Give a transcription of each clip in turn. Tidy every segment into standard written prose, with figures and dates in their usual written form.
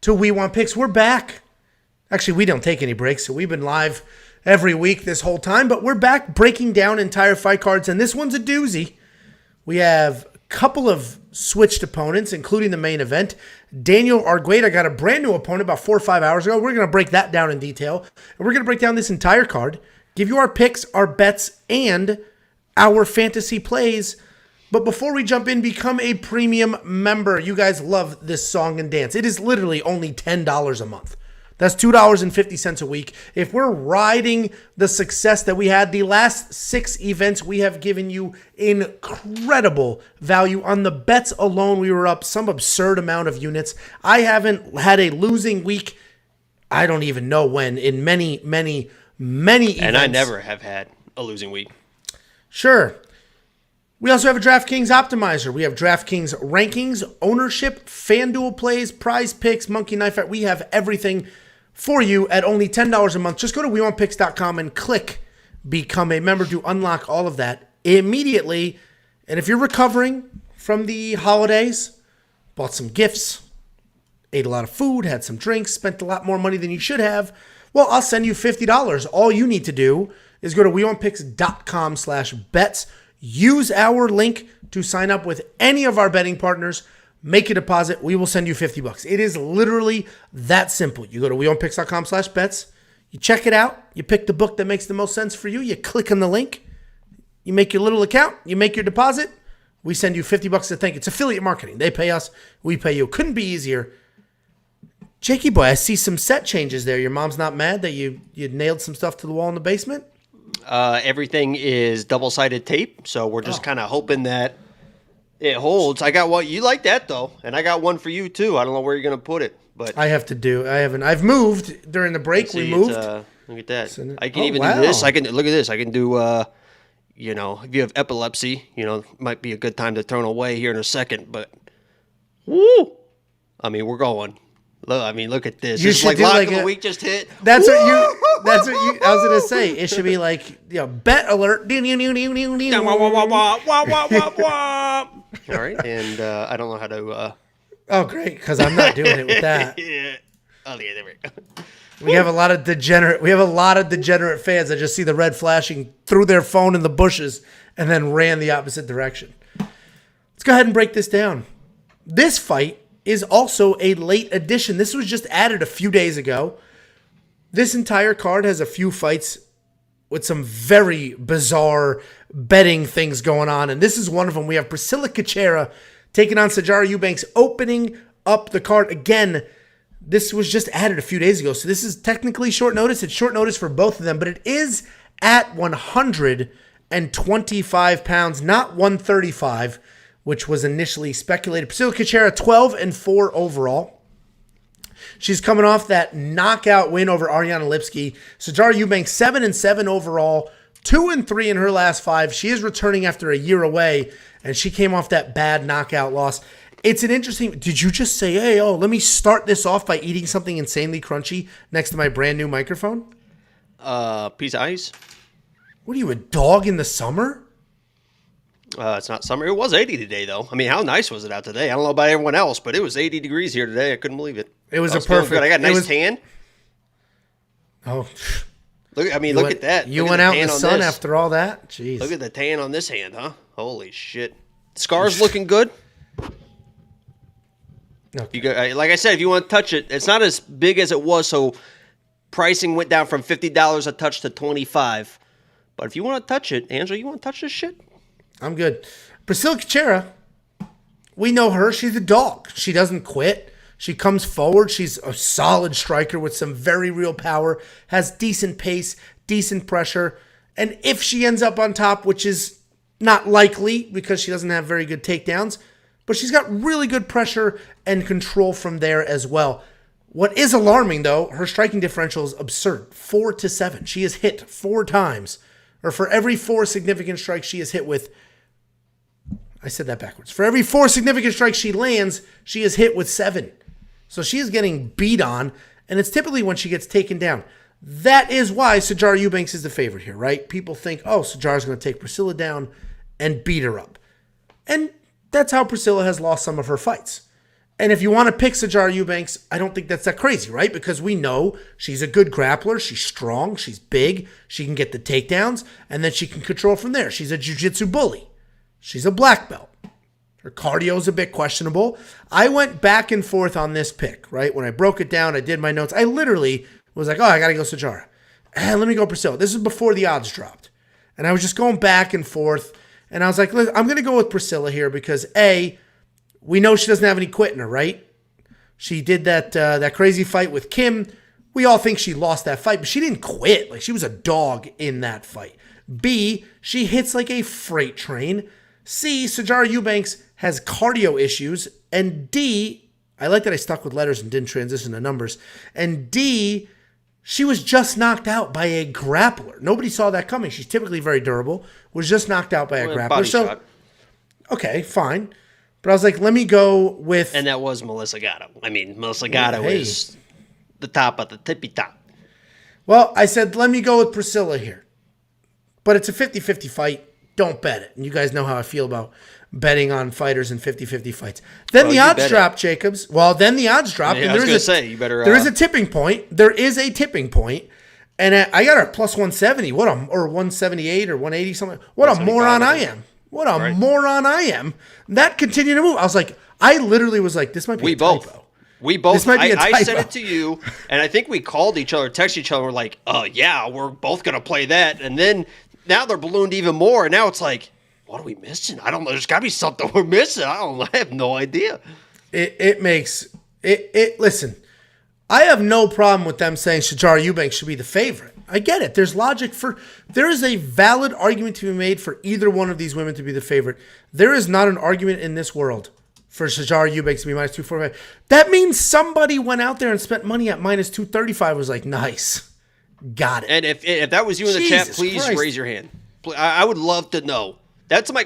to We Want Picks. We're back. Actually, we don't take any breaks, so we've been live every week this whole time, but we're back breaking down entire fight cards, and this one's a doozy. We have a couple of switched opponents, including the main event. Daniel Argueta got a brand new opponent about 4 or 5 hours ago. We're going to break that down in detail, and we're going to break down this entire card, give you our picks, our bets, and our fantasy plays. But before we jump in, become a premium member. You guys love this song and dance. It is literally only $10 a month. That's $2.50 a week. If we're riding the success that we had, the last 6 events, we have given you incredible value. On the bets alone, we were up some absurd amount of units. I haven't had a losing week, I don't even know when, in many events. And I never have had a losing week. Sure. We also have a DraftKings optimizer. We have DraftKings rankings, ownership, FanDuel plays, prize picks, monkey knife fight. We have everything for you at only $10 a month. Just go to WeWantPicks.com and click Become a Member to unlock all of that immediately. And if you're recovering from the holidays, bought some gifts, ate a lot of food, had some drinks, spent a lot more money than you should have, well, I'll send you $50. All you need to do is go to WeWantPicks.com/bets. Use our link to sign up with any of our betting partners. Make a deposit. We will send you $50. It is literally that simple. You go to WeWantPicks.com/bets. You check it out. You pick the book that makes the most sense for you. You click on the link. You make your little account. You make your deposit. We send you $50 to thank. It's affiliate marketing. They pay us. We pay you. Couldn't be easier. Jakey boy, I see some set changes there. Your mom's not mad that you nailed some stuff to the wall in the basement? Everything is double-sided tape, so we're just kind of hoping that it holds. I got one. You like that, though, and I got one for you, too. I don't know where you're going to put it. But I've moved during the break. We moved. Look at that. I can do this. Look at this. I can do, if you have epilepsy, might be a good time to turn away here in a second. But, woo! I mean, we're going. Look at this. You it's like lock of the week just hit. That's what you. I was gonna say. It should be like bet alert. All right, and I don't know how to. Oh, great! Because I'm not doing it with that. Yeah. Oh yeah, there we go. We have a lot of degenerate fans that just see the red flashing, threw their phone in the bushes, and then ran the opposite direction. Let's go ahead and break this down. This fight is also a late addition. This was just added a few days ago. This entire card has a few fights with some very bizarre betting things going on, and this is one of them. We have Priscilla Cachoeira taking on Sijara Eubanks, opening up the card. Again, this was just added a few days ago, so this is technically short notice. It's short notice for both of them, but it is at 125 pounds, not 135, which was initially speculated. Priscilla Cachoeira, 12-4 overall. She's coming off that knockout win over Ariane Lipski. Sijara Eubanks, 7-7 overall, 2-3 in her last 5. She is returning after a year away, and she came off that bad knockout loss. It's an interesting... Did you just say, hey, let me start this off by eating something insanely crunchy next to my brand new microphone? Piece of ice. What are you, a dog in the summer? It's not summer. It was 80 today, though. I mean, how nice was it out today? I don't know about everyone else, but it was 80 degrees here today. I couldn't believe it. It was a perfect... Good. I got a nice tan. Oh, look at that. You went out in the sun after all that? Jeez. Look at the tan on this hand, huh? Holy shit. Scar's looking good. Okay. Like I said, if you want to touch it, it's not as big as it was, so pricing went down from $50 a touch to $25. But if you want to touch it, Angelo, you want to touch this shit? I'm good. Priscilla Cachoeira, we know her. She's a dog. She doesn't quit. She comes forward. She's a solid striker with some very real power, has decent pace, decent pressure. And if she ends up on top, which is not likely because she doesn't have very good takedowns, but she's got really good pressure and control from there as well. What is alarming, though, her striking differential is absurd. 4-7. She is hit 4 times. Or for every 4 significant strikes she is hit with, I said that backwards. For every 4 significant strikes she lands, she is hit with 7. So she is getting beat on, and it's typically when she gets taken down. That is why Sijara Eubanks is the favorite here, right? People think, Sijara's going to take Priscilla down and beat her up. And that's how Priscilla has lost some of her fights. And if you want to pick Sijara Eubanks, I don't think that's that crazy, right? Because we know she's a good grappler. She's strong. She's big. She can get the takedowns, and then she can control from there. She's a jiu-jitsu bully. She's a black belt. Her cardio's a bit questionable. I went back and forth on this pick, right? When I broke it down, I did my notes. I literally was like, oh, I got to go Sijara. Let me go Priscilla. This is before the odds dropped. And I was just going back and forth. And I was like, look, I'm going to go with Priscilla here because, A, we know she doesn't have any quit in her, right? She did that crazy fight with Kim. We all think she lost that fight, but she didn't quit. Like, she was a dog in that fight. B, she hits like a freight train. C, Sijara Eubanks has cardio issues. And D, I like that I stuck with letters and didn't transition to numbers. And D, she was just knocked out by a grappler. Nobody saw that coming. She's typically very durable. Was just knocked out by a grappler. So, okay, fine. But I was like, let me go with... And that was Melissa Gatto. I mean, Melissa Gatto is the top of the tippy top. Well, I said, let me go with Priscilla here. But it's a 50-50 fight. Don't bet it. And you guys know how I feel about betting on fighters in 50-50 fights. Then the odds drop, Jacobs. Well, then the odds drop. Yeah, and I was going to say, you better... There is a tipping point. There is a tipping point. And I got her plus 170. Or 178 or 180 something. What a moron I am. What a moron I am. That continued to move. I was like, I literally was like, this might be a typo. We both. This might be a typo. I said it to you, and I think we called each other, texted each other. We're like, yeah, we're both going to play that. And then now they're ballooned even more. And now it's like, what are we missing? I don't know. There's got to be something we're missing. I have no idea. Listen, I have no problem with them saying Sijara Eubanks should be the favorite. I get it. There is a valid argument to be made for either one of these women to be the favorite. There is not an argument in this world for Sijara Eubanks to be minus 245. That means somebody went out there and spent money at minus 235 was like, nice. Got it. And if that was you in the chat, please raise your hand. I would love to know. That's my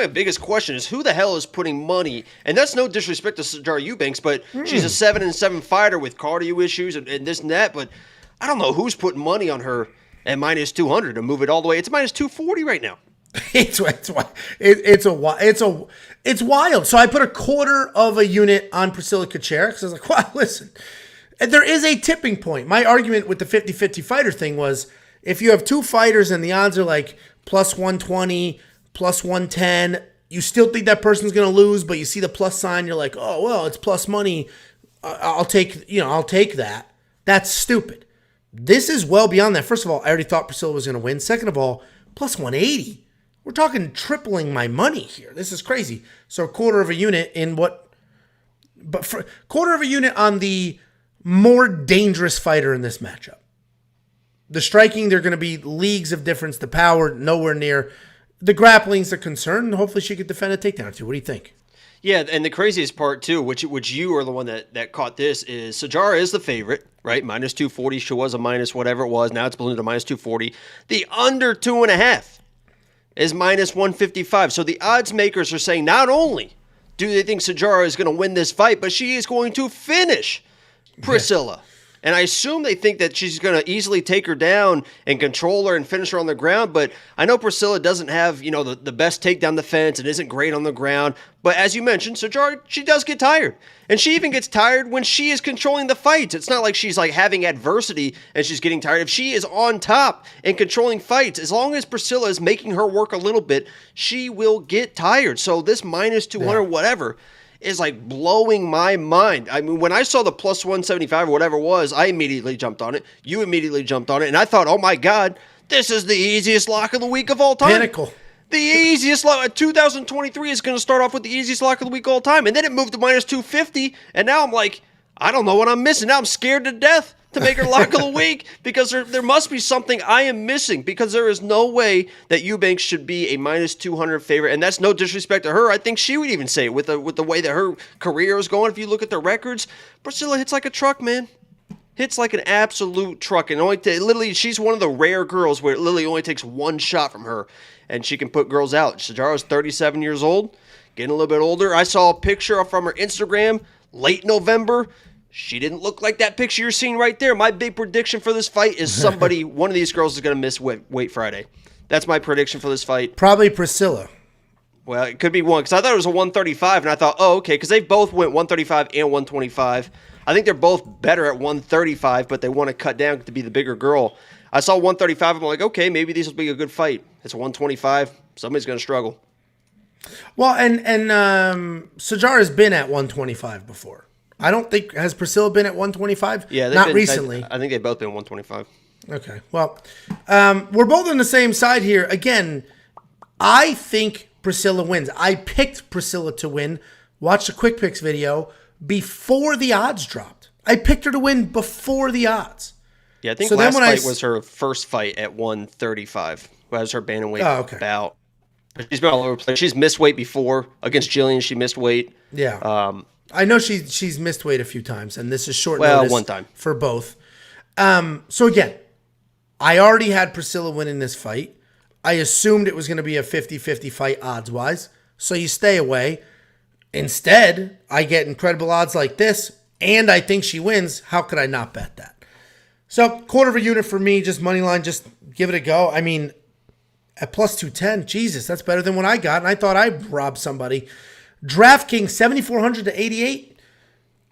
biggest question is who the hell is putting money, and that's no disrespect to Sijara Eubanks, but she's a 7-7 fighter with cardio issues and this and that, but I don't know who's putting money on her at minus 200 to move it all the way. It's minus 240 right now. It's wild. So I put a quarter of a unit on Priscilla Cachoeira because I was like, wow, listen, there is a tipping point. My argument with the 50-50 fighter thing was if you have two fighters and the odds are like plus 120, plus 110, you still think that person's going to lose, but you see the plus sign, you're like, oh, well, it's plus money. I'll take that. That's stupid. This is well beyond that. First of all, I already thought Priscilla was going to win. Second of all, plus 180. We're talking tripling my money here. This is crazy. So a quarter of a unit in what? But for quarter of a unit on the more dangerous fighter in this matchup. The striking, they're going to be leagues of difference. The power, nowhere near. The grappling's a concern. Hopefully she could defend a takedown or two. What do you think? Yeah, and the craziest part, too, which you are the one that caught this, is Sijara is the favorite, right? Minus 240. She was a minus whatever it was. Now it's ballooned to minus 240. The under 2.5 is minus 155. So the odds makers are saying not only do they think Sijara is going to win this fight, but she is going to finish Priscilla. Yeah. And I assume they think that she's going to easily take her down and control her and finish her on the ground. But I know Priscilla doesn't have, the best takedown defense and isn't great on the ground. But as you mentioned, Sijara, she does get tired. And she even gets tired when she is controlling the fights. It's not like she's like having adversity and she's getting tired. If she is on top and controlling fights, as long as Priscilla is making her work a little bit, she will get tired. So this minus 200 whatever is like blowing my mind. I mean, when I saw the plus 175 or whatever it was, I immediately jumped on it. You immediately jumped on it. And I thought, oh my God, this is the easiest lock of the week of all time. Pinnacle. The easiest lock. 2023 is going to start off with the easiest lock of the week of all time. And then it moved to minus 250. And now I'm like, I don't know what I'm missing. Now I'm scared to death to make her lock of the week because there must be something I am missing because there is no way that Eubanks should be a minus 200 favorite. And that's no disrespect to her. I think she would even say it with the way that her career is going. If you look at the records, Priscilla hits like a truck, man. Hits like an absolute truck. And literally, she's one of the rare girls where it literally only takes one shot from her and she can put girls out. Sijara's 37 years old, getting a little bit older. I saw a picture from her Instagram late November. She didn't look like that picture you're seeing right there. My big prediction for this fight is one of these girls is going to miss Weight Friday. That's my prediction for this fight. Probably Priscilla. Well, it could be one because I thought it was a 135, and I thought, oh, okay, because they both went 135 and 125. I think they're both better at 135, but they want to cut down to be the bigger girl. I saw 135, I'm like, okay, maybe this will be a good fight. It's a 125. Somebody's going to struggle. Well, and Sijara's been at 125 before. I don't think, has Priscilla been at 125? Yeah, not recently. I think they've both been 125. Okay, well, we're both on the same side here. Again, I think Priscilla wins. I picked Priscilla to win. Watch the Quick Picks video before the odds dropped. I picked her to win before the odds. Yeah, I think last fight was her first fight at 135. That was her bantamweight bout. She's been all over the place. She's missed weight before. Against Jillian, she missed weight. Yeah. I know she's missed weight a few times, and this is short notice one time for both. So again, I already had Priscilla winning this fight. I assumed it was going to be a 50-50 fight odds-wise, so you stay away. Instead, I get incredible odds like this, and I think she wins. How could I not bet that? So, quarter of a unit for me, just money line, just give it a go. I mean, at plus 210, Jesus, that's better than what I got, and I thought I robbed somebody. DraftKings, 7,400 to 88.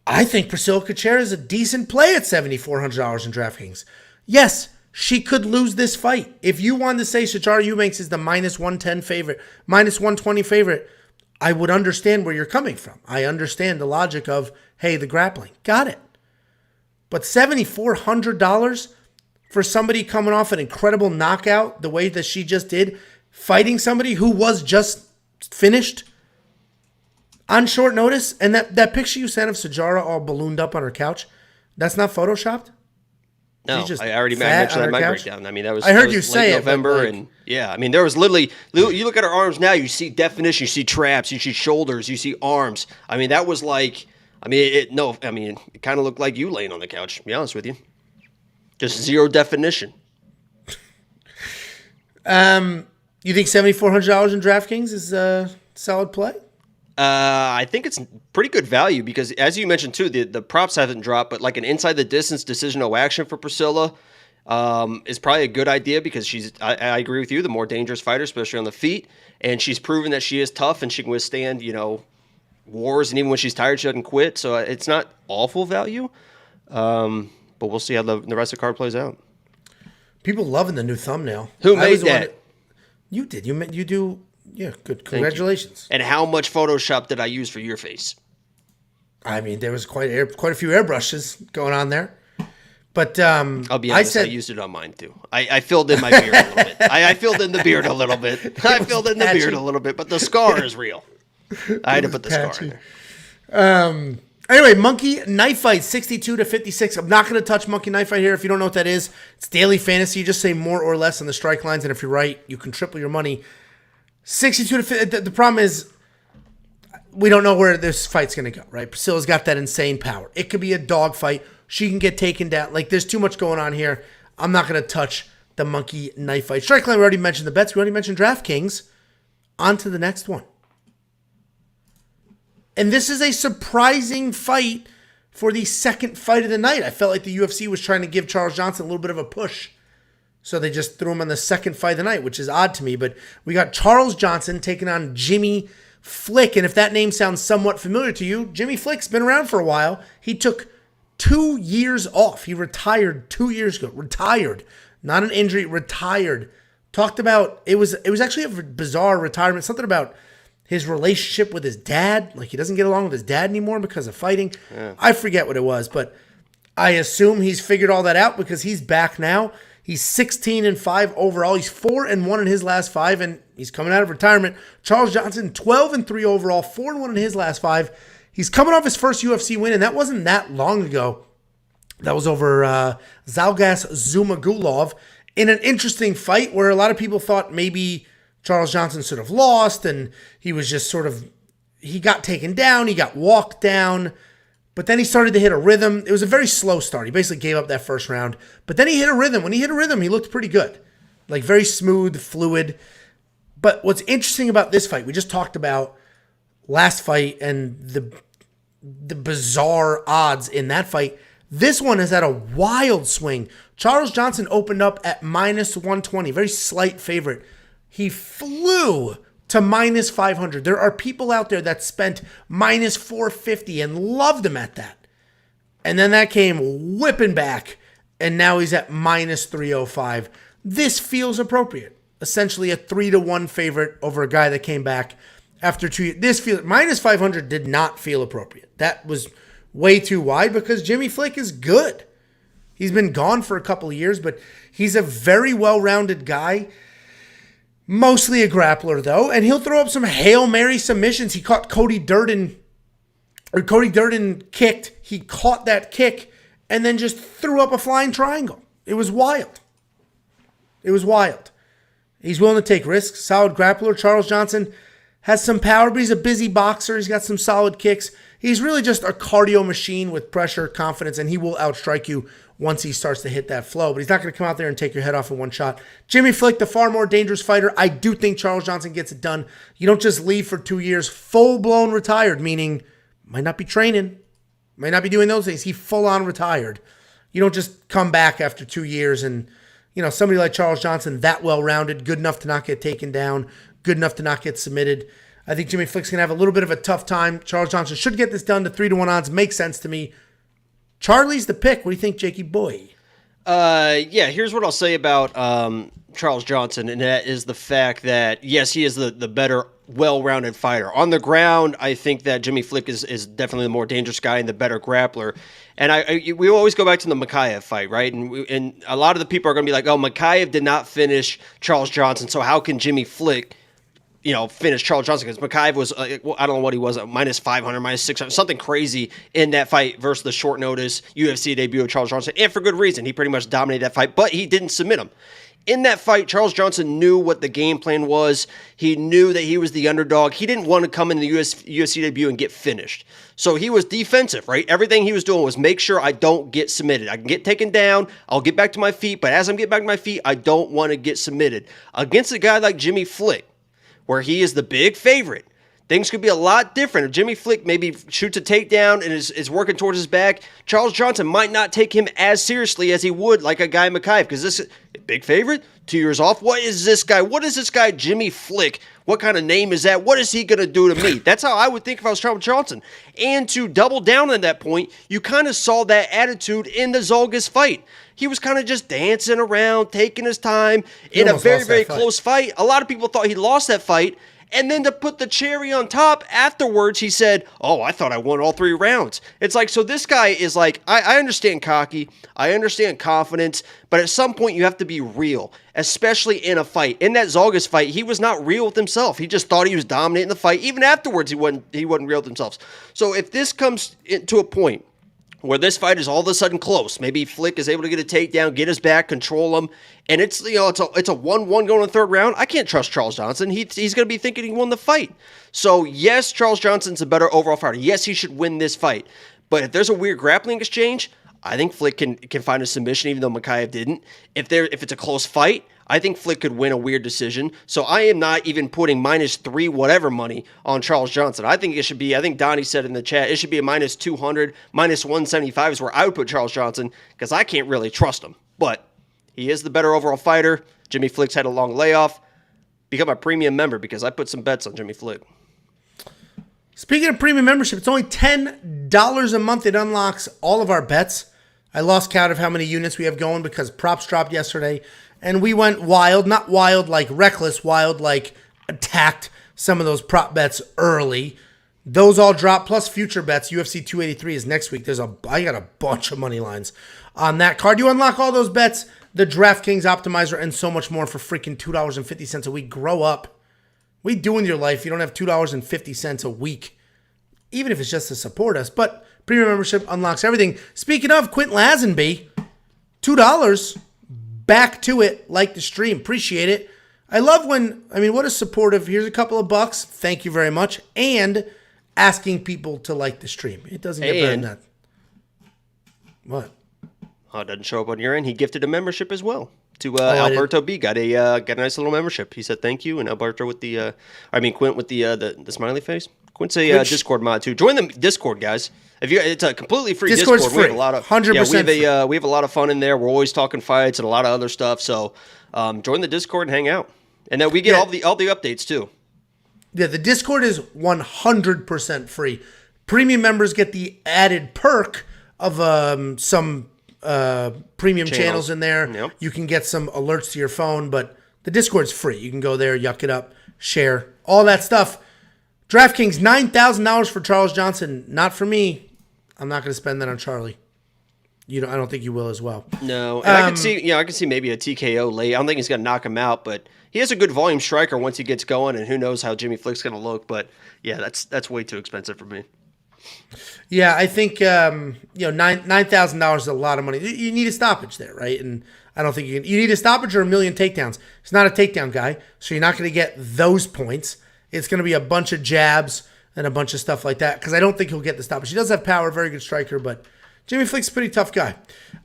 I think Priscilla Cachoeira is a decent play at $7,400 in DraftKings. Yes, she could lose this fight. If you wanted to say Sijara Eubanks is the minus 110 favorite, minus 120 favorite, I would understand where you're coming from. I understand the logic of, hey, the grappling. Got it. But $7,400 for somebody coming off an incredible knockout the way that she just did, fighting somebody who was just finished on short notice, and that picture you sent of Sijara all ballooned up on her couch, that's not photoshopped? No, I already mentioned that in my breakdown. I mean, that was I heard you say November, and yeah, I mean, there was literally. You look at her arms now, you see definition, you see traps, you see shoulders, you see arms. I mean, that was like, it kind of looked like you laying on the couch. To be honest with you, just zero definition. You think $7,400 in DraftKings is a solid play? I think it's pretty good value because, as you mentioned too, the props haven't dropped, but like an inside the distance decision no action for Priscilla is probably a good idea because I agree with you, the more dangerous fighter, especially on the feet, and she's proven that she is tough and she can withstand, wars, and even when she's tired, she doesn't quit. So it's not awful value, but we'll see how the rest of the card plays out. People loving the new thumbnail. Who made that? You did. You do. Yeah, good. Congratulations. And how much Photoshop did I use for your face? I mean, there was quite a few airbrushes going on there. But I'll be honest, I used it on mine too. I filled in my beard a little bit. I filled in the beard a little bit. I filled in the beard a little bit, but the scar is real. I had to put the scar in there. Anyway, Monkey Knife Fight, 62 to 56. I'm not going to touch Monkey Knife Fight here. If you don't know what that is, it's daily fantasy. You just say more or less on the strike lines, and if you're right, you can triple your money. 62 to 50. The problem is we don't know where this fight's going to go, right? Priscilla's got that insane power. It could be a dog fight. She can get taken down. Like, there's too much going on here. I'm not going to touch the Monkey Knife Fight. Strike line, we already mentioned the bets. We already mentioned DraftKings. On to the next one. And this is a surprising fight for the second fight of the night. I felt like the UFC was trying to give Charles Johnson a little bit of a push. So they just threw him on the second fight of the night, which is odd to me. But we got Charles Johnson taking on Jimmy Flick. And if that name sounds somewhat familiar to you, Jimmy Flick's been around for a while. He took 2 years off. He retired 2 years ago. Retired. Not an injury. Retired. Talked about, it was actually a bizarre retirement. Something about his relationship with his dad. Like, he doesn't get along with his dad anymore because of fighting. Yeah. I forget what it was, but I assume he's figured all that out because he's back now. He's 16-5 overall. He's 4-1 in his last 5, and he's coming out of retirement. Charles Johnson, 12-3 overall, 4-1 in his last 5. He's coming off his first UFC win, and that wasn't that long ago. That was over Zhalgas Zhumagulov in an interesting fight where a lot of people thought maybe Charles Johnson sort of lost, and he was just he got taken down, he got walked down. But then he started to hit a rhythm. It was a very slow start. He basically gave up that first round. But then he hit a rhythm. When he hit a rhythm, he looked pretty good. Like, very smooth, fluid. But what's interesting about this fight, we just talked about last fight and the bizarre odds in that fight. This one has had a wild swing. Charles Johnson opened up at minus 120. Very slight favorite. He flew to minus 500. There are people out there that spent minus 450 and loved him at that. And then that came whipping back, and now he's at minus 305. This feels appropriate. Essentially a 3-1 favorite over a guy that came back after 2 years. This feels minus 500 did not feel appropriate. That was way too wide because Jimmy Flick is good. He's been gone for a couple of years, but he's a very well-rounded guy. Mostly a grappler, though, and he'll throw up some Hail Mary submissions. He caught Cody Durden kicked. He caught that kick and then just threw up a flying triangle. It was wild. It was wild. He's willing to take risks. Solid grappler. Charles Johnson has some power, but he's a busy boxer. He's got some solid kicks. He's really just a cardio machine with pressure, confidence, and he will outstrike you once he starts to hit that flow. But he's not going to come out there and take your head off in one shot. Jimmy Flick, the far more dangerous fighter. I do think Charles Johnson gets it done. You don't just leave for 2 years full-blown retired, meaning might not be training, might not be doing those things. He full-on retired. You don't just come back after 2 years and, somebody like Charles Johnson, that well-rounded, good enough to not get taken down, good enough to not get submitted. I think Jimmy Flick's going to have a little bit of a tough time. Charles Johnson should get this done. The 3-1 odds make sense to me. Charlie's the pick. What do you think, Jakey boy? Here's what I'll say about Charles Johnson, and that is the fact that, yes, he is the better, well-rounded fighter. On the ground, I think that Jimmy Flick is definitely the more dangerous guy and the better grappler. And we always go back to the Makaev fight, right? And a lot of the people are going to be like, oh, Makaev did not finish Charles Johnson, so how can Jimmy Flick finish Charles Johnson? Because Makaev was, I don't know what he was, minus 500, minus 600, something crazy in that fight versus the short notice UFC debut of Charles Johnson. And for good reason. He pretty much dominated that fight, but he didn't submit him. In that fight, Charles Johnson knew what the game plan was. He knew that he was the underdog. He didn't want to come in the UFC debut and get finished. So he was defensive, right? Everything he was doing was make sure I don't get submitted. I can get taken down. I'll get back to my feet. But as I'm getting back to my feet, I don't want to get submitted. Against a guy like Jimmy Flick, where he is the big favorite, things could be a lot different. If Jimmy Flick maybe shoots a takedown and is working towards his back, Charles Johnson might not take him as seriously as he would like a guy Makaev, because this is a big favorite, 2 years off. What is this guy? What is this guy Jimmy Flick? What kind of name is that? What is he going to do to me? That's how I would think if I was Charles Johnson. And to double down on that point, you kind of saw that attitude in the Zolgis fight. He was kind of just dancing around, taking his time in a very, very close fight. A lot of people thought he lost that fight. And then to put the cherry on top, afterwards he said, oh, I thought I won all 3 rounds. It's like, so this guy is like, I understand cocky, I understand confidence, but at some point you have to be real, especially in a fight. In that Zolgis fight, he was not real with himself. He just thought he was dominating the fight. Even afterwards, he wasn't real with himself. So if this comes to a point where this fight is all of a sudden close, maybe Flick is able to get a takedown, get his back, control him, and it's a 1-1 going in the third round, I can't trust Charles Johnson. He's going to be thinking he won the fight. So yes, Charles Johnson's a better overall fighter. Yes, he should win this fight. But if there's a weird grappling exchange, I think Flick can find a submission, even though Makaev didn't. If it's a close fight, I think Flick could win a weird decision. So I am not even putting minus 3 whatever money on Charles Johnson. I think it should be, I think Donnie said in the chat, it should be a minus 200, minus 175 is where I would put Charles Johnson, because I can't really trust him. But he is the better overall fighter. Jimmy Flick's had a long layoff. Become a premium member, because I put some bets on Jimmy Flick. Speaking of premium membership, it's only $10 a month. It unlocks all of our bets. I lost count of how many units we have going because props dropped yesterday. And we went wild, not wild like reckless, wild like attacked some of those prop bets early. Those all dropped, plus future bets. UFC 283 is next week. I got a bunch of money lines on that card. You unlock all those bets, the DraftKings optimizer, and so much more for freaking $2.50 a week. Grow up. What are you doing with your life? You don't have $2.50 a week, even if it's just to support us. But premium membership unlocks everything. Speaking of, Quint Lazenby, $2. Back to it, like the stream. Appreciate it. I love what a supportive, here's a couple of bucks, thank you very much, and asking people to like the stream. It doesn't get better than that. What? Oh, it doesn't show up on your end. He gifted a membership as well to Alberto B. Got a nice little membership. He said thank you, and Alberto with Quint with the smiley face. Quint's a Discord mod too. Join the Discord, guys. It's a completely free Discord's Discord. Free. We have a lot of 100%. We have a lot of fun in there. We're always talking fights and a lot of other stuff. So join the Discord and hang out, and then we get all the updates too. Yeah, the Discord is 100% free. Premium members get the added perk of some premium channels in there. Yep. You can get some alerts to your phone, but the Discord's free. You can go there, yuck it up, share, all that stuff. DraftKings, $9,000 for Charles Johnson. Not for me. I'm not going to spend that on Charlie. I don't think you will as well. No, and I can see maybe a TKO late. I don't think he's going to knock him out, but he has a good volume striker once he gets going, and who knows how Jimmy Flick's going to look. But yeah, that's way too expensive for me. Yeah, I think $9,000 is a lot of money. You need a stoppage there, right? And I don't think you need a stoppage or a million takedowns. He's not a takedown guy, so you're not going to get those points. It's going to be a bunch of jabs and a bunch of stuff like that because I don't think he'll get the stoppage. He does have power, very good striker, but Jimmy Flick's a pretty tough guy.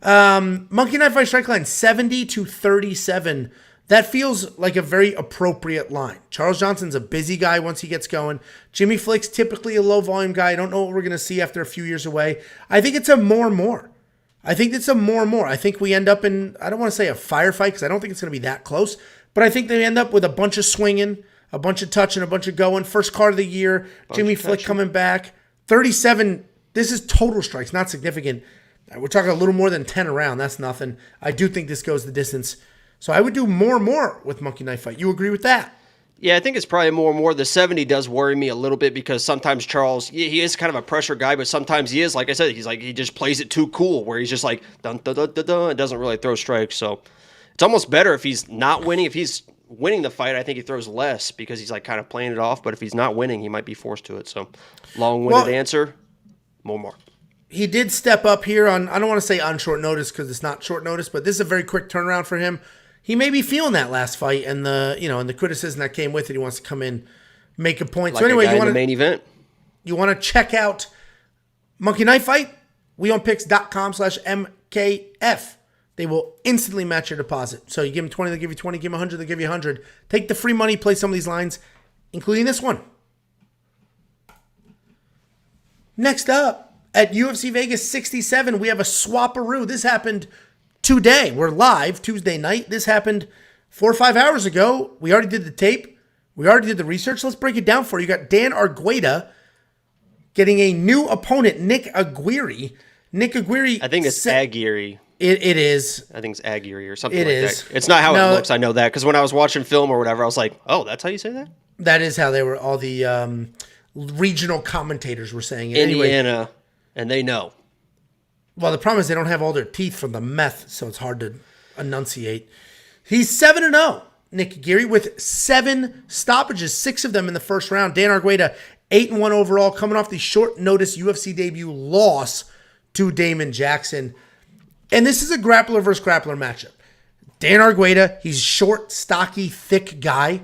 Monkey Knife Fight strike line 70-37. That feels like a very appropriate line. Charles Johnson's a busy guy once he gets going. Jimmy Flick's typically a low volume guy. I don't know what we're going to see after a few years away. I think it's a more. I think it's a more. I think we end up in, I don't want to say a firefight because I don't think it's going to be that close, but I think they end up with a bunch of swinging, a bunch of touching, a bunch of going. First card of the year, Jimmy Flick coming back. 37, this is total strikes, not significant. We're talking a little more than 10 around. That's nothing. I do think this goes the distance. So I would do more with Monkey Knife Fight. You agree with that? Yeah, I think it's probably more. The 70 does worry me a little bit because sometimes Charles, he is kind of a pressure guy, but sometimes he is, like I said, he just plays it too cool where he's just like, dun, dun, dun, dun, dun, and doesn't really throw strikes. So it's almost better if he's not winning. If he's winning the fight, I think he throws less because he's like kind of playing it off. But if he's not winning, he might be forced to it. So long-winded answer, more. He did step up here on, I don't want to say on short notice because it's not short notice, but this is a very quick turnaround for him. He may be feeling that last fight and the criticism that came with it. He wants to come in, make a point. Like so anyway, you want the main event. You want to check out Monkey Knife Fight? WeOnPicks.com/MKF. They will instantly match your deposit. So you give them 20, they'll give you 20. Give them 100, they'll give you 100. Take the free money, play some of these lines, including this one. Next up, at UFC Vegas 67, we have a swaparoo. This happened today. We're live Tuesday night. This happened 4 or 5 hours ago. We already did the tape. We already did the research. Let's break it down for you. You got Dan Argueta getting a new opponent, Nick Aguirre. Nick Aguirre. I think it's Aguirre. It is. I think it's Aguirre or something that. It's not how it looks. I know that because when I was watching film or whatever, I was like, oh, that's how you say that? That is how they were. All the regional commentators were saying it. Indiana, anyway, and they know. Well, the problem is they don't have all their teeth from the meth, so it's hard to enunciate. He's 7-0, Nick Aguirre, with 7 stoppages, 6 of them in the first round. Dan Argueta, 8-1 overall, coming off the short notice UFC debut loss to Damon Jackson. And this is a grappler versus grappler matchup. Dan Argueta, he's short, stocky, thick guy.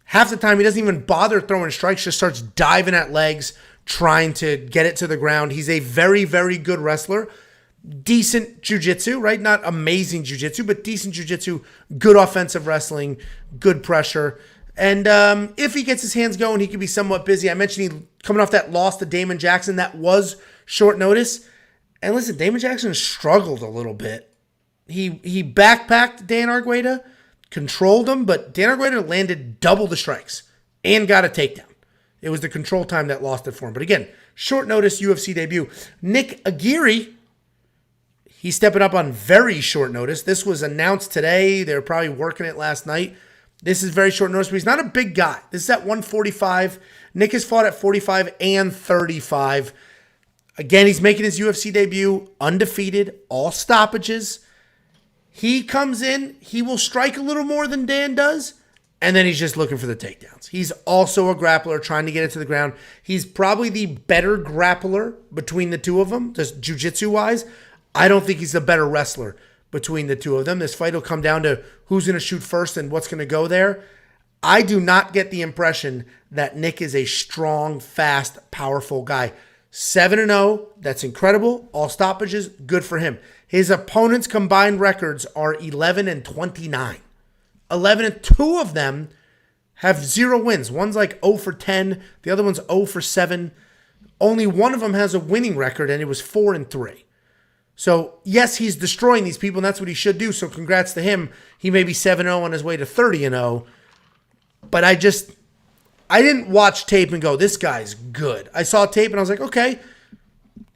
Half the time, he doesn't even bother throwing strikes, just starts diving at legs, trying to get it to the ground. He's a very, very good wrestler. Decent jiu-jitsu, right? Not amazing jiu-jitsu, but decent jiu-jitsu, good offensive wrestling, good pressure. And if he gets his hands going, he could be somewhat busy. I mentioned he coming off that loss to Damon Jackson. That was short notice. And listen, Damon Jackson struggled a little bit. He backpacked Dan Argueta, controlled him, but Dan Argueta landed double the strikes and got a takedown. It was the control time that lost it for him. But again, short notice UFC debut. Nick Aguirre, he's stepping up on very short notice. This was announced today. They were probably working it last night. This is very short notice, but he's not a big guy. This is at 145. Nick has fought at 45 and 35. Again, he's making his UFC debut, undefeated, all stoppages. He comes in, he will strike a little more than Dan does, and then he's just looking for the takedowns. He's also a grappler trying to get it to the ground. He's probably the better grappler between the two of them, just jiu-jitsu-wise. I don't think he's the better wrestler between the two of them. This fight will come down to who's going to shoot first and what's going to go there. I do not get the impression that Nick is a strong, fast, powerful guy. 7-0, that's incredible. All stoppages, good for him. His opponents' combined records are 11-29. 11 and 2 of them have 0 wins. One's like 0 for 10. The other one's 0 for 7. Only one of them has a winning record, and it was 4-3. So, yes, he's destroying these people, and that's what he should do. So, congrats to him. He may be 7-0 on his way to 30-0. But I didn't watch tape and go, this guy's good. I saw tape and I was like, okay,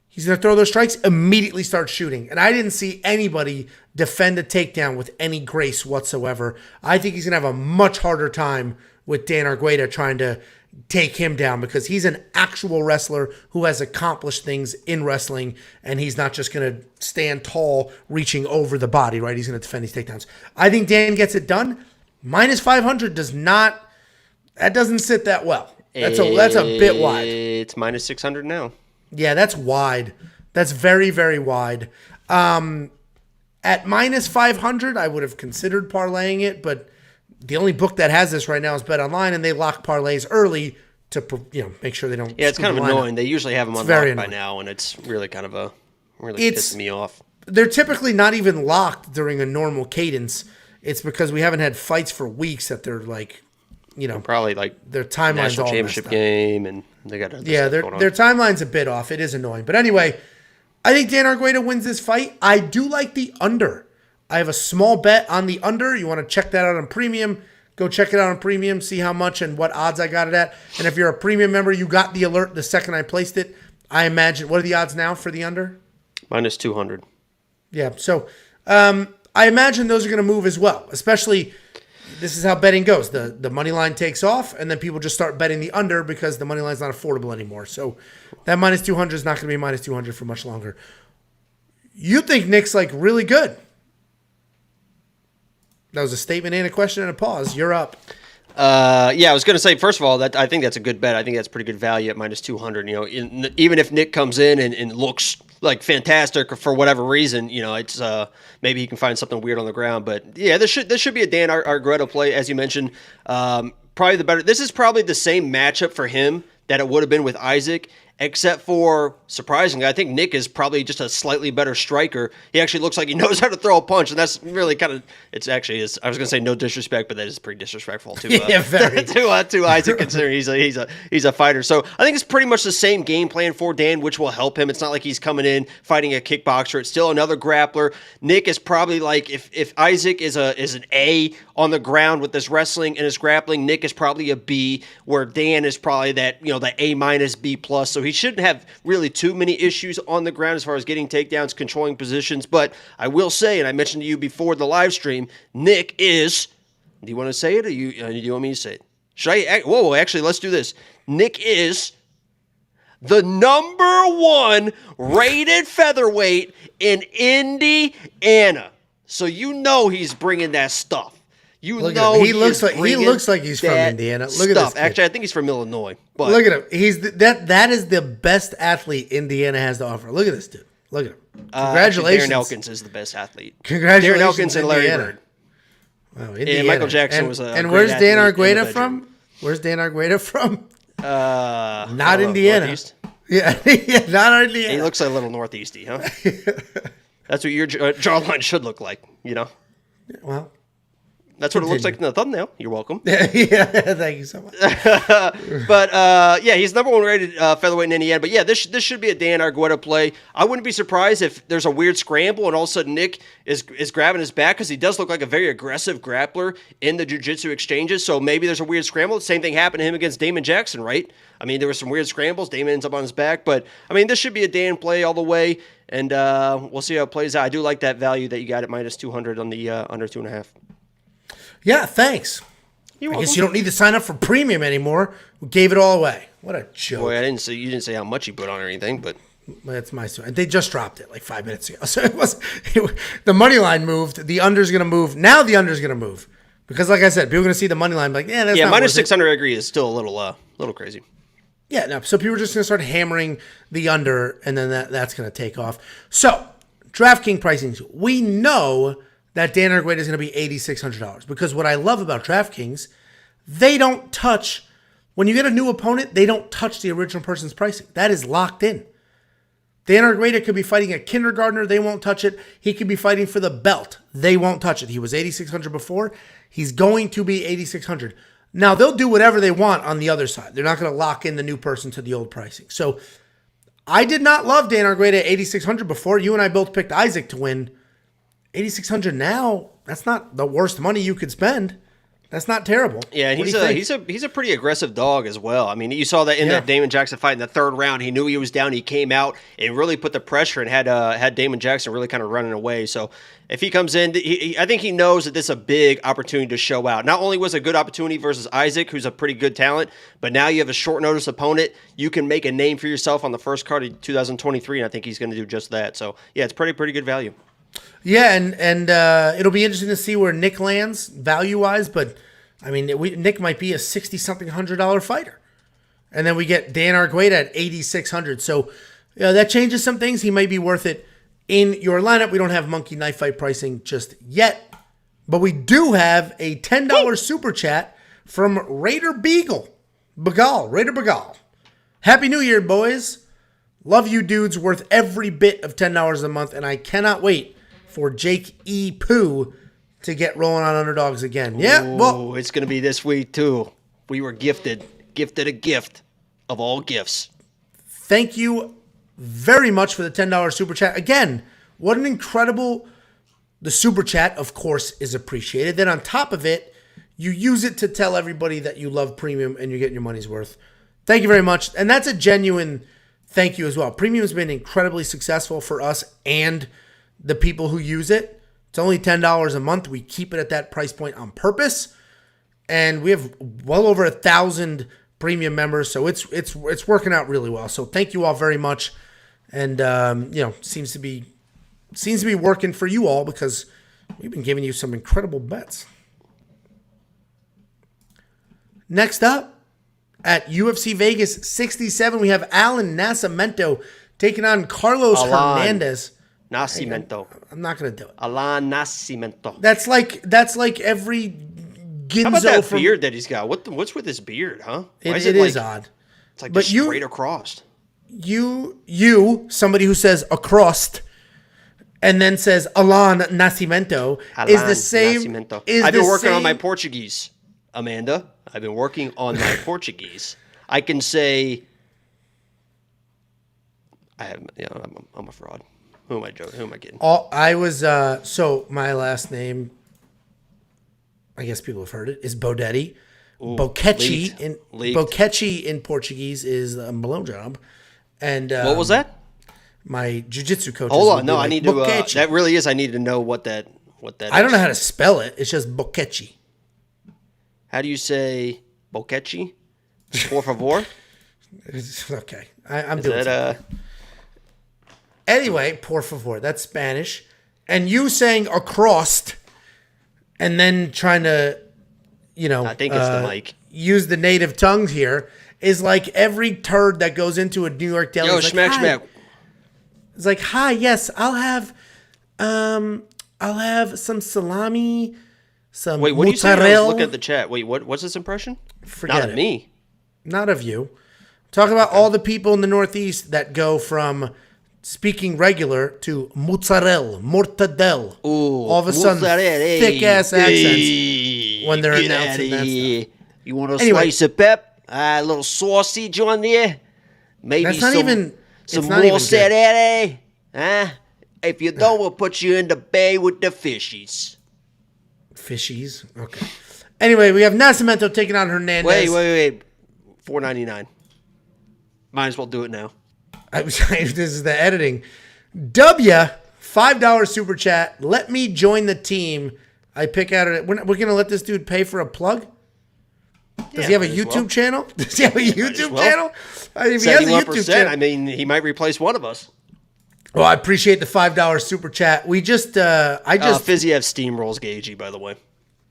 he's going to throw those strikes, immediately start shooting. And I didn't see anybody defend a takedown with any grace whatsoever. I think he's going to have a much harder time with Dan Argueta trying to take him down because he's an actual wrestler who has accomplished things in wrestling, and he's not just going to stand tall reaching over the body, right? He's going to defend these takedowns. I think Dan gets it done. Minus 500 doesn't sit that well. That's a bit wide. It's minus 600 now. Yeah, that's wide. That's very, very wide. At minus 500, I would have considered parlaying it, but the only book that has this right now is Bet Online, and they lock parlays early to make sure they don't. Yeah, it's kind of annoying. They usually have them unlocked by now, and it's really kind of pissing me off. They're typically not even locked during a normal cadence. It's because we haven't had fights for weeks that they're like, probably like their timeline's national all championship game, and they got their timeline's a bit off. It is annoying, but anyway, I think Dan Argueta wins this fight. I do like the under. I have a small bet on the under. You want to check that out on Premium? Go check it out on Premium, see how much and what odds I got it at. And if you're a Premium member, you got the alert the second I placed it. I imagine, what are the odds now for the under? Minus 200. Yeah, so I imagine those are going to move as well, especially this is how betting goes. The money line takes off, and then people just start betting the under because the money line's not affordable anymore. So that minus 200 is not going to be minus 200 for much longer. You think Nick's like really good. That was a statement and a question and a pause. You're up. Yeah, I was going to say, first of all, that I think that's a good bet. I think that's pretty good value at minus 200. Even if Nick comes in and looks like fantastic for whatever reason, it's maybe he can find something weird on the ground. But yeah, this should be a Dan Argueta play, as you mentioned. Probably the better. This is probably the same matchup for him that it would have been with Isaac, except for, surprisingly, I think Nick is probably just a slightly better striker. He actually looks like he knows how to throw a punch, and that's really kind of, it's actually, I was going to say no disrespect, but that is pretty disrespectful to, to Isaac, considering he's a fighter. So I think it's pretty much the same game plan for Dan, which will help him. It's not like he's coming in fighting a kickboxer. It's still another grappler. Nick is probably like, if Isaac is an A on the ground with this wrestling and his grappling, Nick is probably a B, where Dan is probably that, the A minus B plus. So he shouldn't have really too many issues on the ground as far as getting takedowns, controlling positions. But I will say, and I mentioned to you before the live stream, Nick is, do you want to say it or do you want me to say it? Should I? Whoa, actually, let's do this. Nick is the #1 rated featherweight in Indiana. So he's bringing that stuff. He looks like he's from Indiana. Look at this kid. Actually, I think he's from Illinois. But look at him. He's that is the best athlete Indiana has to offer. Look at this dude. Look at him. Congratulations. Darren Elkins is the best athlete. Congratulations, Darren Elkins and Larry Bird. Wow, and Michael Jackson was a And where's Dan Argueta from? Where's Dan Argueta from? Not Indiana. Northeast? Yeah, not Indiana. He looks a little northeasty, huh? That's what your jawline should look like, Well, that's what it looks like in the thumbnail. You're welcome. Yeah, thank you so much. But he's #1 rated featherweight in Indiana. But yeah, this should be a Dan Argueta play. I wouldn't be surprised if there's a weird scramble and all of a sudden Nick is grabbing his back, because he does look like a very aggressive grappler in the jiu-jitsu exchanges. So maybe there's a weird scramble. The same thing happened to him against Damon Jackson, right? I mean, there were some weird scrambles. Damon ends up on his back. But, I mean, this should be a Dan play all the way. And we'll see how it plays out. I do like that value that you got at minus 200 on the under 2.5. Yeah, thanks. I guess you don't need to sign up for Premium anymore. We gave it all away. What a joke. Boy, you didn't say how much you put on or anything, but that's my story. They just dropped it like 5 minutes ago. So the money line moved. The under's going to move. Now the under's going to move. Because like I said, people are going to see the money line like, that's not minus 600 I agree is still a little crazy. Yeah, no. So people are just going to start hammering the under, and then that's going to take off. So, DraftKings pricing. We know that Dan Argueta is going to be $8,600. Because what I love about DraftKings, they don't touch, when you get a new opponent, they don't touch the original person's pricing. That is locked in. Dan Argueta could be fighting a kindergartner. They won't touch it. He could be fighting for the belt. They won't touch it. He was $8,600 before. He's going to be $8,600. Now, they'll do whatever they want on the other side. They're not going to lock in the new person to the old pricing. So, I did not love Dan Argueta at $8,600 before. You and I both picked Isaac to win. $8,600 now, that's not the worst money you could spend. That's not terrible. Yeah, and he's a pretty aggressive dog as well. I mean, you saw that in that Damon Jackson fight in the third round. He knew he was down. He came out and really put the pressure and had Damon Jackson really kind of running away. So if he comes in, I think he knows that this is a big opportunity to show out. Not only was it a good opportunity versus Isaac, who's a pretty good talent, but now you have a short notice opponent. You can make a name for yourself on the first card of 2023, and I think he's going to do just that. So yeah, it's pretty good value. Yeah, and it'll be interesting to see where Nick lands value-wise, but, I mean, Nick might be a $60-something $100 fighter. And then we get Dan Argueta at $8,600. So that changes some things. He may be worth it in your lineup. We don't have monkey knife fight pricing just yet, but we do have a $10 super chat from Raider Raider Begal. Happy New Year, boys. Love you dudes, worth every bit of $10 a month, and I cannot wait for Jake E. Poo to get rolling on underdogs again. Yeah, well, it's going to be this week too. We were gifted a gift of all gifts. Thank you very much for the $10 super chat. Again, what an incredible, the super chat, of course, is appreciated. Then on top of it, you use it to tell everybody that you love premium and you're getting your money's worth. Thank you very much. And that's a genuine thank you as well. Premium has been incredibly successful for us and the people who use it. It's only $10 a month. We keep it at that price point on purpose. And we have well over 1,000 premium members. So it's working out really well. So thank you all very much. And, seems to be working for you all because we've been giving you some incredible bets. Next up, at UFC Vegas 67, we have Allan Nascimento taking on Carlos Hernandez. Nascimento. I'm not going to do it. Allan Nascimento. That's like every Ginzo. How about that beard that he's got? What's with his beard, huh? It is odd. It's like straight across. You, somebody who says across and then says Allan Nascimento is the same. Nascimento. I've been working on my Portuguese, Amanda. I've been working on my Portuguese. I can say I'm a fraud. Who am I joking? Who am I kidding? So my last name, I guess people have heard it, is Bodetti. Boquete in Portuguese is a blowjob. And what was that? My jiu-jitsu coach. Hold on, no, I need to. That really is. I need to know what that. I don't know how to spell it. It's just Boquete. How do you say Boquete? Por favor. Okay, I'm doing that. Anyway, por favor. That's Spanish, and you saying across, and then trying to, I think it's the mic. Use the native tongue here is like every turd that goes into a New York deli. Yo, smack. It's like, hi, yes, I'll have some salami, some Wait, what mozzarella. do you say? I was looking at the chat. Wait, what's this impression? Forget Not it. of me. Not of you. Talk about all the people in the Northeast that go from speaking regular to mozzarella, mortadella. Ooh, all of a sudden, thick-ass accents when they're announcing that stuff. You want a slice of pep? A little sausage on there? Maybe that's not some mozzarella? Huh? If you don't, we'll put you in the bay with the fishies. Fishies? Okay. Anyway, we have Nascimento taking on Hernandez. Wait. $4.99. Might as well do it now. This is the editing. $5 super chat. Let me join the team. I pick out it. We're going to let this dude pay for a plug? Does he have a YouTube channel? Does he have a YouTube channel? I mean, if he has a YouTube channel. I mean, he might replace one of us. Well, I appreciate the $5 super chat. We just, Fiziev steamrolls Gagey, by the way.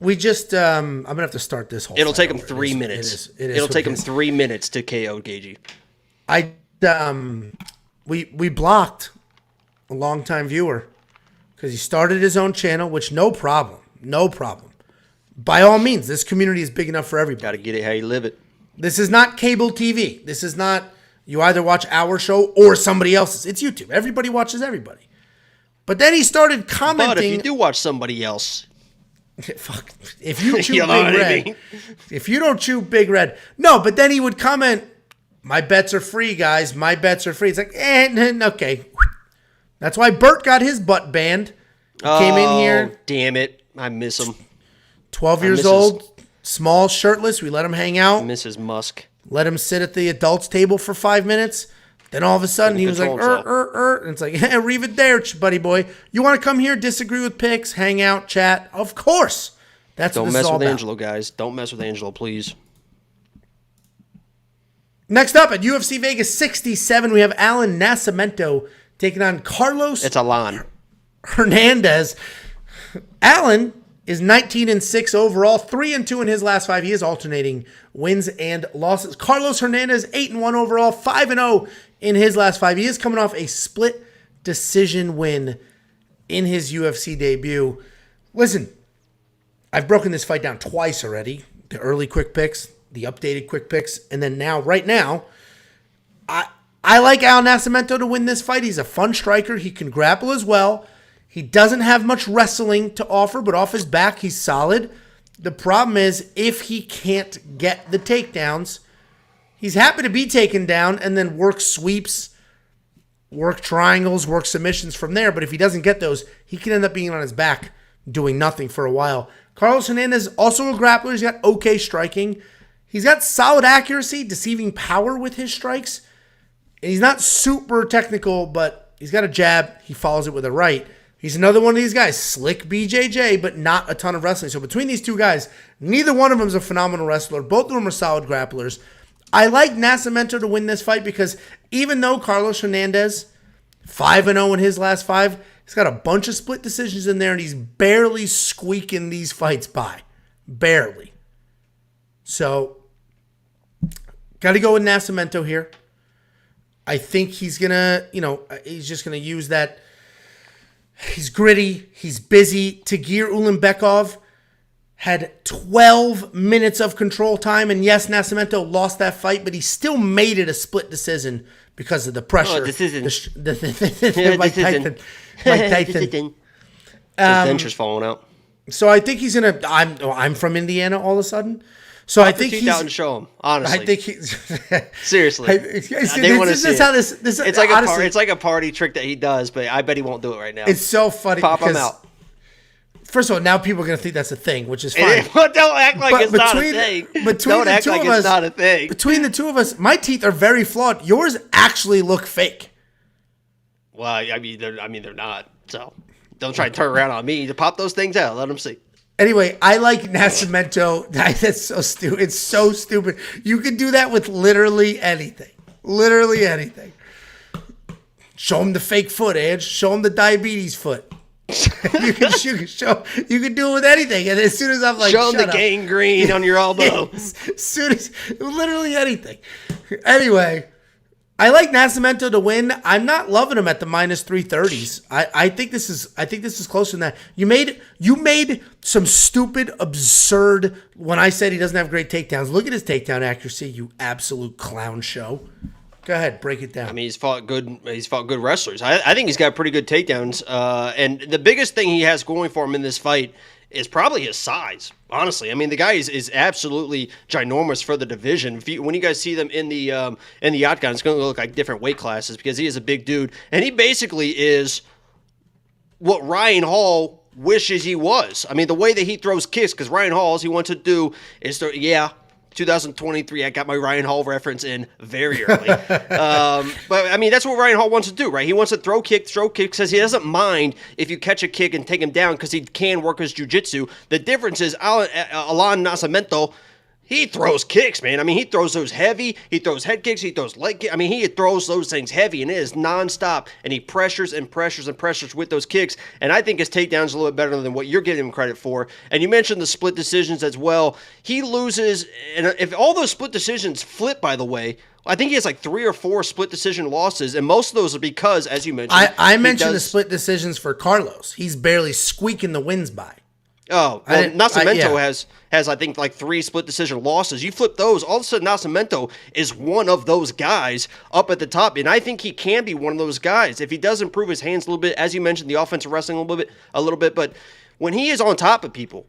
I'm gonna have to start this whole. It'll take him 3 minutes. It'll take him 3 minutes to KO Gagey. We blocked a longtime viewer because he started his own channel, which no problem. By all means, this community is big enough for everybody. Got to get it how you live it. This is not cable TV. This is not, you either watch our show or somebody else's. It's YouTube. Everybody watches everybody. But then he started commenting. But if you do watch somebody else. Fuck. If you chew Big Red. If you don't chew Big Red. No, but then he would comment, my bets are free, guys. My bets are free. It's like, okay. That's why Bert got his butt banned. Came in here. Damn it. I miss him. 12 years old. Small, shirtless. We let him hang out. Mrs. Musk. Let him sit at the adults table for 5 minutes. Then all of a sudden he was like, And it's like, hey, leave it there, buddy boy. You want to come here, disagree with picks, hang out, chat? Of course. That's what this is all about. Don't mess with Angelo, guys. Don't mess with Angelo, please. Next up at UFC Vegas 67, we have Allan Nascimento taking on Carlos. It's Allan. Hernandez. Allan is 19-6 overall, 3-2 in his last 5. He is alternating wins and losses. Carlos Hernandez, 8-1 overall, 5-0 in his last 5. He is coming off a split decision win in his UFC debut. Listen, I've broken this fight down twice already. The early quick picks, the updated quick picks, and then right now, I like Allan Nascimento to win this fight. He's a fun striker. He can grapple as well. He doesn't have much wrestling to offer, but off his back, he's solid. The problem is, if he can't get the takedowns, he's happy to be taken down and then work sweeps, work triangles, work submissions from there. But if he doesn't get those, he can end up being on his back doing nothing for a while. Carlos Hernandez, also a grappler. He's got okay striking. He's got solid accuracy, deceiving power with his strikes. And he's not super technical, but he's got a jab. He follows it with a right. He's another one of these guys, slick BJJ, but not a ton of wrestling. So between these two guys, neither one of them is a phenomenal wrestler. Both of them are solid grapplers. I like Nascimento to win this fight because even though Carlos Hernandez, 5-0 in his last 5, he's got a bunch of split decisions in there, and he's barely squeaking these fights by. Barely. So, got to go with Nascimento here. I think he's going to, he's just going to use that. He's gritty. He's busy. Tagir Ulanbekov had 12 minutes of control time. And yes, Nascimento lost that fight, but he still made it a split decision because of the pressure. This isn't. Mike Tyson. His denture's falling out. So I think he's going to... I'm from Indiana all of a sudden. So I think he's out and show him. Honestly, I think he's seriously. They want to see it. It's like honestly, it's like a party trick that he does, but I bet he won't do it right now. It's so funny. Pop him out. First of all, now people are going to think that's a thing, which is fine. Don't act like it's not a thing. Don't act like it's not a thing. Between the two of us, my teeth are very flawed. Yours actually look fake. Well, I mean, they're not. So don't try to turn around on me. To pop those things out. Let them see. Anyway, I like Nascimento. That's so stupid. It's so stupid. You can do that with literally anything. Literally anything. Show him the fake foot, Edge. Show him the diabetes foot. you can do it with anything. And as soon as I'm like, show him the gangrene on your elbow. As soon as literally anything. Anyway, I like Nascimento to win. I'm not loving him at the minus 330s. I think this is closer than that. You made some stupid, absurd when I said he doesn't have great takedowns. Look at his takedown accuracy, you absolute clown show. Go ahead, break it down. I mean, he's fought good wrestlers. I think he's got pretty good takedowns. And the biggest thing he has going for him in this fight is probably his size. Honestly, I mean, the guy is absolutely ginormous for the division. When you guys see them in the octagon, it's going to look like different weight classes because he is a big dude, and he basically is what Ryan Hall wishes he was. I mean, the way that he throws kicks, because Ryan Hall, all he wants to do is 2023, I got my Ryan Hall reference in very early. But, I mean, that's what Ryan Hall wants to do, right? He wants to throw kicks, says he doesn't mind if you catch a kick and take him down because he can work his jiu-jitsu. The difference is Allan Nascimento, he throws kicks, man. I mean, he throws those heavy. He throws head kicks. He throws leg kicks. I mean, he throws those things heavy, and it is nonstop. And he pressures and pressures and pressures with those kicks. And I think his takedown's a little bit better than what you're giving him credit for. And you mentioned the split decisions as well. He loses, and if all those split decisions flip, by the way, I think he has like 3 or 4 split decision losses, and most of those are because, as you mentioned, I mentioned the split decisions for Carlos. He's barely squeaking the wins by. Oh, well, Nascimento has, I think, like 3 split decision losses. You flip those, all of a sudden Nascimento is one of those guys up at the top, and I think he can be one of those guys. If he does improve his hands a little bit, as you mentioned, the offensive wrestling a little bit, but when he is on top of people,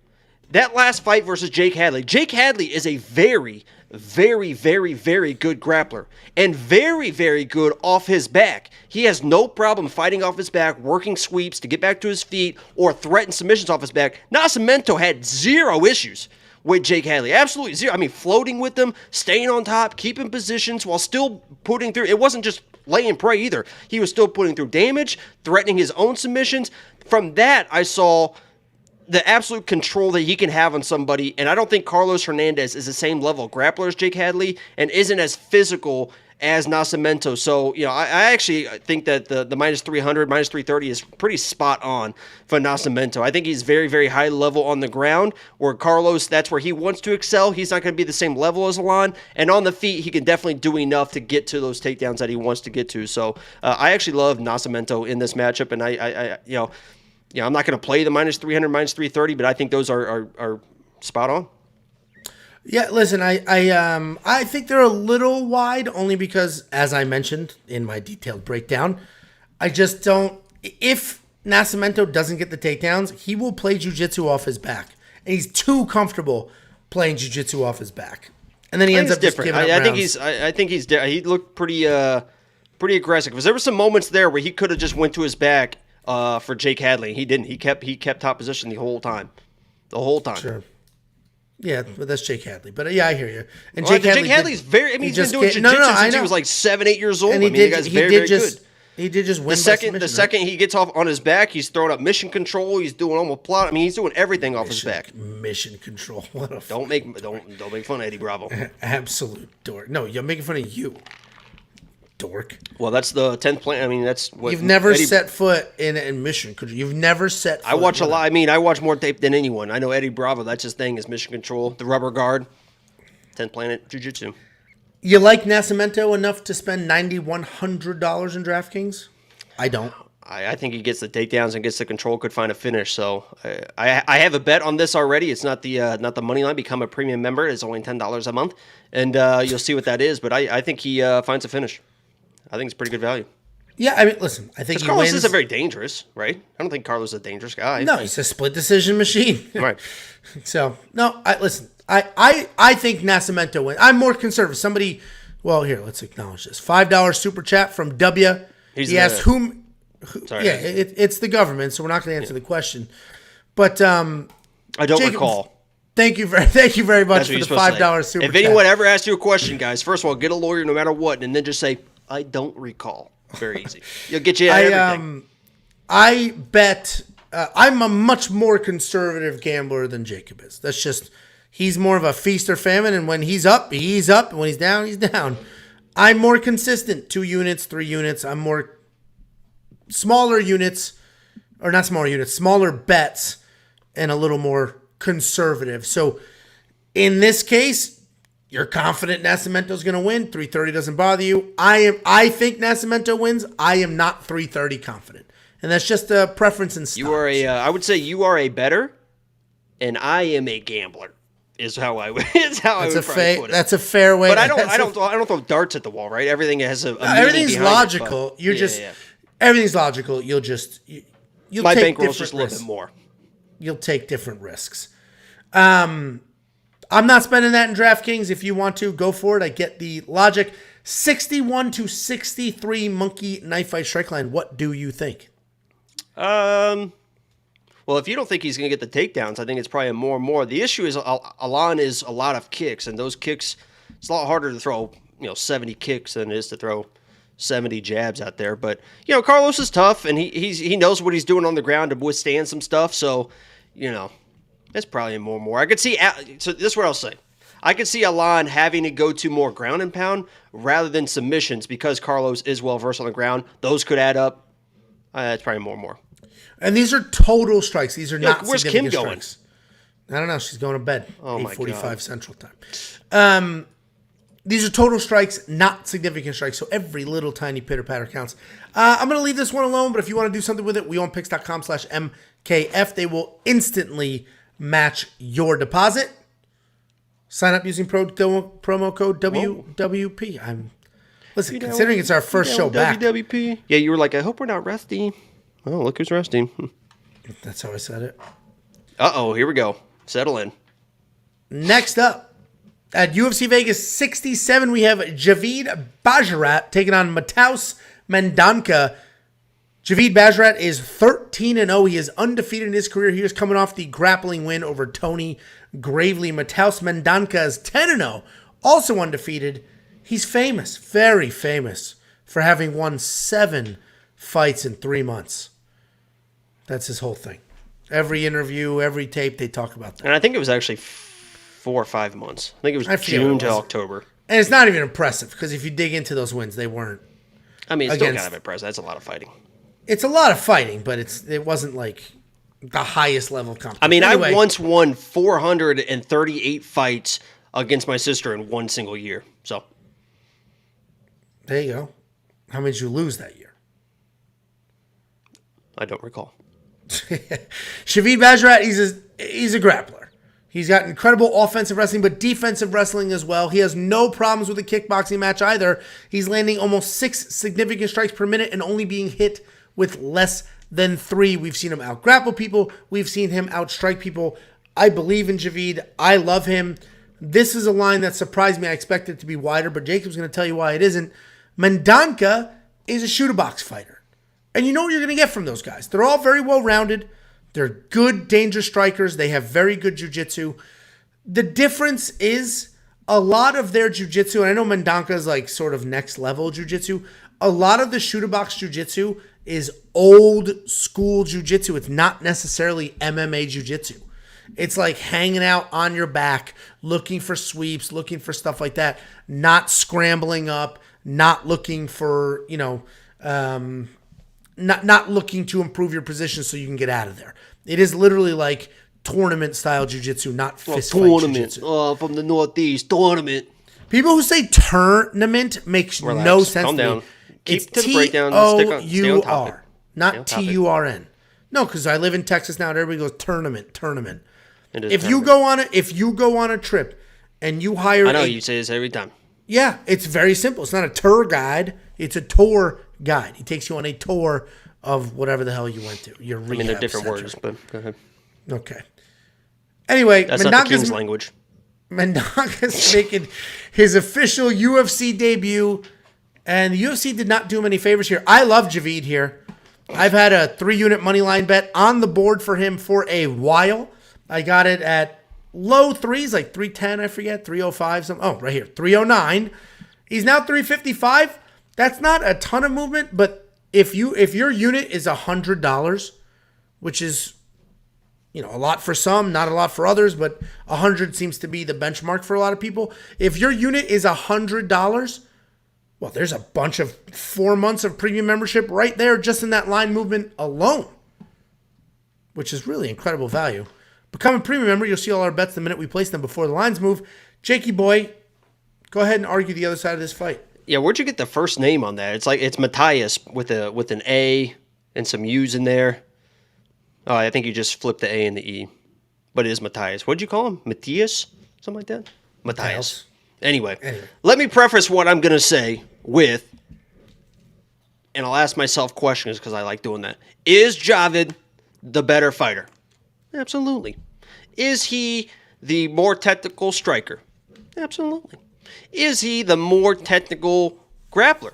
that last fight versus Jake Hadley is a very, very, very, very good grappler and very, very good off his back. He has no problem fighting off his back, working sweeps to get back to his feet or threaten submissions off his back. Nascimento had 0 issues with Jake Hadley. Absolutely zero. I mean, floating with them, staying on top, keeping positions while still putting through. It wasn't just lay and pray either. He was still putting through damage, threatening his own submissions. From that, I saw the absolute control that he can have on somebody, and I don't think Carlos Hernandez is the same level of grappler as Jake Hadley and isn't as physical as Nascimento. So, I actually think that the minus 300, minus 330 is pretty spot on for Nascimento. I think he's very, very high level on the ground, where Carlos, that's where he wants to excel. He's not going to be the same level as Allan, and on the feet, he can definitely do enough to get to those takedowns that he wants to get to. So, I actually love Nascimento in this matchup, and I'm not going to play the minus 300, minus 330, but I think those are spot on. Yeah, listen, I think they're a little wide only because, as I mentioned in my detailed breakdown, I just don't. If Nascimento doesn't get the takedowns, he will play jiu-jitsu off his back, and he's too comfortable playing jiu-jitsu off his back, and then he ends up different. I think he looked pretty aggressive because there were some moments there where he could have just went to his back for Jake Hadley. He didn't. He kept top position the whole time. Sure. Yeah, but that's Jake Hadley. But yeah, I hear you. And Jake Hadley's very. I mean, he's been doing jiu-jitsu since he was like 7-8 years old. And the guy's very good. He did just win. The second he gets off on his back, he's throwing up mission control. He's doing almost plot. I mean, he's doing everything off his back. Mission control. What a don't make fun of Eddie Bravo. Absolute dork. No, you're making fun of you. Dork. Well, that's the 10th plan. I mean, that's what you've never set foot in mission control. You've never set foot. I watch a lot. I mean, I watch more tape than anyone. I know Eddie Bravo. That's his thing is mission control, the rubber guard, 10th planet jiu-jitsu. You like Nascimento enough to spend $9,100 in DraftKings? I don't. I think he gets the takedowns and gets the control, could find a finish. So I have a bet on this already. It's not the money line. Become a premium member. It's only $10 a month, and you'll see what that is. But I think he finds a finish. I think it's pretty good value. Yeah, I mean, listen, I think Carlos isn't very dangerous, right? I don't think Carlos is a dangerous guy. No, he's a split decision machine. Right. So, no, I think Nascimento wins. I'm more conservative. Here, let's acknowledge this. $5 super chat from W. He asked whom. Sorry. Yeah, it's the government, so we're not going to answer the question. But I don't recall. Thank you very much for the $5 super chat. If anyone ever asks you a question, guys, first of all, get a lawyer no matter what, and then just say, I don't recall. Very easy. You'll get you everything. I bet I'm a much more conservative gambler than Jacob is. That's just he's more of a feast or famine, and when he's up, he's up, and when he's down. I'm more consistent. 2 units, 3 units. I'm more smaller units, or not smaller units, smaller bets, and a little more conservative. So in this case, you're confident Nascimento's going to win. 330 doesn't bother you. I think Nascimento wins. I am not 330 confident, and that's just a preference in stocks. I would say you are a bettor, and I am a gambler. Is how I would. Is how I would probably put it. That's a fair way. But I don't throw darts at the wall, right? Everything has a everything's logical. Everything's logical. You'll my bankroll's just a little bit more. You'll take different risks. I'm not spending that in DraftKings. If you want to, go for it. I get the logic. 61-63 Monkey Knife Fight Strickland. What do you think? Well, if you don't think he's going to get the takedowns, I think it's probably more and more. The issue is Allan is a lot of kicks, and those kicks, it's a lot harder to throw 70 kicks than it is to throw 70 jabs out there. But Carlos is tough, and he knows what he's doing on the ground to withstand some stuff. So that's probably more and more. I could see. So this is what I'll say. I could see Allan having to go to more ground and pound rather than submissions because Carlos is well versed on the ground. Those could add up. That's probably more and more. And these are total strikes. These are not where's significant Kim going? Strikes. I don't know. She's going to bed. Oh 8:45 Central Time. These are total strikes, not significant strikes. So every little tiny pitter patter counts. I'm going to leave this one alone. But if you want to do something with it, weonpicks.com/MKF. They will instantly match your deposit. Sign up using promo code WWP. Considering it's our first show back. WWP. Yeah, you were like, I hope we're not rusty. Oh, look who's rusty. That's how I said it. Uh-oh, here we go. Settle in. Next up, at UFC Vegas 67, we have Javid Basharat taking on Mateus Mendonca. Javid Basharat is 13-0. He is undefeated in his career. He is coming off the grappling win over Tony Gravely. Mateus Mendonca is 10-0, also undefeated. He's famous, very famous, for having won 7 fights in 3 months. That's his whole thing. Every interview, every tape, they talk about that. And I think it was actually 4 or 5 months. I think it was June to October. And it's not even impressive, because if you dig into those wins, they weren't. I mean, it's still kind of impressive. That's a lot of fighting. It's a lot of fighting, but it wasn't like the highest level competition. I mean, anyway, I once won 438 fights against my sister in one single year. So there you go. How many did you lose that year? I don't recall. Javid Basharat, he's a grappler. He's got incredible offensive wrestling, but defensive wrestling as well. He has no problems with a kickboxing match either. He's landing almost 6 significant strikes per minute and only being hit with less than 3. We've seen him out-grapple people. We've seen him out-strike people. I believe in Javid. I love him. This is a line that surprised me. I expected it to be wider, but Jacob's going to tell you why it isn't. Mendonca is a shoot-a-box fighter. And you know what you're going to get from those guys. They're all very well-rounded. They're good, dangerous strikers. They have very good jiu-jitsu. The difference is a lot of their jiu-jitsu, and I know Mendonca is like sort of next-level jiu-jitsu, a lot of the shoot-a-box jiu-jitsu is old school jiu-jitsu. It's not necessarily MMA jiu-jitsu. It's like hanging out on your back, looking for sweeps, looking for stuff like that, not scrambling up, not looking for, not looking to improve your position so you can get out of there. It is literally like tournament-style jiu-jitsu, not fist fight jiu-jitsu. From the Northeast, tournament. People who say tournament makes no sense Calm to down. me. Keep It's to the breakdown. Stay on topic. Not T-U-R-N. No, because I live in Texas now, and everybody goes tournament. If you go on a trip and you hire, I know you say this every time. Yeah, it's very simple. It's not a tour guide; it's a tour guide. He takes you on a tour of whatever the hell you went to. Your rehab, they're different words, but go ahead. Okay. Anyway, that's not the King's language. Mendonca's making his official UFC debut. And the UFC did not do him any favors here. I love Javid here. I've had a 3-unit money line bet on the board for him for a while. I got it at low 3s, like 310, I forget, 305, something. Oh, right here, 309. He's now 355. That's not a ton of movement, but if your unit is $100, which is a lot for some, not a lot for others, but 100 seems to be the benchmark for a lot of people. If your unit is $100, well, there's a bunch of 4 months of premium membership right there just in that line movement alone, which is really incredible value. Become a premium member. You'll see all our bets the minute we place them before the lines move. Jakey boy, go ahead and argue the other side of this fight. Yeah, where'd you get the first name on that? It's Mateusz with an A and some U's in there. Oh, I think you just flipped the A and the E. But it is Mateusz. What'd you call him? Mateus? Something like that? Mateusz. Anyway, let me preface what I'm going to say with, and I'll ask myself questions because I like doing that. Is Javid the better fighter? Absolutely. Is he the more technical striker? Absolutely. Is he the more technical grappler?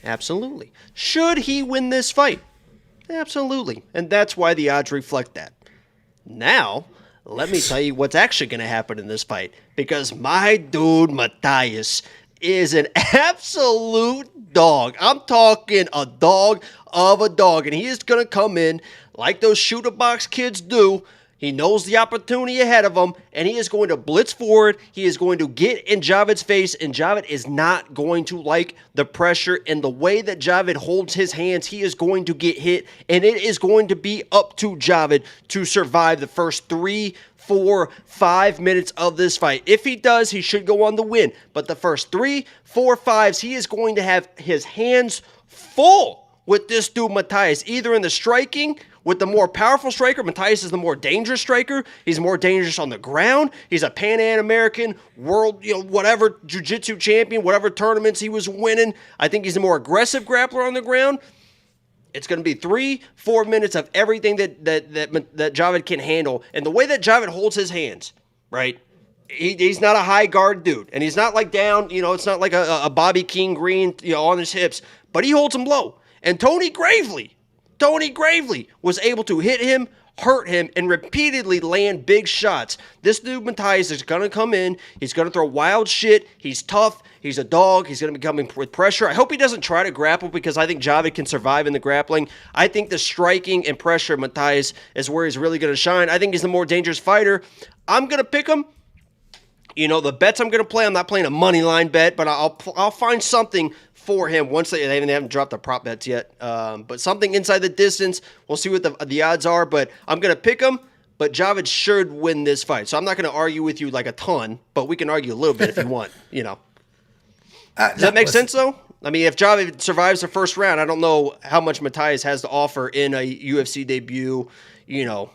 Absolutely. Should he win this fight? Absolutely. And that's why the odds reflect that. Now, let me tell you what's actually going to happen in this fight. Because my dude, Mateusz, is an absolute dog. I'm talking a dog of a dog. And he is going to come in like those shoot-a-box kids do. He knows the opportunity ahead of him, and he is going to blitz forward. He is going to get in Javid's face, and Javid is not going to like the pressure. And the way that Javid holds his hands, he is going to get hit, and it is going to be up to Javid to survive the first 3, 4, 5 minutes of this fight. If he does, he should go on the win. But the first 3, 4, 5s, he is going to have his hands full with this dude Mateusz, either in the striking with the more powerful striker. Mateusz is the more dangerous striker. He's more dangerous on the ground. He's a Pan American world, whatever jiu-jitsu champion, whatever tournaments he was winning. I think he's a more aggressive grappler on the ground. It's going to be 3, 4 minutes of everything that Javid can handle. And the way that Javid holds his hands, right? He's not a high guard dude. And he's not like down, it's not like a Bobby King Green, on his hips. But he holds them low. And Tony Gravely, Tony Gravely was able to hit him, hurt him, and repeatedly land big shots. This dude, Mateus, is going to come in. He's going to throw wild shit. He's tough. He's a dog. He's going to be coming with pressure. I hope he doesn't try to grapple because I think Javid can survive in the grappling. I think the striking and pressure of Mateus is where he's really going to shine. I think he's the more dangerous fighter. I'm going to pick him. You know, the bets I'm going to play, I'm not playing a money line bet, but I'll find something for him once they haven't dropped the prop bets yet. But something inside the distance. We'll see what the odds are, but I'm going to pick him. But Javid should win this fight. So I'm not going to argue with you like a ton, but we can argue a little bit if you want, you know. Does that make sense, though? I mean, if Javid survives the first round, I don't know how much Mateus has to offer in a UFC debut, you know,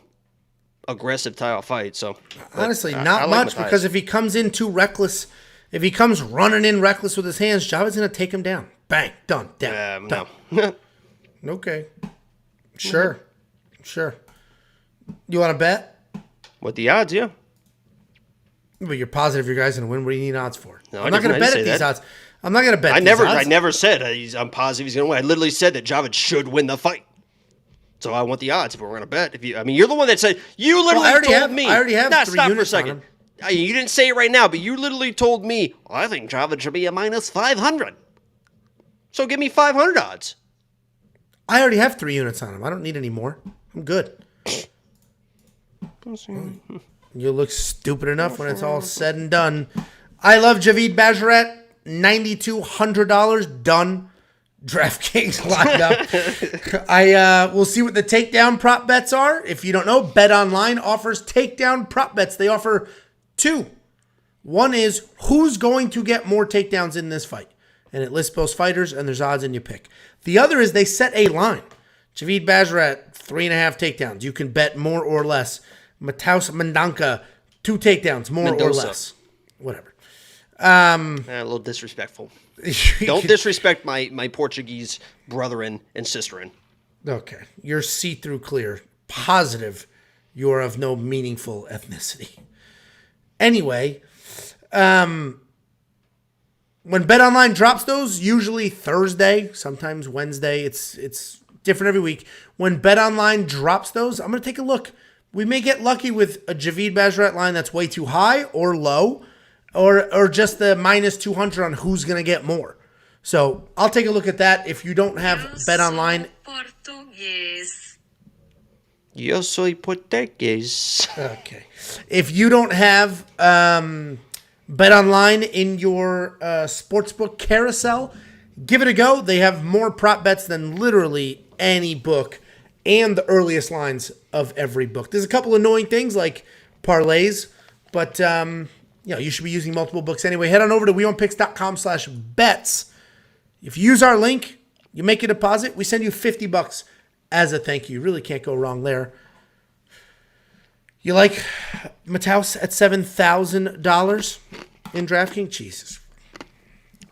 aggressive style fight. So honestly, not much, because if he comes in too reckless, if he comes running in reckless with his hands, Javid's going to take him down. Bang, done, down. No. Okay. Sure. You want to bet? With the odds, yeah. But you're positive your guy's going to win. What do you need odds for? No, I'm not going to bet at these odds. I'm not going to bet I these odds. never said I'm positive he's going to win. I literally said that Javid should win the fight. So I want the odds if we're going to bet. You're the one that said, you literally told me. I already have 3 stop units for a second. You didn't say it right now, but you literally told me, I think Javid should be a minus 500. So give me 500 odds. I already have 3 units on him. I don't need any more. I'm good. You look stupid enough when it's all said and done. I love Javid Basharat. $9,200 done. DraftKings lined up. We'll see what the takedown prop bets are. If you don't know, Bet Online offers takedown prop bets. They offer 2. One is who's going to get more takedowns in this fight, and it lists those fighters, and there's odds, and you pick. The other is they set a line. Javid Basharat 3.5 takedowns. You can bet more or less. Mateusz Mendonca 2 takedowns, more or less. Whatever. A little disrespectful. Don't disrespect my Portuguese brethren and sisterin. Okay. You're see-through clear. Positive you are of no meaningful ethnicity. Anyway, when BetOnline drops those, usually Thursday, sometimes Wednesday, it's different every week. When BetOnline drops those, I'm going to take a look. We may get lucky with a Javid Basharat line that's way too high or low, or just the minus 200 on who's going to get more. So I'll take a look at that. If you don't have BetOnline. Yo soy portugués. Okay. If you don't have BetOnline in your sportsbook carousel, give it a go. They have more prop bets than literally any book and the earliest lines of every book. There's a couple annoying things like parlays, but you should be using multiple books anyway. Head on over to weonpicks.com/bets. If you use our link, you make a deposit, we send you $50 as a thank you. You really can't go wrong there. You like Mateusz at $7,000 in DraftKings? Jesus.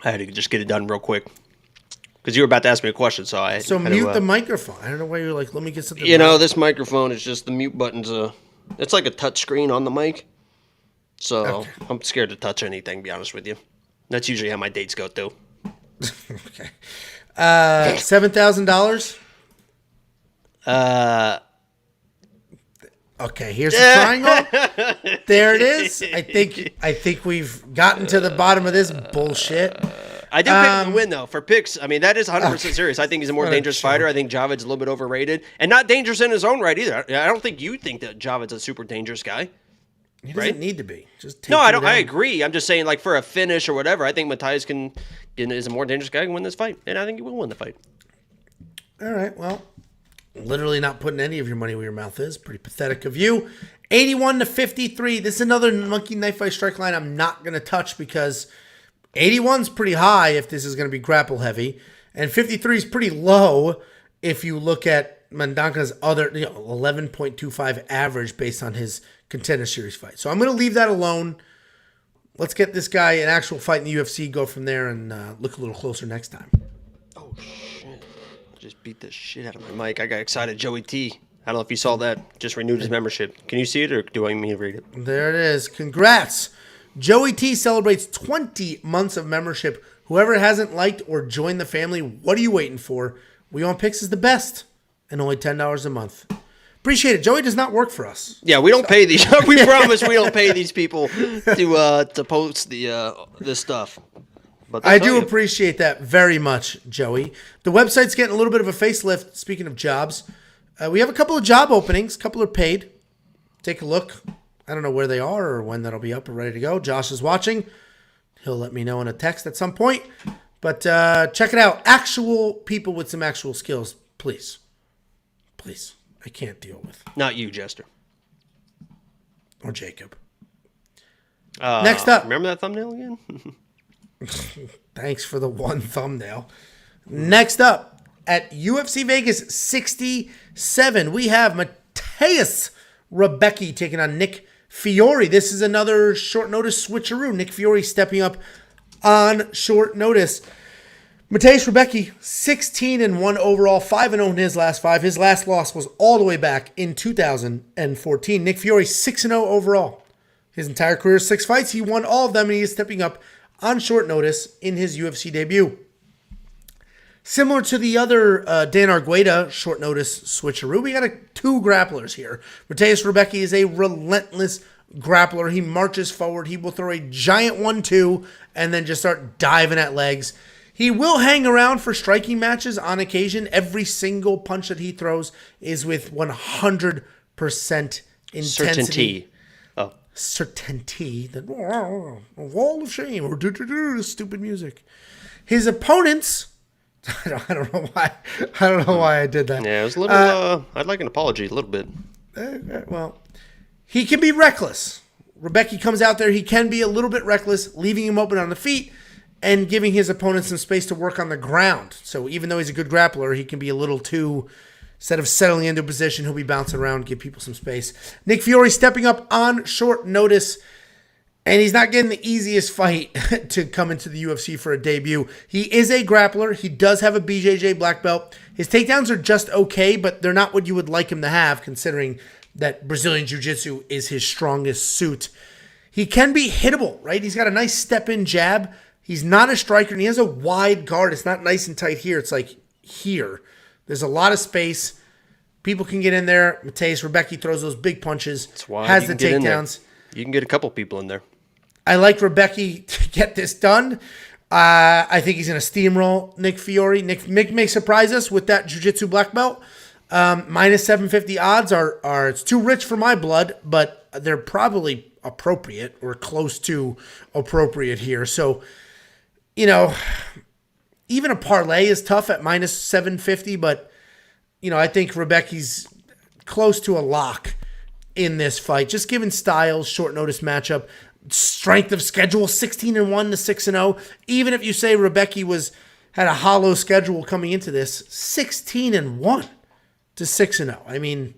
I had to just get it done real quick. Because you were about to ask me a question, so I So mute the microphone. I don't know why you're like, let me get something. This microphone is just the mute button's it's like a touch screen on the mic. So okay. I'm scared to touch anything, to be honest with you. That's usually how my dates go through. Okay. $7,000? Okay, here's the triangle. There it is. I think we've gotten to the bottom of this bullshit. I do pick him to win, though. For picks, I mean, that is 100% serious. I think he's a more dangerous fighter. I think Javid's a little bit overrated. And not dangerous in his own right, either. I don't think you think that Javid's a super dangerous guy. He doesn't need to be. Just no, I don't. I agree. I'm just saying, like, for a finish or whatever, I think Mateus is a more dangerous guy, can win this fight. And I think he will win the fight. All right, well, literally not putting any of your money where your mouth is. Pretty pathetic of you. 81-53. This is another monkey knife fight strike line I'm not going to touch because 81's pretty high if this is going to be grapple heavy, and 53 is pretty low if you look at Mendonca's other 11.25 average based on his Contender Series fight. So I'm going to leave that alone. Let's get this guy an actual fight in the UFC, go from there, and look a little closer next time. Oh, shit. I just beat the shit out of my mic. I got excited. Joey T. I don't know if you saw that. Just renewed his membership. Can you see it, or do I need me to read it? There it is. Congrats. Joey T celebrates 20 months of membership. Whoever hasn't liked or joined the family, what are you waiting for? We On Picks is the best. and only $10 a month. Appreciate it. Joey does not work for us. Yeah, we don't pay these. We promise we don't pay these people to post this stuff. But I do appreciate that very much, Joey. The website's getting a little bit of a facelift. Speaking of jobs, we have a couple of job openings. A couple are paid. Take a look. I don't know where they are or when that'll be up or ready to go. Josh is watching. He'll let me know in a text at some point. But check it out. Actual people with some actual skills, please. Please. I can't deal with. Not you, Jester. Or Jacob. Next up. Remember that thumbnail again? Thanks for the one thumbnail. Next up, at UFC Vegas 67, we have Mateus Rebecki taking on Nick Fiore. This is another short notice switcheroo. Nick Fiore stepping up on short notice. Mateus Rebecki, 16-1 overall, 5-0 in his last 5. His last loss was all the way back in 2014. Nick Fiore, 6-0 overall. His entire career, 6 fights. He won all of them, and he is stepping up on short notice in his UFC debut. Similar to the other Dan Argueta short notice switcheroo, we got 2 grapplers here. Mateus Rebecki is a relentless grappler. He marches forward. He will throw a giant 1-2 and then just start diving at legs. He will hang around for striking matches on occasion. Every single punch that he throws is with 100% intensity. Certainty. Oh. Certainty. The wall of shame. Or stupid music. His opponents... I don't know why. I don't know why I did that. Yeah, it was a little... I'd like an apology a little bit. Well, he can be reckless. Rebecki comes out there. He can be a little bit reckless, leaving him open on the feet and giving his opponent some space to work on the ground. So even though he's a good grappler, he can be a little too, instead of settling into a position, he'll be bouncing around, give people some space. Nick Fiore stepping up on short notice, and he's not getting the easiest fight to come into the UFC for a debut. He is a grappler. He does have a BJJ black belt. His takedowns are just okay, but they're not what you would like him to have, considering that Brazilian Jiu-Jitsu is his strongest suit. He can be hittable, right? He's got a nice step-in jab. He's not a striker, and he has a wide guard. It's not nice and tight here. It's like here. There's a lot of space. People can get in there. Mateus Rebecki throws those big punches. That's why has the takedowns. You can get a couple people in there. I like Rebecki to get this done. I think he's going to steamroll Nick Fiore. Nick may surprise us with that jiu-jitsu black belt. Minus 750 odds are it's too rich for my blood, but they're probably appropriate or close to appropriate here. So, you know, even a parlay is tough at minus 750, but, you know, I think Rebecki's close to a lock in this fight. Just given styles, short notice matchup, strength of schedule, 16-1 to 6-0. Even if you say Rebecki had a hollow schedule coming into this, 16-1 to 6-0. I mean,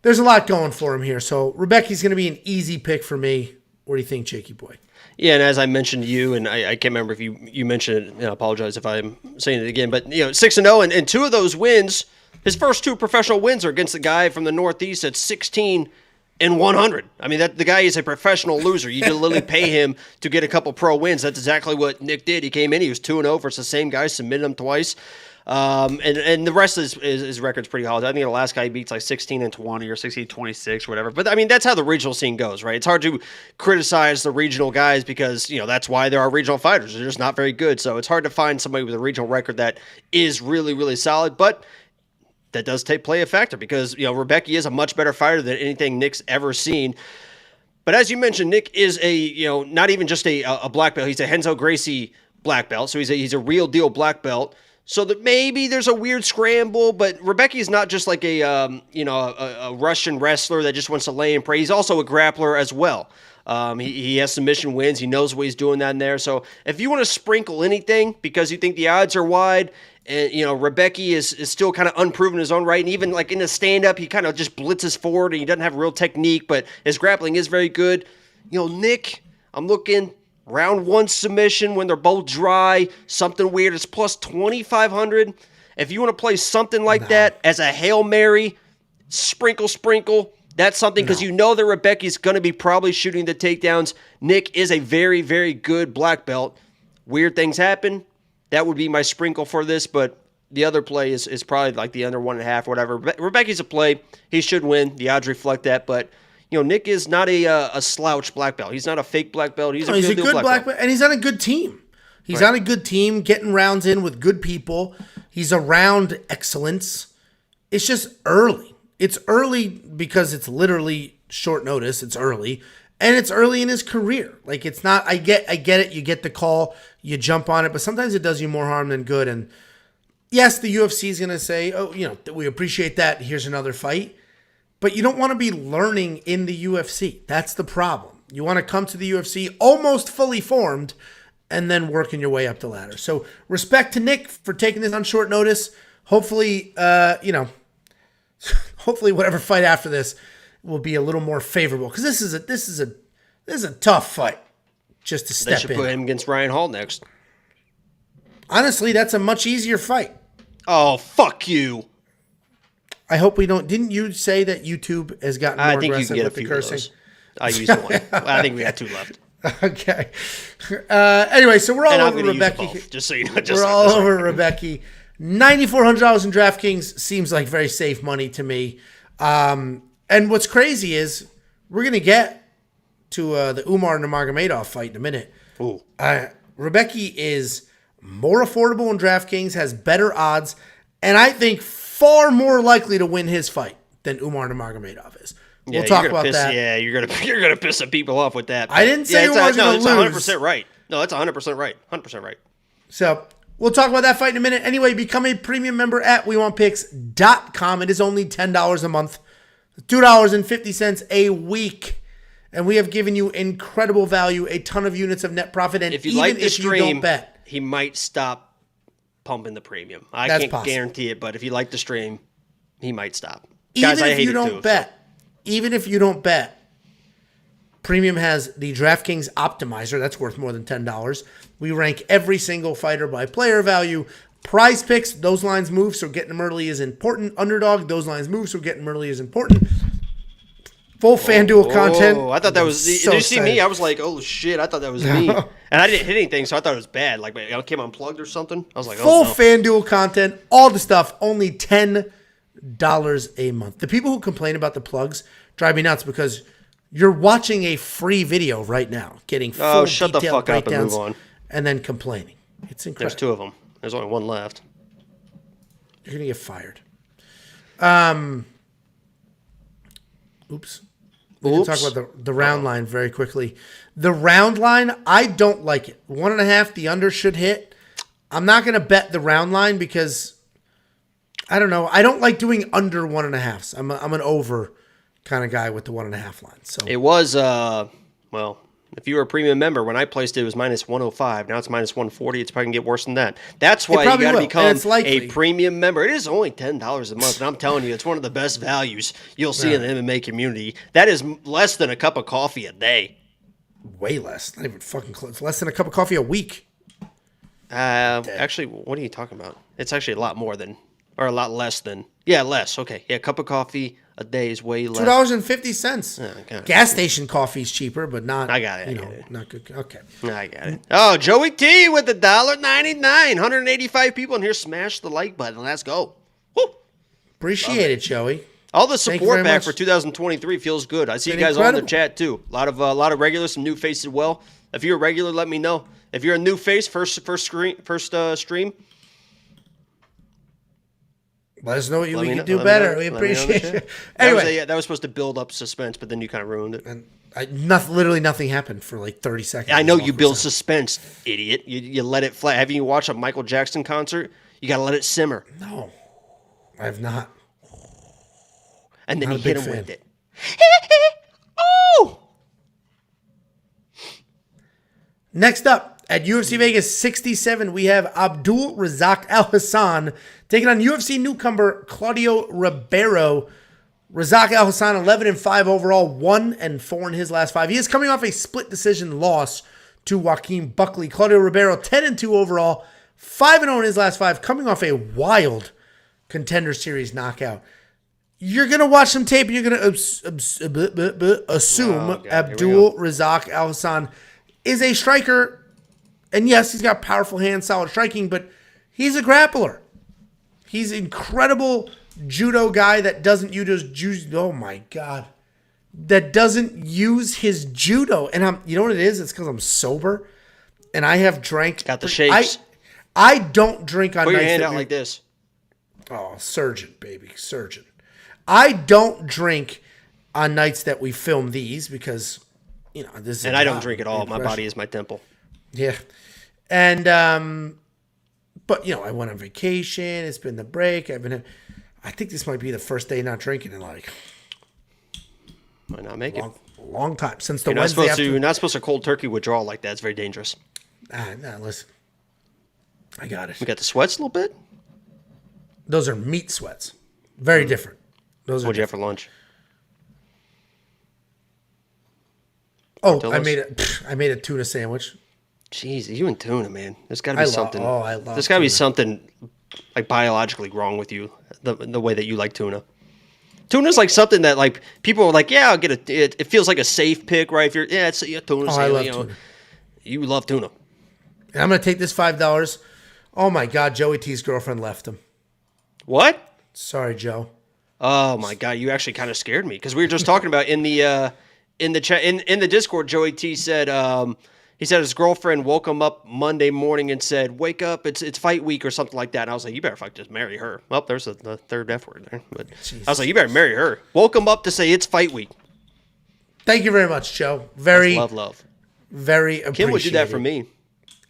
there's a lot going for him here. So Rebecki's going to be an easy pick for me. What do you think, Jakey boy? Yeah, and as I mentioned to you, and I can't remember if you mentioned it, and I apologize if I'm saying it again, but, 6-0, and 2 of those wins, his first 2 professional wins are against the guy from the Northeast at 16-100. I mean, the guy is a professional loser. You can literally pay him to get a couple pro wins. That's exactly what Nick did. He came in, he was 2-0 versus the same guy, submitted him twice. And the rest of his record's pretty hard. I think the last guy he beats like 16-20 or 16-26 or whatever. But I mean, that's how the regional scene goes, right? It's hard to criticize the regional guys because, that's why there are regional fighters. They're just not very good. So it's hard to find somebody with a regional record that is really, really solid. But that does play a factor because, Rebecki is a much better fighter than anything Nick's ever seen. But as you mentioned, Nick is not even just a black belt. He's a Renzo Gracie black belt. So he's a real deal black belt. So that maybe there's a weird scramble, but Rebecki is not just like a Russian wrestler that just wants to lay and pray. He's also a grappler as well. He has submission wins. He knows what he's doing down there. So if you want to sprinkle anything because you think the odds are wide, and Rebecki is still kind of unproven in his own right, and even like in the stand-up, he kind of just blitzes forward and he doesn't have real technique, but his grappling is very good. Nick, I'm looking round 1 submission when they're both dry, something weird. It's plus 2,500. If you want to play something like that as a Hail Mary, sprinkle, that's something because that Rebecki's going to be probably shooting the takedowns. Nick is a very, very good black belt. Weird things happen. That would be my sprinkle for this, but the other play is probably like the under 1.5 or whatever. Rebecki's a play. He should win. The odds reflect that. But, Nick is not a slouch black belt. He's not a fake black belt. He's a good black belt. And he's on a good team. He's on a good team, getting rounds in with good people. He's around excellence. It's just early. It's early because it's literally short notice. It's early. And it's early in his career. Like, it's not, I get it. You get the call, you jump on it, but sometimes it does you more harm than good. And yes, the UFC is going to say, oh, we appreciate that. Here's another fight. But you don't want to be learning in the UFC. That's the problem. You want to come to the UFC almost fully formed and then working your way up the ladder. So respect to Nick for taking this on short notice. Hopefully, hopefully whatever fight after this will be a little more favorable, because this is a tough fight just to step in. They should put him against Ryan Hall next. Honestly, that's a much easier fight. Oh, fuck you. I hope we don't. Didn't you say that YouTube has gotten more aggressive with the cursing? I used one. I think we got 2 left. Okay. Anyway, so we're all over Rebecki. Just so you know. We're all over Rebecki. $9,400 in DraftKings seems like very safe money to me. And what's crazy is we're going to get to the Umar Nurmagomedov fight in a minute. Ooh. Rebecki is more affordable in DraftKings, has better odds, and I think far more likely to win his fight than Umar Nurmagomedov is. We'll talk about that. Yeah, you're gonna piss some people off with that. I didn't say Umar's going to lose. That's 100% right. No, that's 100% right. 100% right. So we'll talk about that fight in a minute. Anyway, become a premium member at WeWantPicks.com. It is only $10 a month, $2.50 a week. And we have given you incredible value, a ton of units of net profit. And if you even like the if stream, you don't bet, he might stop pumping the premium. I That's can't possible. guarantee it, but if you like the stream, he might stop. Even Guys, I if hate you it don't too, bet, even if you don't bet, Premium has the DraftKings Optimizer. That's worth more than $10. We rank every single fighter by player value. Prize Picks, those lines move, so getting them early is important. Underdog, those lines move, so getting them early is important. Full FanDuel content. Oh, I thought that was... So did you see excited. me? I was like, oh, shit, I thought that was me. And I didn't hit anything, so I thought it was bad. Like, I came unplugged or something. I was like, Full oh, no. FanDuel content, all the stuff, only $10 a month. The people who complain about the plugs drive me nuts because you're watching a free video right now, getting full shut the detailed fuck up and breakdowns move on. and then complaining. It's incredible. There's 2 of them. There's only 1 left. You're going to get fired. Oops. We're going to talk about the round line very quickly. The round line, I don't like it. 1.5, the under should hit. I'm not going to bet the round line because, I don't know. I don't like doing under 1.5s. I'm an over kind of guy with the 1.5 line. So it was, well, if you were a premium member, when I placed it, it was minus 105. Now it's minus 140. It's probably going to get worse than that. That's why you got to become a premium member. It is only $10 a month, and I'm telling you, it's one of the best values you'll see in the MMA community. That is less than a cup of coffee a day. Way less. Not even fucking close. Less than a cup of coffee a week. Actually, what are you talking about? It's actually a lot more than, or a lot less than. Yeah, less. Okay. Yeah, a cup of coffee a day is way less. $2.50. Okay. Gas station coffee is cheaper, but not. I got it. Not good. Okay. I got it. Oh, Joey T with the $1.99. 185 people in here. Smash the like button. Let's go. Woo. Appreciate it, Joey. All the support back for 2023 feels good. I see you guys all in the chat too. A lot of regulars, some new faces. Well, if you're a regular, let me know. If you're a new face, first stream. Let us know what we can do better. We appreciate it. Anyway, that was supposed to build up suspense, but then you kind of ruined it. And literally nothing happened for like 30 seconds. I know you build suspense, idiot. You let it fly. Have you watched a Michael Jackson concert? You got to let it simmer. No, I have not. And then you hit him with it. Oh! Next up, at UFC Vegas 67, we have Abdul Razak Alhassan taking on UFC newcomer Claudio Ribeiro. Razak Alhassan, 11-5 overall, 1-4 in his last 5. He is coming off a split decision loss to Joaquin Buckley. Claudio Ribeiro, 10-2 overall, 5-0 in his last 5, coming off a wild Contender Series knockout. You're going to watch some tape and you're going to assume Abdul Razak Alhassan is a striker. And yes, he's got powerful hands, solid striking, but he's a grappler. He's incredible judo guy that doesn't use judo. Oh my God. That doesn't use his judo. And you know what it is? It's because I'm sober and I have drank. Got the shakes. I don't drink on nights. Put your hand out like this. Oh, surgeon, baby. Surgeon. I don't drink on nights that we film these because, this is. And I don't drink at all. My body is my temple. Yeah. And, but, I went on vacation. It's been the break. I think this might be the first day not drinking in like. Might not make it. Long time. Since the You're Wednesday after. You're not supposed to cold turkey withdrawal like that. It's very dangerous. Nah, listen. I got it. You got the sweats a little bit? Those are meat sweats. Very different. What'd you have for lunch? Oh, I made a tuna sandwich. Jeez, you and tuna, man. There's got to be something. I love There's got to be something like biologically wrong with you, the way that you like tuna. Tuna's like something that like people are like, yeah, I'll get it. It feels like a safe pick, right? If you're, it's tuna. I love tuna. You love tuna. And I'm gonna take this $5. Oh my God, Joey T's girlfriend left him. What? Sorry, Joe. Oh my God, you actually kind of scared me because we were just talking about in the chat in the Discord. Joey T said he said his girlfriend woke him up Monday morning and said, "Wake up, it's fight week" or something like that. And I was like, "You better just marry her." Well, there's the third F word there, but Jesus. I was like, "You better marry her." Woke him up to say it's fight week. Thank you very much, Joe. Very love. Very appreciated. Kim would do that for me.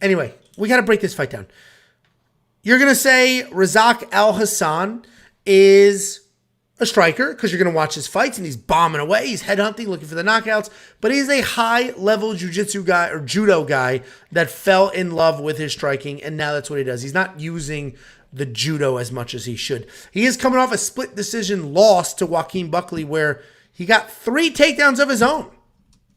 Anyway, we got to break this fight down. You're gonna say Razak Alhassan is a striker because you're going to watch his fights and he's bombing away. He's headhunting, looking for the knockouts. But he's a high-level jiu-jitsu guy or judo guy that fell in love with his striking, and now that's what he does. He's not using the judo as much as he should. He is coming off a split decision loss to Joaquin Buckley where he got 3 takedowns of his own,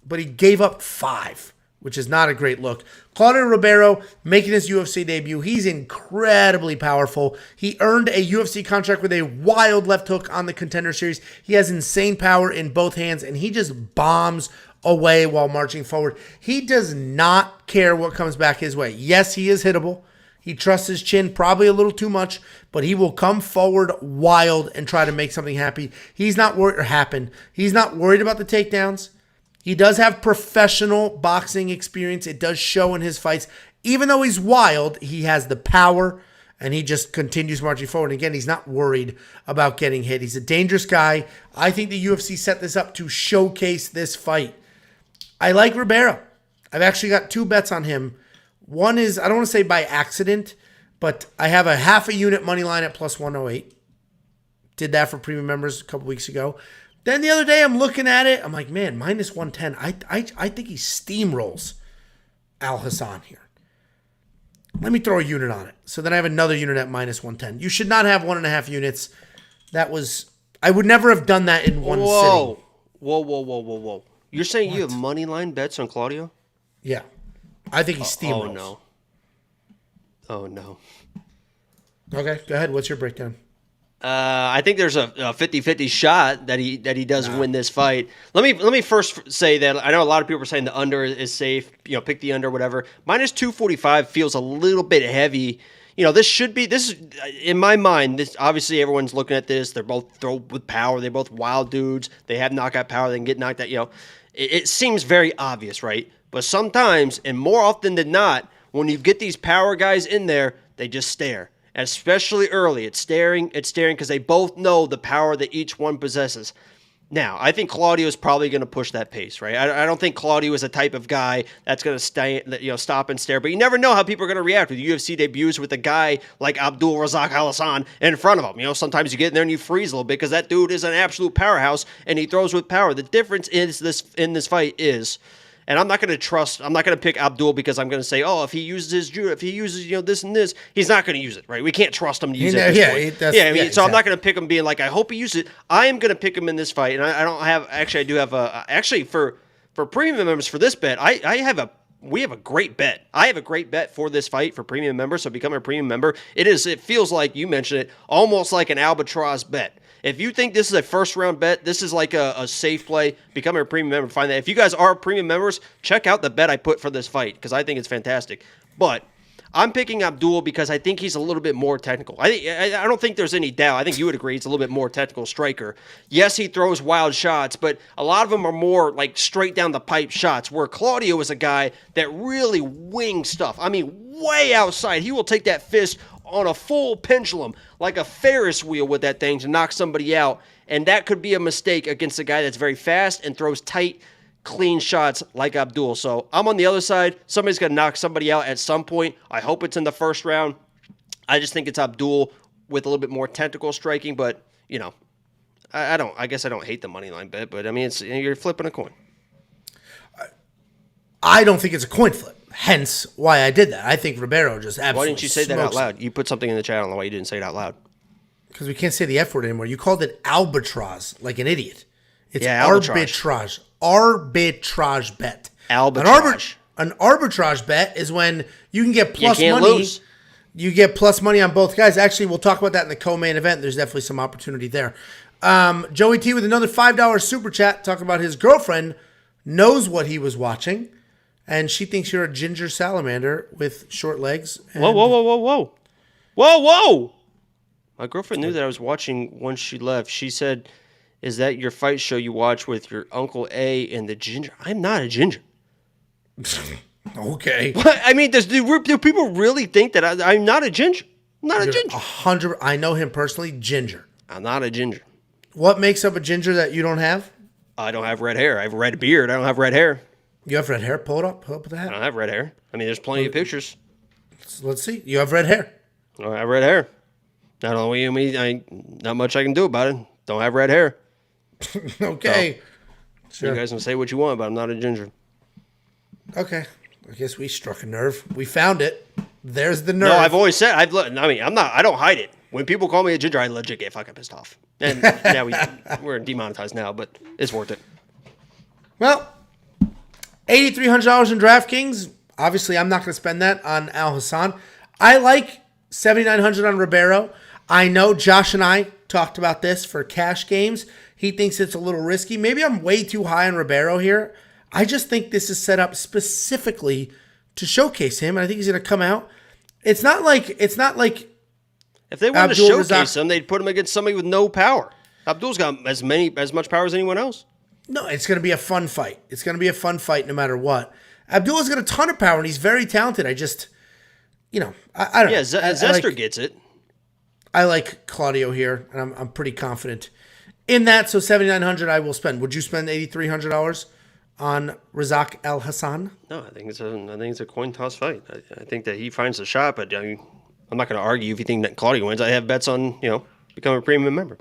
but he gave up 5, which is not a great look. Claudio Ribeiro making his UFC debut. He's incredibly powerful. He earned a UFC contract with a wild left hook on the Contender Series. He has insane power in both hands, and he just bombs away while marching forward. He does not care what comes back his way. Yes, he is hittable. He trusts his chin probably a little too much, but he will come forward wild and try to make something happen. He's not worried He's not worried about the takedowns. He does have professional boxing experience. It does show in his fights. Even though he's wild, he has the power, and he just continues marching forward. And again, he's not worried about getting hit. He's a dangerous guy. I think the UFC set this up to showcase this fight. I like Ribeiro. I've actually got 2 bets on him. One is, I don't want to say by accident, but I have a half a unit money line at plus 108. Did that for premium members a couple weeks ago. Then the other day, I'm looking at it. I'm like, man, minus 110. I think he steamrolls Alhassan here. Let me throw a unit on it. So then I have another unit at minus 110. You should not have 1.5 units. I would never have done that in one sitting. Whoa. You're saying you have money line bets on Claudio? Yeah. I think he steamrolls. Oh, no. Okay, go ahead. What's your breakdown? I think there's a 50-50 shot that he does win this fight. Let me first say that I know a lot of people are saying the under is safe. Pick the under, whatever. Minus 245 feels a little bit heavy. This is in my mind. This obviously everyone's looking at this. They're both throw with power. They're both wild dudes. They have knockout power. They can get knocked out. It seems very obvious, right? But sometimes, and more often than not, when you get these power guys in there, they just stare. Especially early. It's staring because they both know the power that each one possesses. Now, I think Claudio is probably going to push that pace, right? I don't think Claudio is the type of guy that's going to stop and stare. But you never know how people are going to react with UFC debuts with a guy like Abdul Razak Alhassan in front of him. Sometimes you get in there and you freeze a little bit because that dude is an absolute powerhouse and he throws with power. The difference is in this fight is... And I'm not going to pick Abdul because I'm going to say, if he uses his judo, if he uses, this and this, he's not going to use it, right? We can't trust him to use it at this point. So exactly. I'm not going to pick him being like, I hope he uses it. I am going to pick him in this fight. And I do have for premium members for this bet, we have a great bet. I have a great bet for this fight for premium members. So become a premium member. It feels like you mentioned it, almost like an albatross bet. If you think this is a first-round bet, this is like a safe play. Become a premium member. Find that. If you guys are premium members, check out the bet I put for this fight because I think it's fantastic. But I'm picking Abdul because I think he's a little bit more technical. I don't think there's any doubt. I think you would agree he's a little bit more technical striker. Yes, he throws wild shots, but a lot of them are more like straight down the pipe shots, where Claudio is a guy that really wings stuff. I mean, way outside. He will take that fist on a full pendulum, like a Ferris wheel with that thing to knock somebody out, and that could be a mistake against a guy that's very fast and throws tight, clean shots like Abdul. So I'm on the other side. Somebody's going to knock somebody out at some point. I hope it's in the first round. I just think it's Abdul with a little bit more technical striking, but, you know, I guess I don't hate the money line bet, but I mean, you're flipping a coin. I don't think it's a coin flip. Hence why I did that. I think Ribeiro just absolutely Why didn't you say that out loud? You put something in the chat. I don't know why you didn't say it out loud. Because we can't say the F word anymore. You called it albatross like an idiot. It's arbitrage. Arbitrage bet. Arbitrage. An arbitrage bet is when you can get plus money. Lose. You get plus money on both guys. Actually, we'll talk about that in the co-main event. There's definitely some opportunity there. Joey T with another $5 super chat talking about his girlfriend knows what he was watching, and she thinks you're a ginger salamander with short legs. And Whoa. My girlfriend knew that I was watching once she left. She said, "Is that your fight show you watch with your Uncle A and the ginger?" I'm not a ginger. Okay. What? I mean, do people really think that I'm not a ginger? I'm not a ginger. 100. I know him personally. Ginger. I'm not a ginger. What makes up a ginger that you don't have? I don't have red hair. I have a red beard. I don't have red hair. You have red hair? Pull it up. Pull up with that. I don't have red hair. I mean, there's plenty of pictures. Let's see. You have red hair. I don't have red hair. Not only me, not much I can do about it. Don't have red hair. Okay. So, sure. You guys can say what you want, but I'm not a ginger. Okay. I guess we struck a nerve. We found it. There's the nerve. No, I've always said, I don't hide it. When people call me a ginger, I legit get fucking pissed off. And now we're demonetized now, but it's worth it. Well, $8,300 in DraftKings. Obviously, I'm not going to spend that on Alhassan. I like $7,900 on Ribeiro. I know Josh and I talked about this for cash games. He thinks it's a little risky. Maybe I'm way too high on Ribeiro here. I just think this is set up specifically to showcase him, and I think he's going to come out. It's not like if they wanted Abdul to showcase him, they'd put him against somebody with no power. Abdul's got as much power as anyone else. No, it's going to be a fun fight. It's going to be a fun fight no matter what. Abdul's got a ton of power, and he's very talented. I just, I don't know. Yeah, Zester gets it. I like Claudio here, and I'm pretty confident in that. So $7,900 I will spend. Would you spend $8,300 on Razak Alhassan? No, I think it's a coin toss fight. I think that he finds the shot, but I'm not going to argue if you think that Claudio wins. I have bets on become a premium member.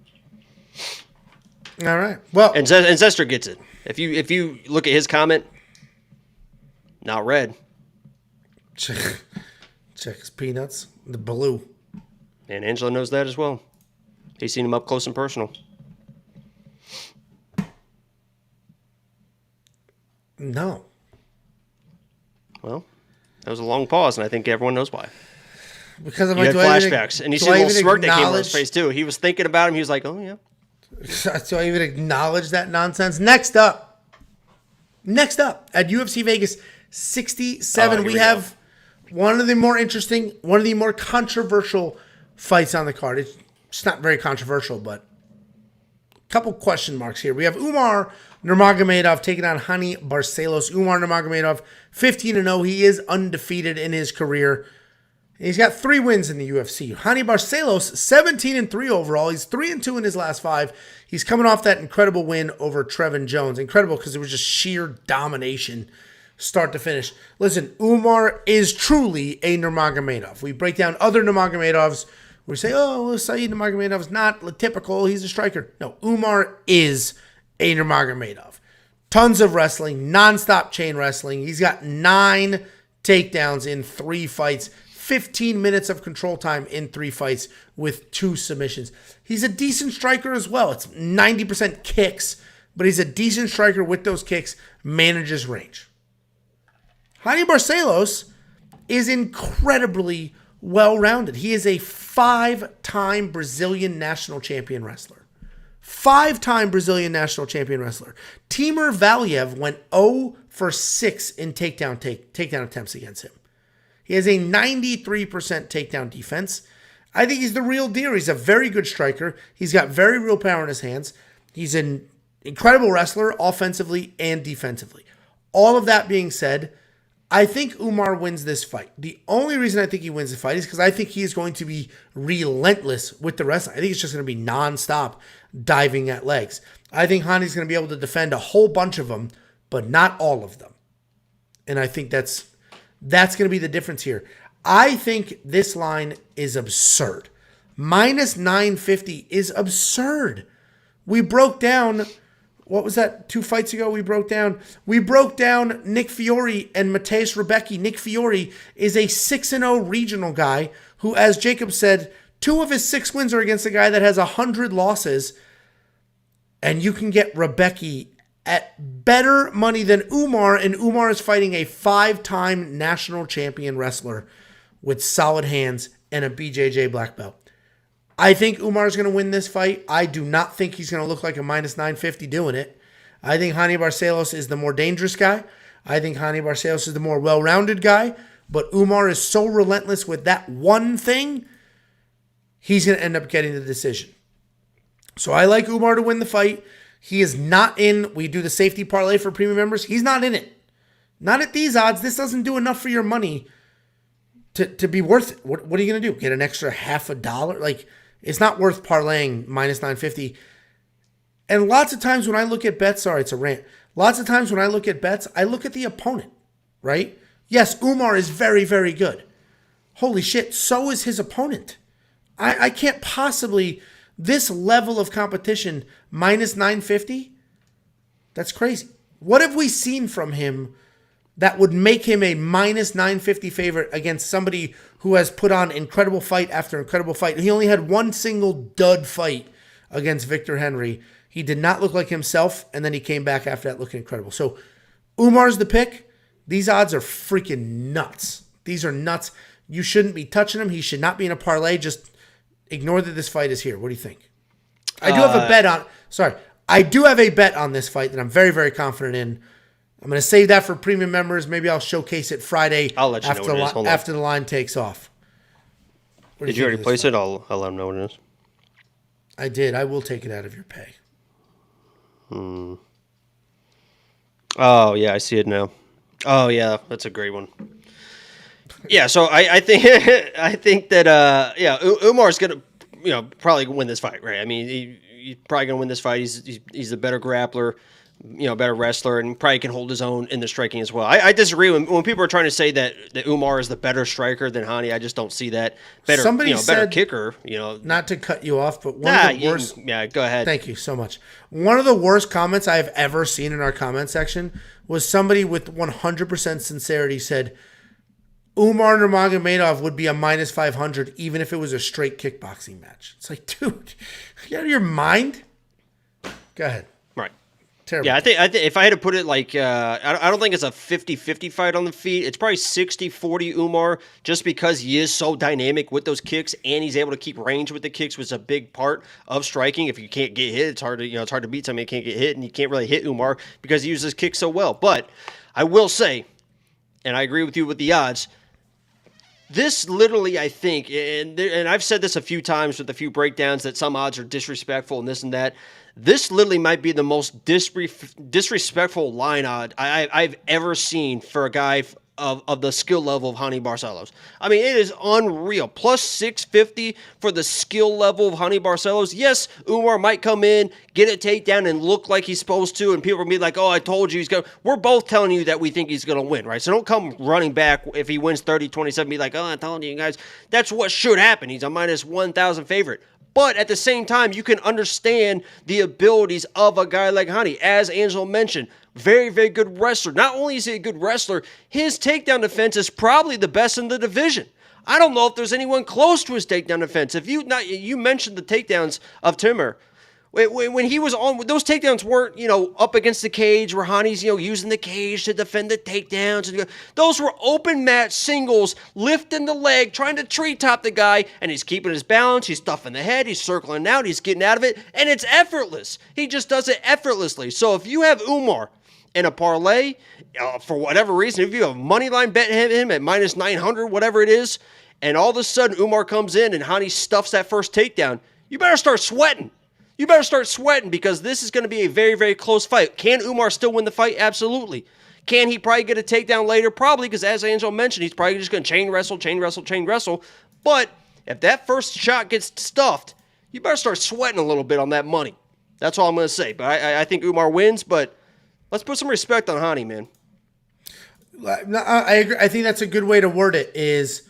All right. Well, and Zester gets it. If you look at his comment, not red. Check his peanuts. The blue. And Angelo knows that as well. He's seen him up close and personal. No. Well, that was a long pause, and I think everyone knows why. Because of my flashbacks, and you see a little smirk that came on his face too. He was thinking about him. He was like, "Oh yeah." So I even acknowledge that nonsense. Next up at UFC Vegas 67, we have one of the more interesting, one of the more controversial fights on the card. It's not very controversial, but a couple question marks here. We have Umar Nurmagomedov taking on Hani Barcelos. Umar Nurmagomedov, 15-0. He is undefeated in his career. He's got 3 wins in the UFC. Hani Barcelos, 17-3 overall. He's 3-2 in his last 5. He's coming off that incredible win over Trevin Jones. Incredible because it was just sheer domination start to finish. Listen, Umar is truly a Nurmagomedov. We break down other Nurmagomedovs. We say, Saeed Nurmagomedov's not typical. He's a striker. No, Umar is a Nurmagomedov. Tons of wrestling, nonstop chain wrestling. He's got 9 takedowns in 3 fights. 15 minutes of control time in 3 fights with 2 submissions. He's a decent striker as well. It's 90% kicks, but he's a decent striker with those kicks, manages range. Hani Barcelos is incredibly well-rounded. He is a 5-time Brazilian national champion wrestler. 5-time Brazilian national champion wrestler. Timur Valiev went 0 for 6 in takedown attempts against him. He has a 93% takedown defense. I think he's the real deal. He's a very good striker. He's got very real power in his hands. He's an incredible wrestler offensively and defensively. All of that being said, I think Umar wins this fight. The only reason I think he wins the fight is because I think he is going to be relentless with the wrestling. I think it's just going to be nonstop diving at legs. I think Hani's going to be able to defend a whole bunch of them, but not all of them. And I think that's going to be the difference here. I think this line is absurd. Minus 950 is absurd. We broke down, what was that, 2 fights ago we broke down? We broke down Nick Fiore and Mateus Rebecki. Nick Fiore is a 6-0 regional guy who, as Jacob said, 2 of his 6 wins are against a guy that has 100 losses. And you can get Rebecki at better money than Umar, and Umar is fighting a 5-time national champion wrestler with solid hands and a BJJ black belt. I think Umar is going to win this fight. I do not think he's going to look like a minus 950 doing it. I think Hani Barcelos is the more dangerous guy. I think Hani Barcelos is the more well-rounded guy. But Umar is so relentless with that one thing, he's going to end up getting the decision. So I like Umar to win the fight. He is not in. We do the safety parlay for premium members. He's not in it. Not at these odds. This doesn't do enough for your money to be worth it. What are you going to do? Get an extra $0.50? Like, it's not worth parlaying minus 950. And lots of times when I look at bets, sorry, it's a rant. Lots of times when I look at bets, I look at the opponent, right? Yes, Umar is very, very good. Holy shit, so is his opponent. I can't possibly, this level of competition, minus 950, that's crazy. What have we seen from him that would make him a minus 950 favorite against somebody who has put on incredible fight after incredible fight? He only had one single dud fight against Victor Henry. He did not look like himself, and then he came back after that looking incredible. So Umar's the pick. These odds are freaking nuts. These are nuts. You shouldn't be touching him. He should not be in a parlay. Just ignore that this fight is here. What do you think? I do have a bet on... Sorry. I do have a bet on this fight that I'm very, very confident in. I'm going to save that for premium members. Maybe I'll showcase it Friday. I'll let you know what it is. After the line takes off. Did you already place it? I'll let them know what it is. I did. I will take it out of your pay. Oh, yeah, I see it now. Oh, yeah, that's a great one. Yeah, so I think I think that Umar's gonna probably win this fight, right? I mean, he's probably gonna win this fight. He's a better grappler, better wrestler, and probably can hold his own in the striking as well. I disagree when people are trying to say that Umar is the better striker than Hani. I just don't see that. Better, Somebody better said, kicker. Not to cut you off, but one of the worst. Yeah, go ahead. Thank you so much. One of the worst comments I have ever seen in our comment section was somebody with 100% sincerity said, Umar Nurmagomedov would be a minus 500 even if it was a straight kickboxing match. It's like, dude, you out of your mind? Go ahead. Right. Terrible. Yeah, I think if I had to put it like, I don't think it's a 50-50 fight on the feet. It's probably 60-40 Umar, just because he is so dynamic with those kicks and he's able to keep range with the kicks, which is a big part of striking. If you can't get hit, it's hard to beat somebody who can't get hit, and you can't really hit Umar because he uses kicks so well. But I will say, and I agree with you with the odds, this literally, I think, and I've said this a few times with a few breakdowns, that some odds are disrespectful and this and that. This literally might be the most disrespectful line odd I've ever seen for a guy of the skill level of Hani Barcelos. I mean, it is unreal. Plus 650 for the skill level of Hani Barcelos. Yes, Umar might come in, get a takedown, and look like he's supposed to, and people will be like, oh, I told you he's going to. We're both telling you that we think he's going to win, right? So don't come running back if he wins 30-27, be like, oh, I told you guys. That's what should happen. He's a minus 1,000 favorite. But at the same time, you can understand the abilities of a guy like Hani. As Angelo mentioned, very, very good wrestler. Not only is he a good wrestler, his takedown defense is probably the best in the division. I don't know if there's anyone close to his takedown defense. If you mentioned the takedowns of Timur. When he was on, those takedowns weren't, up against the cage where Hani's, using the cage to defend the takedowns. Those were open mat singles, lifting the leg, trying to treetop the guy, and he's keeping his balance, he's stuffing the head, he's circling out, he's getting out of it, and it's effortless. He just does it effortlessly. So if you have Umar in a parlay, for whatever reason, if you have money line bet him at minus 900, whatever it is, and all of a sudden Umar comes in and Hani stuffs that first takedown, you better start sweating. You better start sweating because this is going to be a very, very close fight. Can Umar still win the fight? Absolutely. Can he probably get a takedown later? Probably, because as Angelo mentioned, he's probably just going to chain wrestle. But if that first shot gets stuffed, you better start sweating a little bit on that money. That's all I'm going to say. But I think Umar wins, but let's put some respect on Hani, man. I agree. I think that's a good way to word it is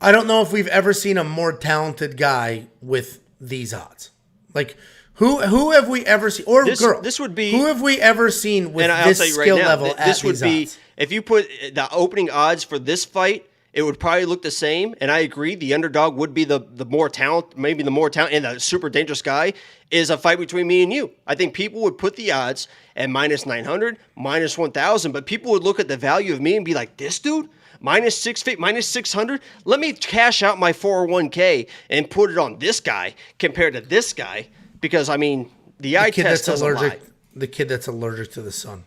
I don't know if we've ever seen a more talented guy with these odds. Like, who have we ever seen, or girl? This would be, who have we ever seen with this skill level at these odds? This would be, if you put the opening odds for this fight, it would probably look the same. And I agree, the underdog would be the more talent, maybe the more talent, and the super dangerous guy is a fight between me and you. I think people would put the odds at minus 900, minus 1,000, but people would look at the value of me and be like, this dude? Minus 650, minus 600? Let me cash out my 401k and put it on this guy compared to this guy. Because, I mean, the eye test doesn't lie. The kid that's allergic to the sun.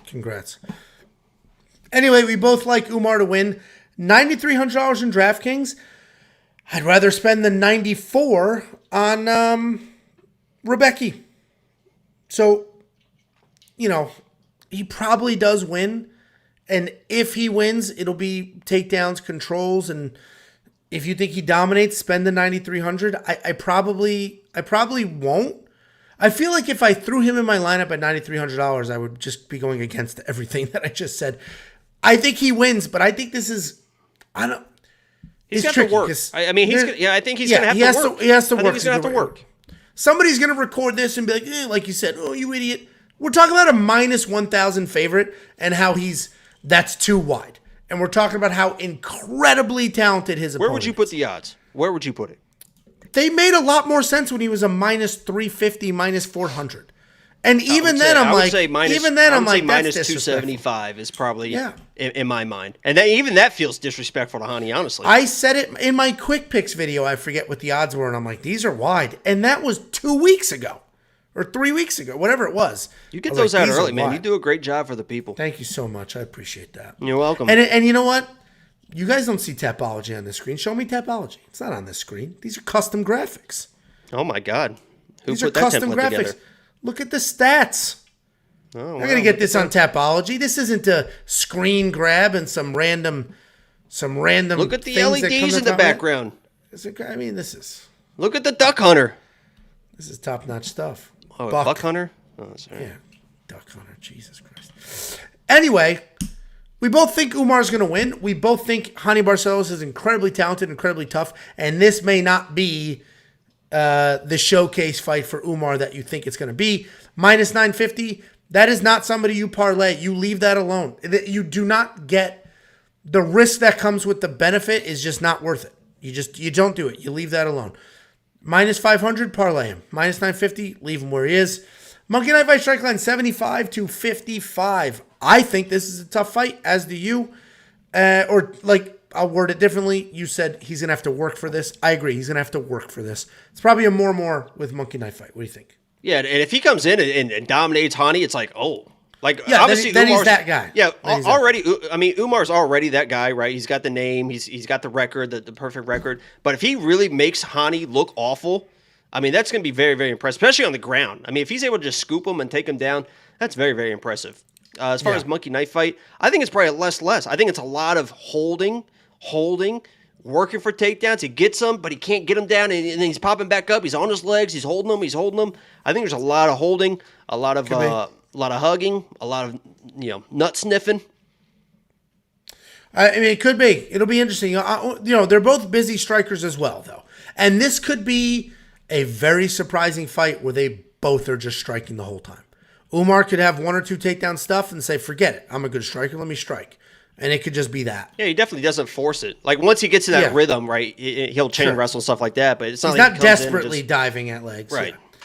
Congrats. Anyway, we both like Umar to win. $9,300 in DraftKings. I'd rather spend the $94 on Rebecki. So, you know, he probably does win. And if he wins, it'll be takedowns, controls, and if you think he dominates, spend the $9,300. I probably won't. I feel like if I threw him in my lineup at $9,300, I would just be going against everything that I just said. I think he wins, but I think this is, I don't. He's got to work. I mean, I think he's going to have to work. He has to work. He's going to have to work. Somebody's going to record this and be like, like you said, oh, you idiot. We're talking about a minus 1,000 favorite and how that's too wide. And we're talking about how incredibly talented his opponent is. Where would you put the odds? Where would you put it? They made a lot more sense when he was a minus 350, minus 400. And even then, I'm like, minus 275 is probably in my mind. And even that feels disrespectful to Hani, honestly. I said it in my quick picks video. I forget what the odds were. And I'm like, these are wide. And that was 2 weeks ago. Or 3 weeks ago, whatever it was. You get those out early, man. You do a great job for the people. Thank you so much. I appreciate that. You're welcome. And you know what? You guys don't see Tapology on this screen. Show me Tapology. It's not on this screen. These are custom graphics. Oh, my God. These are custom graphics. Together? Look at the stats. I'm going to get this on Tapology. This isn't a screen grab and some random. Look at the LEDs in the background. I mean, this is. Look at the Duck Hunter. This is top-notch stuff. Oh, Buck Hunter? Oh, that's right. Yeah, Duck Hunter. Jesus Christ. Anyway, we both think Umar's going to win. We both think Hani Barcelos is incredibly talented, incredibly tough, and this may not be the showcase fight for Umar that you think it's going to be. Minus 950, that is not somebody you parlay. You leave that alone. You do not get the risk that comes with the benefit is just not worth it. You don't do it. You leave that alone. Minus 500, parlay him. Minus 950, leave him where he is. Monkey Knife Fight Strickland, 75 to 55. I think this is a tough fight, as do you. I'll word it differently. You said he's going to have to work for this. I agree. He's going to have to work for this. It's probably a more with Monkey Knife Fight. What do you think? Yeah, and if he comes in and dominates Hani, it's like, oh. Yeah, obviously then he's that guy. Yeah, already. I mean, Umar's already that guy, right? He's got the name. He's got the record, the perfect record. But if he really makes Hani look awful, I mean, that's going to be very, very impressive, especially on the ground. I mean, if he's able to just scoop him and take him down, that's very, very impressive. As far as Monkey Knife Fight, I think it's probably less. I think it's a lot of holding, working for takedowns. He gets them, but he can't get them down, and then he's popping back up. He's on his legs. He's holding them. I think there's a lot of holding, a lot of hugging, a lot of nut sniffing. I mean, it could be. It'll be interesting. They're both busy strikers as well, though, and this could be a very surprising fight where they both are just striking the whole time. Umar could have one or two takedown stuff and say, "Forget it. I'm a good striker. Let me strike." And it could just be that. Yeah, he definitely doesn't force it. Like, once he gets to that rhythm, right, he'll chain wrestle and stuff like that. But it's not he's like not desperately diving at legs. Right. Yeah.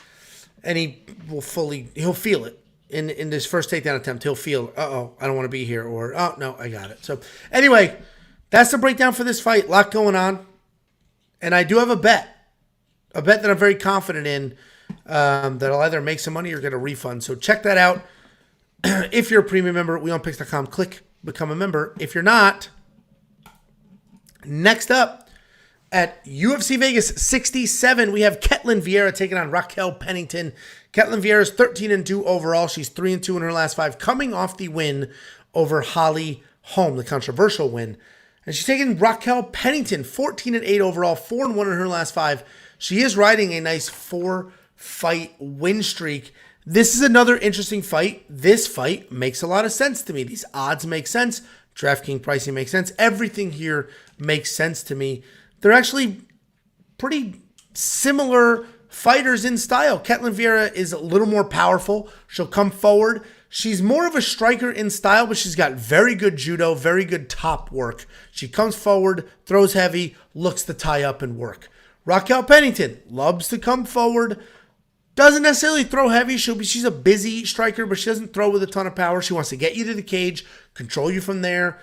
And he'll feel it. In this first takedown attempt, he'll feel, I don't want to be here. Or, oh, no, I got it. So, anyway, that's the breakdown for this fight. A lot going on. And I do have a bet that I'm very confident in, that I'll either make some money or get a refund. So check that out. If you're a premium member, weonpicks.com, click become a member. If you're not, next up at UFC Vegas 67, we have Ketlen Vieira taking on Raquel Pennington. Ketlen Vieira is 13-2 overall. She's 3-2 in her last 5, coming off the win over Holly Holm, the controversial win. And she's taking Raquel Pennington, 14-8 overall, 4-1 in her last 5. She is riding a nice 4-fight win streak. This is another interesting fight. This fight makes a lot of sense to me. These odds make sense. DraftKings pricing makes sense. Everything here makes sense to me. They're actually pretty similar fighters in style. Ketlen Vieira is a little more powerful. She'll come forward. She's more of a striker in style, but she's got very good judo, very good top work. She comes forward, throws heavy, looks to tie up and work. Raquel Pennington loves to come forward, doesn't necessarily throw heavy. She's a busy striker, but she doesn't throw with a ton of power. She wants to get you to the cage, control you from there,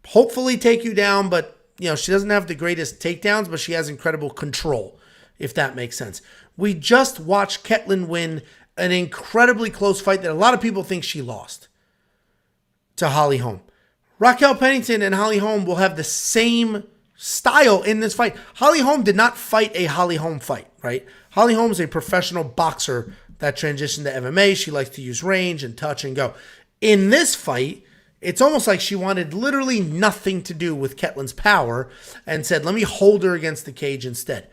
hopefully take you down, but she doesn't have the greatest takedowns, but she has incredible control, if that makes sense. We just watched Ketlen win an incredibly close fight that a lot of people think she lost to Holly Holm. Raquel Pennington and Holly Holm will have the same style in this fight. Holly Holm did not fight a Holly Holm fight, right? Holly Holm is a professional boxer that transitioned to MMA. She likes to use range and touch and go. In this fight, it's almost like she wanted literally nothing to do with Ketlen's power and said, let me hold her against the cage instead.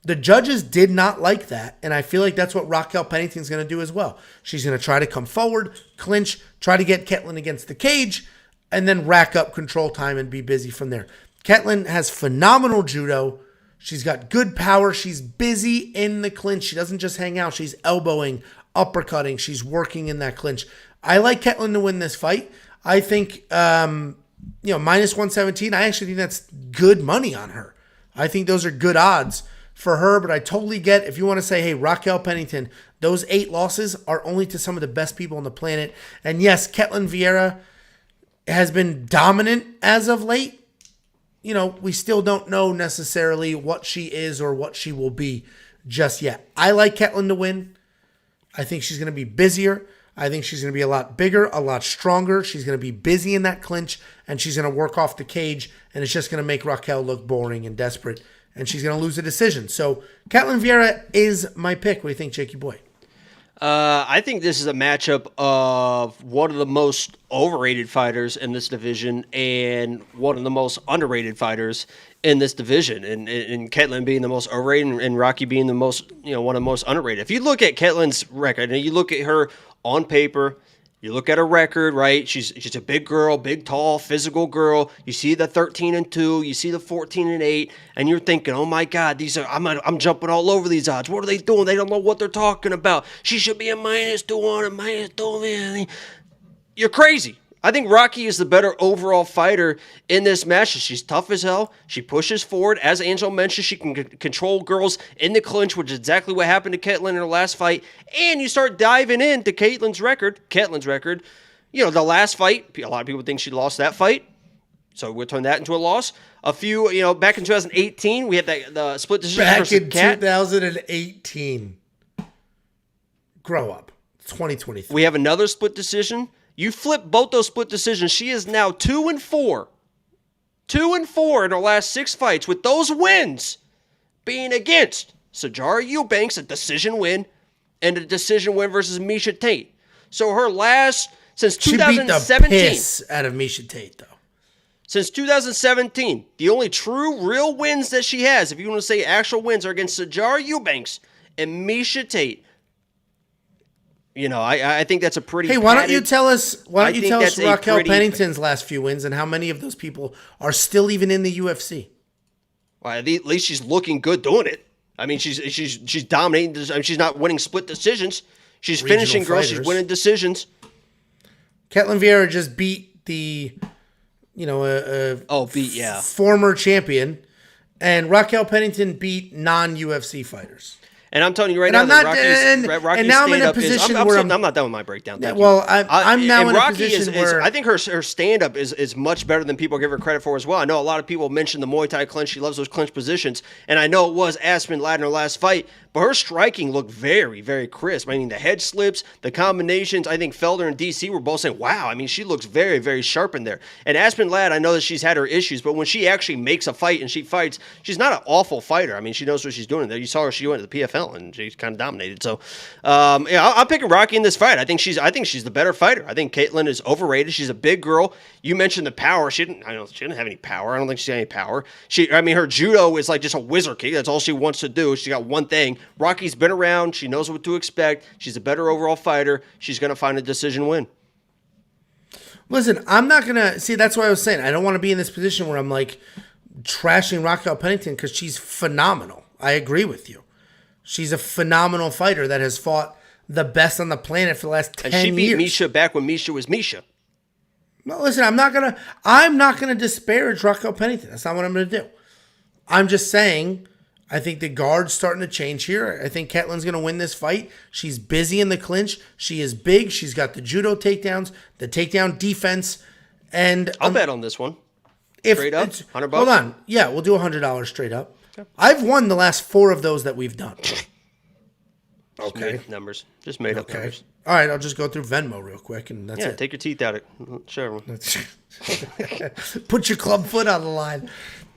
The judges did not like that, and I feel like that's what Raquel Pennington's going to do as well. She's going to try to come forward, clinch, try to get Ketlen against the cage, and then rack up control time and be busy from there. Ketlen has phenomenal judo. She's got good power. She's busy in the clinch. She doesn't just hang out. She's elbowing, uppercutting. She's working in that clinch. I like Ketlen to win this fight. I think, minus 117, I actually think that's good money on her. I think those are good odds for her, but I totally get if you want to say, hey, Raquel Pennington, those 8 losses are only to some of the best people on the planet. And yes, Ketlen Vieira has been dominant as of late. We still don't know necessarily what she is or what she will be just yet. I like Ketlen to win. I think she's going to be busier. I think she's going to be a lot bigger, a lot stronger. She's going to be busy in that clinch, and she's going to work off the cage, and it's just going to make Raquel look boring and desperate, and she's going to lose a decision. So Ketlen Vieira is my pick. What do you think, Jakey boy? I think this is a matchup of one of the most overrated fighters in this division and one of the most underrated fighters in this division. And Ketlen being the most overrated and Rocky being the most, one of the most underrated. If you look at Ketlen's record and you look at her on paper, you look at her record, right? She's a big girl, big, tall, physical girl. You see the 13-2, you see the 14-8, and you're thinking, oh my God, I'm jumping all over these odds. What are they doing? They don't know what they're talking about. She should be a minus 200, minus 250. You're crazy. I think Rocky is the better overall fighter in this match. She's tough as hell. She pushes forward. As Angelo mentioned, she can control girls in the clinch, which is exactly what happened to Ketlen in her last fight. And you start diving into Ketlen's record. The last fight, a lot of people think she lost that fight. So we'll turn that into a loss. Back in 2018, we had the split decision versus Cat. 2018. Grow up. 2023. We have another split decision. You flip both those split decisions. She is now 2-4. 2-4 in her last 6 fights, with those wins being against Sijara Eubanks, a decision win, and a decision win versus Miesha Tate. So her last, since 2017. She beat the piss out of Miesha Tate, though. Since 2017, the only true, real wins that she has, if you want to say actual wins, are against Sijara Eubanks and Miesha Tate. I think that's a pretty. Hey, why don't you tell us Raquel Pennington's last few wins and how many of those people are still even in the UFC? Well, at least she's looking good doing it. I mean, she's dominating. I mean, she's not winning split decisions. She's Regional finishing girls. fighters. She's winning decisions. Ketlen Vieira just beat the, former champion, and Raquel Pennington beat non-UFC fighters. And I'm telling you right now, Rocky's now I'm in a position where I'm not done with my breakdown. I'm now in a position where I think her stand-up is much better than people give her credit for as well. I know a lot of people mention the Muay Thai clinch. She loves those clinch positions. And I know it was Aspen Ladner last fight, but her striking looked very, very crisp. I mean, the head slips, the combinations. I think Felder and DC were both saying, wow, I mean, she looks very, very sharp in there. And Aspen Ladd, I know that she's had her issues, but when she actually makes a fight and she fights, she's not an awful fighter. I mean, she knows what she's doing there. You saw her, she went to the PFL, and she's kind of dominated. So, yeah, I'm picking Rocky in this fight. I think she's the better fighter. I think Caitlin is overrated. She's a big girl. You mentioned the power. She didn't have any power. I don't think she had any power. Her judo is like just a whizzer kick. That's all she wants to do. She got one thing. Rocky's been around. She knows what to expect. She's a better overall fighter. She's going to find a decision win. Listen, I'm not going to... See, that's what I was saying. I don't want to be in this position where I'm like trashing Raquel Pennington because she's phenomenal. I agree with you. She's a phenomenal fighter that has fought the best on the planet for the last 10 years. And she beat Misha back when Misha was Misha. No, listen, I'm not gonna disparage Raquel Pennington. That's not what I'm gonna do. I'm just saying I think the guard's starting to change here. I think Ketlin's gonna win this fight. She's busy in the clinch. She is big. She's got the judo takedowns, the takedown defense, and I'll bet on this one. Straight up, $100. Hold on, yeah, we'll do $100 straight up. Okay. I've won the last 4 of those that we've done. Okay, numbers, just made up numbers. All right, I'll just go through Venmo real quick, and that's it. Yeah, take your teeth out. Sure. Put your club foot on the line.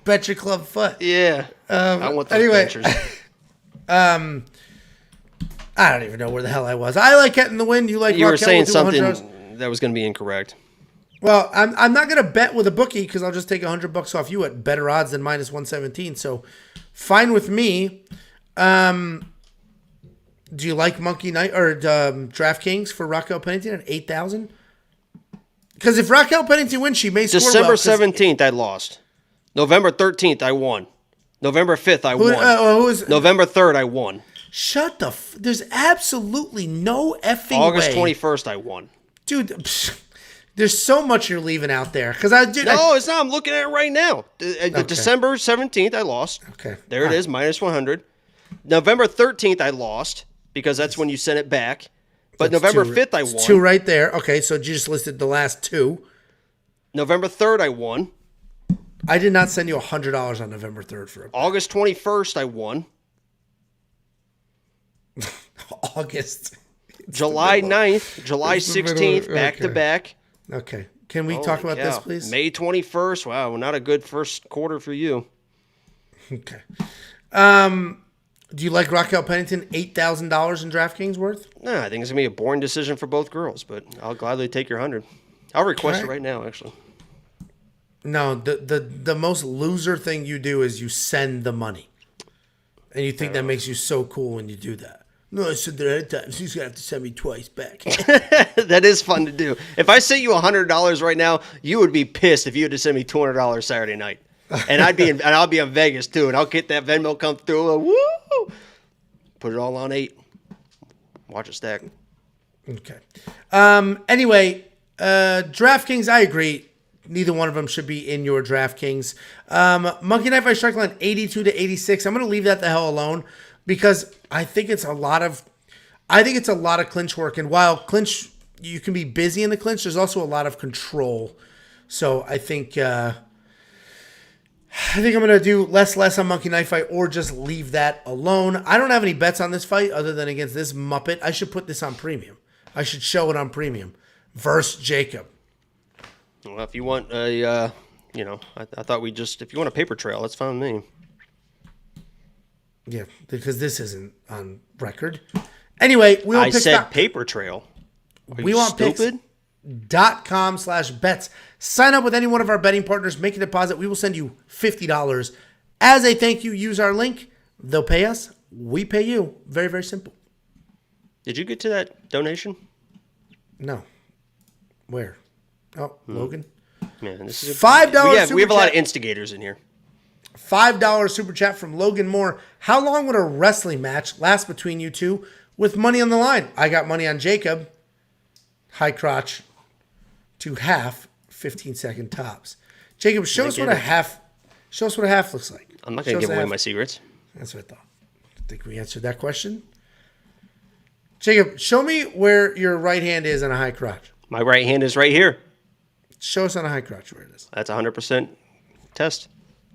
Bet your club foot. Yeah. I want those ventures. I don't even know where the hell I was. I like getting the win. You like? You were saying something that was going to be incorrect. Well, I'm not going to bet with a bookie because I'll just take $100 off you at better odds than -117. So, fine with me. Do you like Monkey Knight or DraftKings for Raquel Pennington at 8,000? Because if Raquel Pennington wins, she may score well. December 17th, I lost. November 13th, I won. November 5th, I won. November 3rd, I won. Shut the there's absolutely no effing August way. 21st, I won. Dude, there's so much you're leaving out there. It's not. I'm looking at it right now. Okay. December 17th, I lost. Okay. There it is, -100. November 13th, I lost. Because that's when you sent it back. But that's November 5th, I won. 2 right there. Okay, so you just listed the last 2. November 3rd, I won. I did not send you $100 on November 3rd for it. August 21st, I won. August. July 9th, July 16th, back-to-back. Okay. Can we talk about this, please? May 21st. Wow, not a good first quarter for you. Okay. Do you like Raquel Pennington $8,000 in DraftKings worth? No, I think it's going to be a boring decision for both girls, but I'll gladly take your 100. I'll request it right now, actually. No, the most loser thing you do is you send the money. And you think that makes you so cool when you do that. No, I said that at a time. She's going to have to send me twice back. That is fun to do. If I sent you $100 right now, you would be pissed if you had to send me $200 Saturday night. And I'll be in Vegas too, and I'll get that Venmo come through. Woo! Put it all on 8. Watch it stack. Okay. Anyway, DraftKings, I agree. Neither one of them should be in your DraftKings. Monkey Knife by Strickland 82 to 86. I'm going to leave that the hell alone because I think it's a lot of clinch work. And while clinch, you can be busy in the clinch, there's also a lot of control. So I think I'm going to do less on Monkey Knife Fight or just leave that alone. I don't have any bets on this fight other than against this Muppet. I should put this on premium. I should show it on premium versus Jacob. Well, if you want I thought if you want a paper trail, that's fine with me. Yeah, because this isn't on record. Anyway, we want I said paper trail. We want stupid? .com/bets. Sign up with any one of our betting partners, make a deposit. We will send you $50. As a thank you, use our link. They'll pay us. We pay you. Very, very simple. Did you get to that donation? No. Where? Oh, Logan. Man, this is $5. We have a lot of instigators in here. $5 super chat from Logan Moore. How long would a wrestling match last between you two with money on the line? I got money on Jacob. High crotch to half, 15-second tops. Jacob, show us what a half looks like. I'm not going to give away my secrets. That's what I thought. I think we answered that question. Jacob, show me where your right hand is on a high crotch. My right hand is right here. Show us on a high crotch where it is. That's 100% test.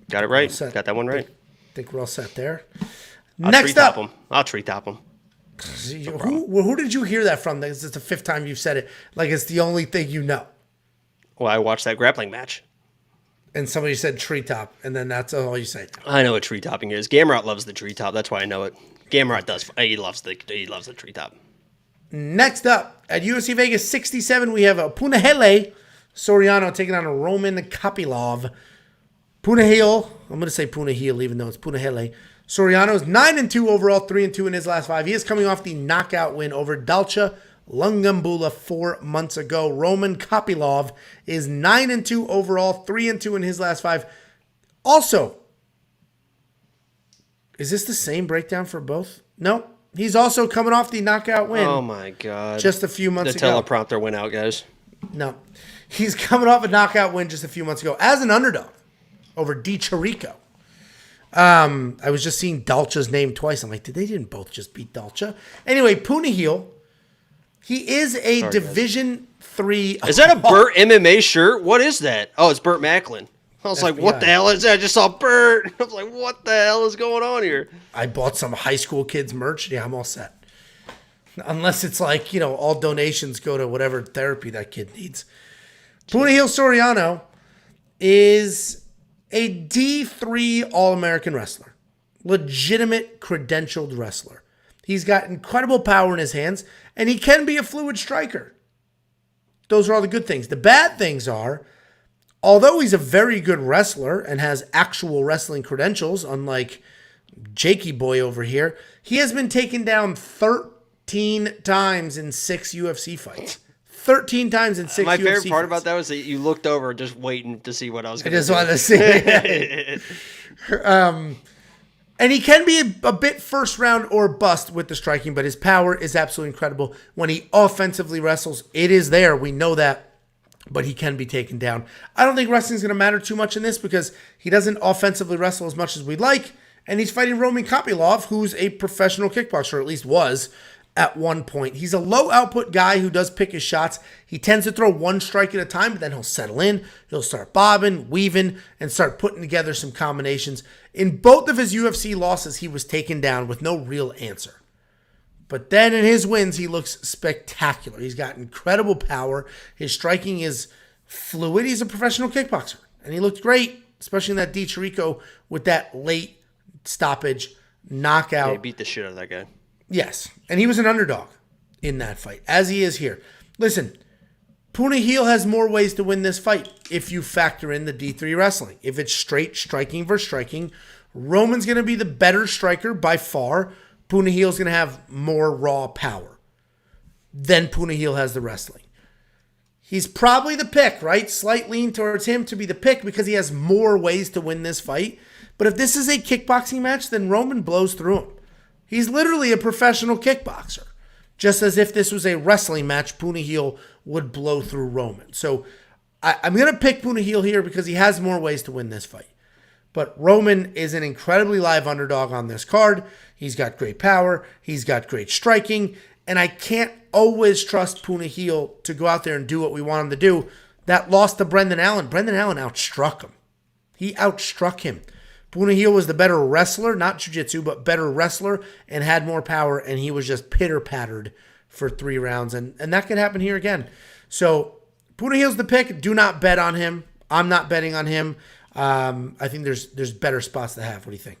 Got it right. Got that one right. I think we're all set there. Next up. I'll treetop him. Who did you hear that from? This is the 5th time you've said it. Like it's the only thing you know. Well, I watched that grappling match. And somebody said treetop, and then that's all you say. I know what treetopping is. Gamrot loves the treetop. That's why I know it. Gamrot does. He loves the treetop. Next up, at UFC Vegas 67, we have a Punahele Soriano taking on a Roman Kopylov. Punahele, I'm going to say Punahele even though it's Punahele. Soriano's 9-2 overall, 3-2 in his last 5. He is coming off the knockout win over Dalcha Lungambula 4 months ago. Roman Kopylov is 9-2 overall, 3-2 in his last 5. Also, is this the same breakdown for both? No. He's also coming off the knockout win. Oh, my God. Just a few months ago. ago. The teleprompter went out, guys. No. He's coming off a knockout win just a few months ago as an underdog over Di Chirico. I was just seeing Dalcha's name twice. I'm like, they didn't both just beat Dalcha? Anyway, Punahele, he is a Division 3. Is that a Burt MMA shirt? What is that? Oh, it's Burt Macklin. I was like, what the hell is that? I just saw Burt. I was like, what the hell is going on here? I bought some high school kids merch. Yeah, I'm all set. Unless it's like, all donations go to whatever therapy that kid needs. Punahele Soriano is a D3 All-American wrestler. Legitimate credentialed wrestler. He's got incredible power in his hands, and he can be a fluid striker. Those are all the good things. The bad things are, although he's a very good wrestler and has actual wrestling credentials, unlike Jakey Boy over here, he has been taken down 13 times in 6 UFC fights. 13 times in 6 My UFC favorite part fights. about that was that you looked over just waiting to see what I was going to do. I just wanted to see. And he can be a bit first round or bust with the striking, but his power is absolutely incredible. When he offensively wrestles, it is there. We know that. But he can be taken down. I don't think wrestling is going to matter too much in this because he doesn't offensively wrestle as much as we'd like. And he's fighting Roman Kopylov, who's a professional kickboxer, or at least was at one point. He's a low output guy who does pick his shots. He tends to throw one strike at a time, but then he'll settle in. He'll start bobbing, weaving, and start putting together some combinations. In both of his UFC losses, he was taken down with no real answer. But then in his wins, he looks spectacular. He's got incredible power. His striking is fluid. He's a professional kickboxer. And he looked great, especially in that Di Chirico with that late stoppage knockout. Yeah, he beat the shit out of that guy. Yes. And he was an underdog in that fight, as he is here. Listen, Punahele has more ways to win this fight if you factor in the D3 wrestling. If it's straight striking versus striking, Roman's going to be the better striker by far. Punahele's going to have more raw power. Then Punahele has the wrestling. He's probably the pick, right? Slight lean towards him to be the pick because he has more ways to win this fight. But if this is a kickboxing match, then Roman blows through him. He's literally a professional kickboxer. Just as if this was a wrestling match, Punahele would blow through Roman. So I'm going to pick Punahele here because he has more ways to win this fight. But Roman is an incredibly live underdog on this card. He's got great power. He's got great striking. And I can't always trust Punahele to go out there and do what we want him to do. That loss to Brendan Allen. Brendan Allen outstruck him. He outstruck him. Punahele was the better wrestler, not jiu-jitsu, but better wrestler and had more power, and he was just pitter-pattered for 3 rounds. And that could happen here again. So Punahele's the pick. Do not bet on him. I'm not betting on him. I think there's better spots to have. What do you think?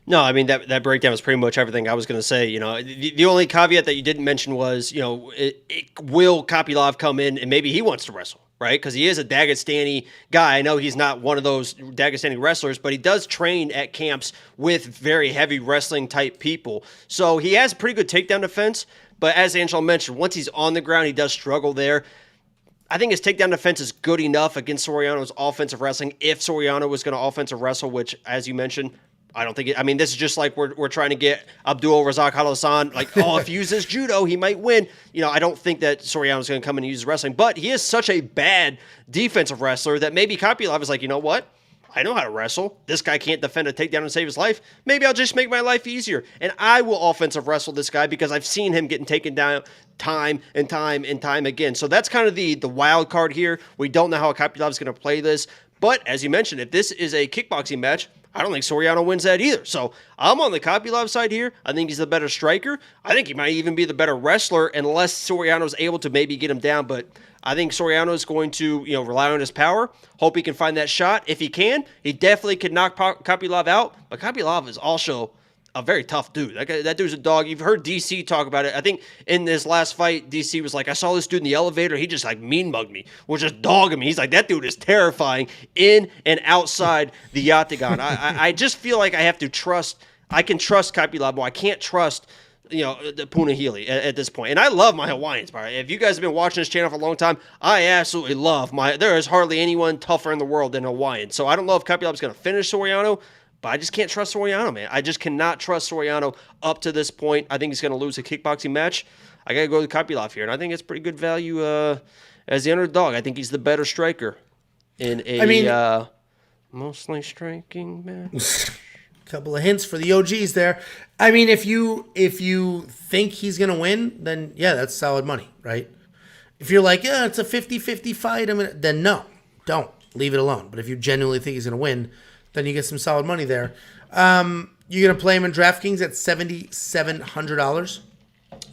No, I mean, that breakdown was pretty much everything I was going to say. The only caveat that you didn't mention was, will Kopylov come in and maybe he wants to wrestle, right? Because he is a Dagestani guy. I know he's not one of those Dagestani wrestlers, but he does train at camps with very heavy wrestling type people. So he has pretty good takedown defense. But as Angelo mentioned, once he's on the ground, he does struggle there. I think his takedown defense is good enough against Soriano's offensive wrestling. If Soriano was going to offensive wrestle, which, as you mentioned, I don't think this is just like we're trying to get Abdul, Razak, Alhassan, if he uses judo, he might win. I don't think that Soriano's going to come in and use wrestling, but he is such a bad defensive wrestler that maybe Kopylov is like, you know what? I know how to wrestle. This guy can't defend a takedown and save his life. Maybe I'll just make my life easier. And I will offensive wrestle this guy because I've seen him getting taken down time and time and time again. So that's kind of the wild card here. We don't know how Kopylov is going to play this. But as you mentioned, if this is a kickboxing match, I don't think Soriano wins that either. So I'm on the Kopylov side here. I think he's the better striker. I think he might even be the better wrestler unless Soriano's able to maybe get him down. But I think Soriano is going to, rely on his power. Hope he can find that shot. If he can, he definitely could knock Kopylov out. But Kopylov is also a very tough dude. That dude's a dog. You've heard DC talk about it. I think in this last fight, DC was like, I saw this dude in the elevator. He just like mean mugged me, was just dogging me. He's like, that dude is terrifying in and outside the octagon. I just feel like I have to trust. I can trust Kopylov more. I can't trust the Punahele at this point. And I love my Hawaiians, bro. If you guys have been watching this channel for a long time, I absolutely love there is hardly anyone tougher in the world than Hawaiian. So I don't know if Kopylov's going to finish Soriano, but I just can't trust Soriano, man. I just cannot trust Soriano up to this point. I think he's going to lose a kickboxing match. I got to go with Kopylov here, and I think it's pretty good value as the underdog. I think he's the better striker in a mostly striking match. Couple of hints for the OGs there. I mean, if you think he's going to win, then yeah, that's solid money, right? If you're like, yeah, it's a 50-50 fight, then no, don't. Leave it alone. But if you genuinely think he's going to win, then you get some solid money there. You're going to play him in DraftKings at $7,700?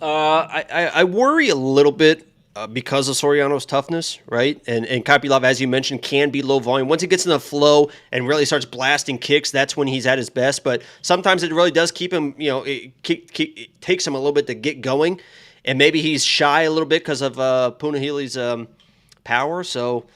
I worry a little bit because of Soriano's toughness, right? And Kopylov, as you mentioned, can be low volume. Once he gets in the flow and really starts blasting kicks, that's when he's at his best. But sometimes it really does keep him, it takes him a little bit to get going. And maybe he's shy a little bit because of Punahele's power. So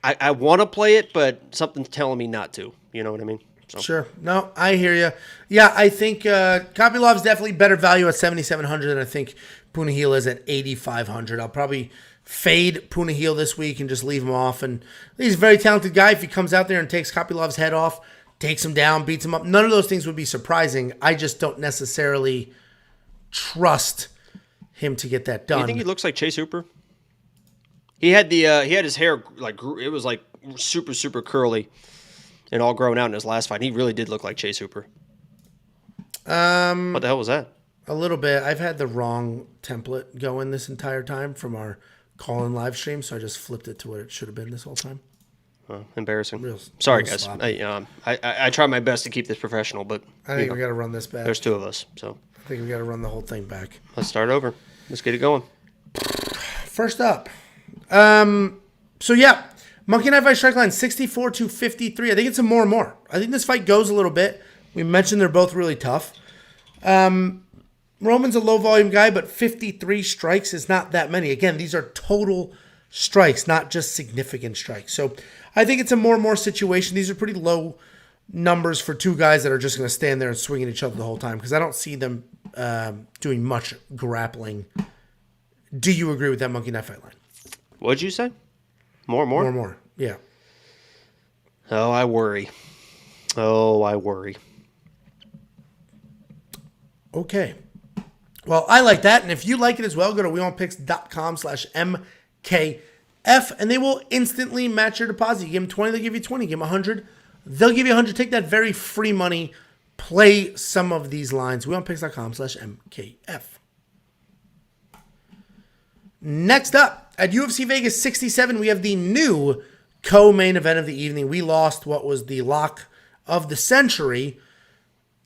I want to play it, but something's telling me not to. You know what I mean? So. Sure. No, I hear you. Yeah, I think Kopylov's definitely better value at $7,700 than I think Punahele is at $8,500. I'll probably fade Punahele this week and just leave him off. And he's a very talented guy. If he comes out there and takes Kopylov's head off, takes him down, beats him up, none of those things would be surprising. I just don't necessarily trust him to get that done. You think he looks like Chase Hooper? He had his hair like it was like super curly and all grown out in his last fight. He really did look like Chase Hooper. What the hell was that? A little bit. I've had the wrong template going this entire time from our call-in live stream, so I just flipped it to what it should have been this whole time. Embarrassing. Sorry, guys. I try my best to keep this professional, but I think we got to run this back. There's two of us, so I think we got to run the whole thing back. Let's start over. Let's get it going. First up, so yeah, Monkey Knife Fight Strickland 64-53. I think it's a more and more. I think this fight goes a little bit. We mentioned they're both really tough. Roman's a low volume guy, but 53 strikes is not that many. Again, these are total strikes, not just significant strikes. So I think it's a more and more situation. These are pretty low numbers for two guys that are just going to stand there and swing at each other the whole time because I don't see them doing much grappling. Do you agree with that Monkey Knife Fight line? What'd you say? More? More, yeah. Oh, I worry. Okay. Well, I like that. And if you like it as well, go to WeWantPicks.com/MKF and they will instantly match your deposit. You give them 20, they'll give you 20. Give them 100, they'll give you 100. Take that very free money. Play some of these lines. WeWantPicks.com/MKF. Next up, at UFC Vegas 67, we have the new co-main event of the evening. We lost what was the lock of the century.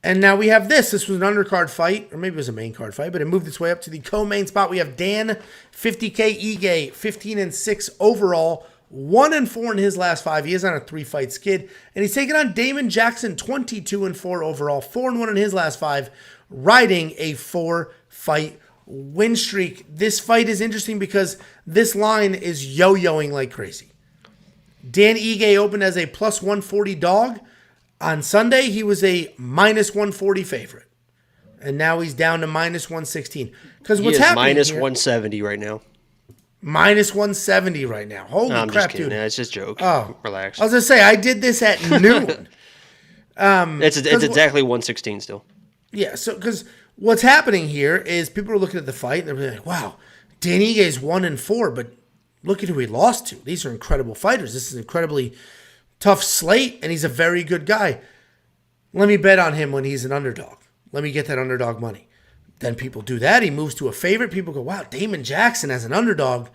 And now we have this. This was an undercard fight, or maybe it was a main card fight, but it moved its way up to the co-main spot. We have Dan, 50K Ige, 15-6 overall, 1-4 in his last 5. He is on a 3-fight skid. And he's taking on Damon Jackson, 22-4 overall, 4-1 in his last 5, riding a 4-fight win streak. This fight is interesting because this line is yo-yoing like crazy. Dan Ige opened as a plus 140 dog. On Sunday, he was a minus 140 favorite. And now he's down to minus 116. Because what's happening minus here, 170 right now. Minus 170 right now. Holy I'm crap, just kidding. dude. Nah, it's just a joke. Oh, relax. I was going to say, I did this at noon. It's exactly 116 still. Yeah, so because what's happening here is people are looking at the fight and they're like, wow, Dan Ige is 1-4, but look at who he lost to. These are incredible fighters. This is an incredibly tough slate, and he's a very good guy. Let me bet on him when he's an underdog. Let me get that underdog money. Then people do that. He moves to a favorite. People go, wow, Damon Jackson as an underdog.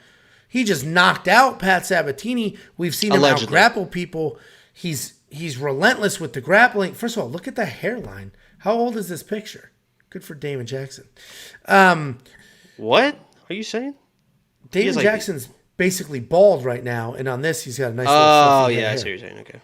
He just knocked out Pat Sabatini. We've seen him out-grapple people. He's he's relentless with the grappling. First of all, look at the hairline. How old is this picture? Good for Damon Jackson. What are you saying? Damon Jackson's basically bald right now, and on this, he's got a nice little fluffy head. I see what you're saying. Okay.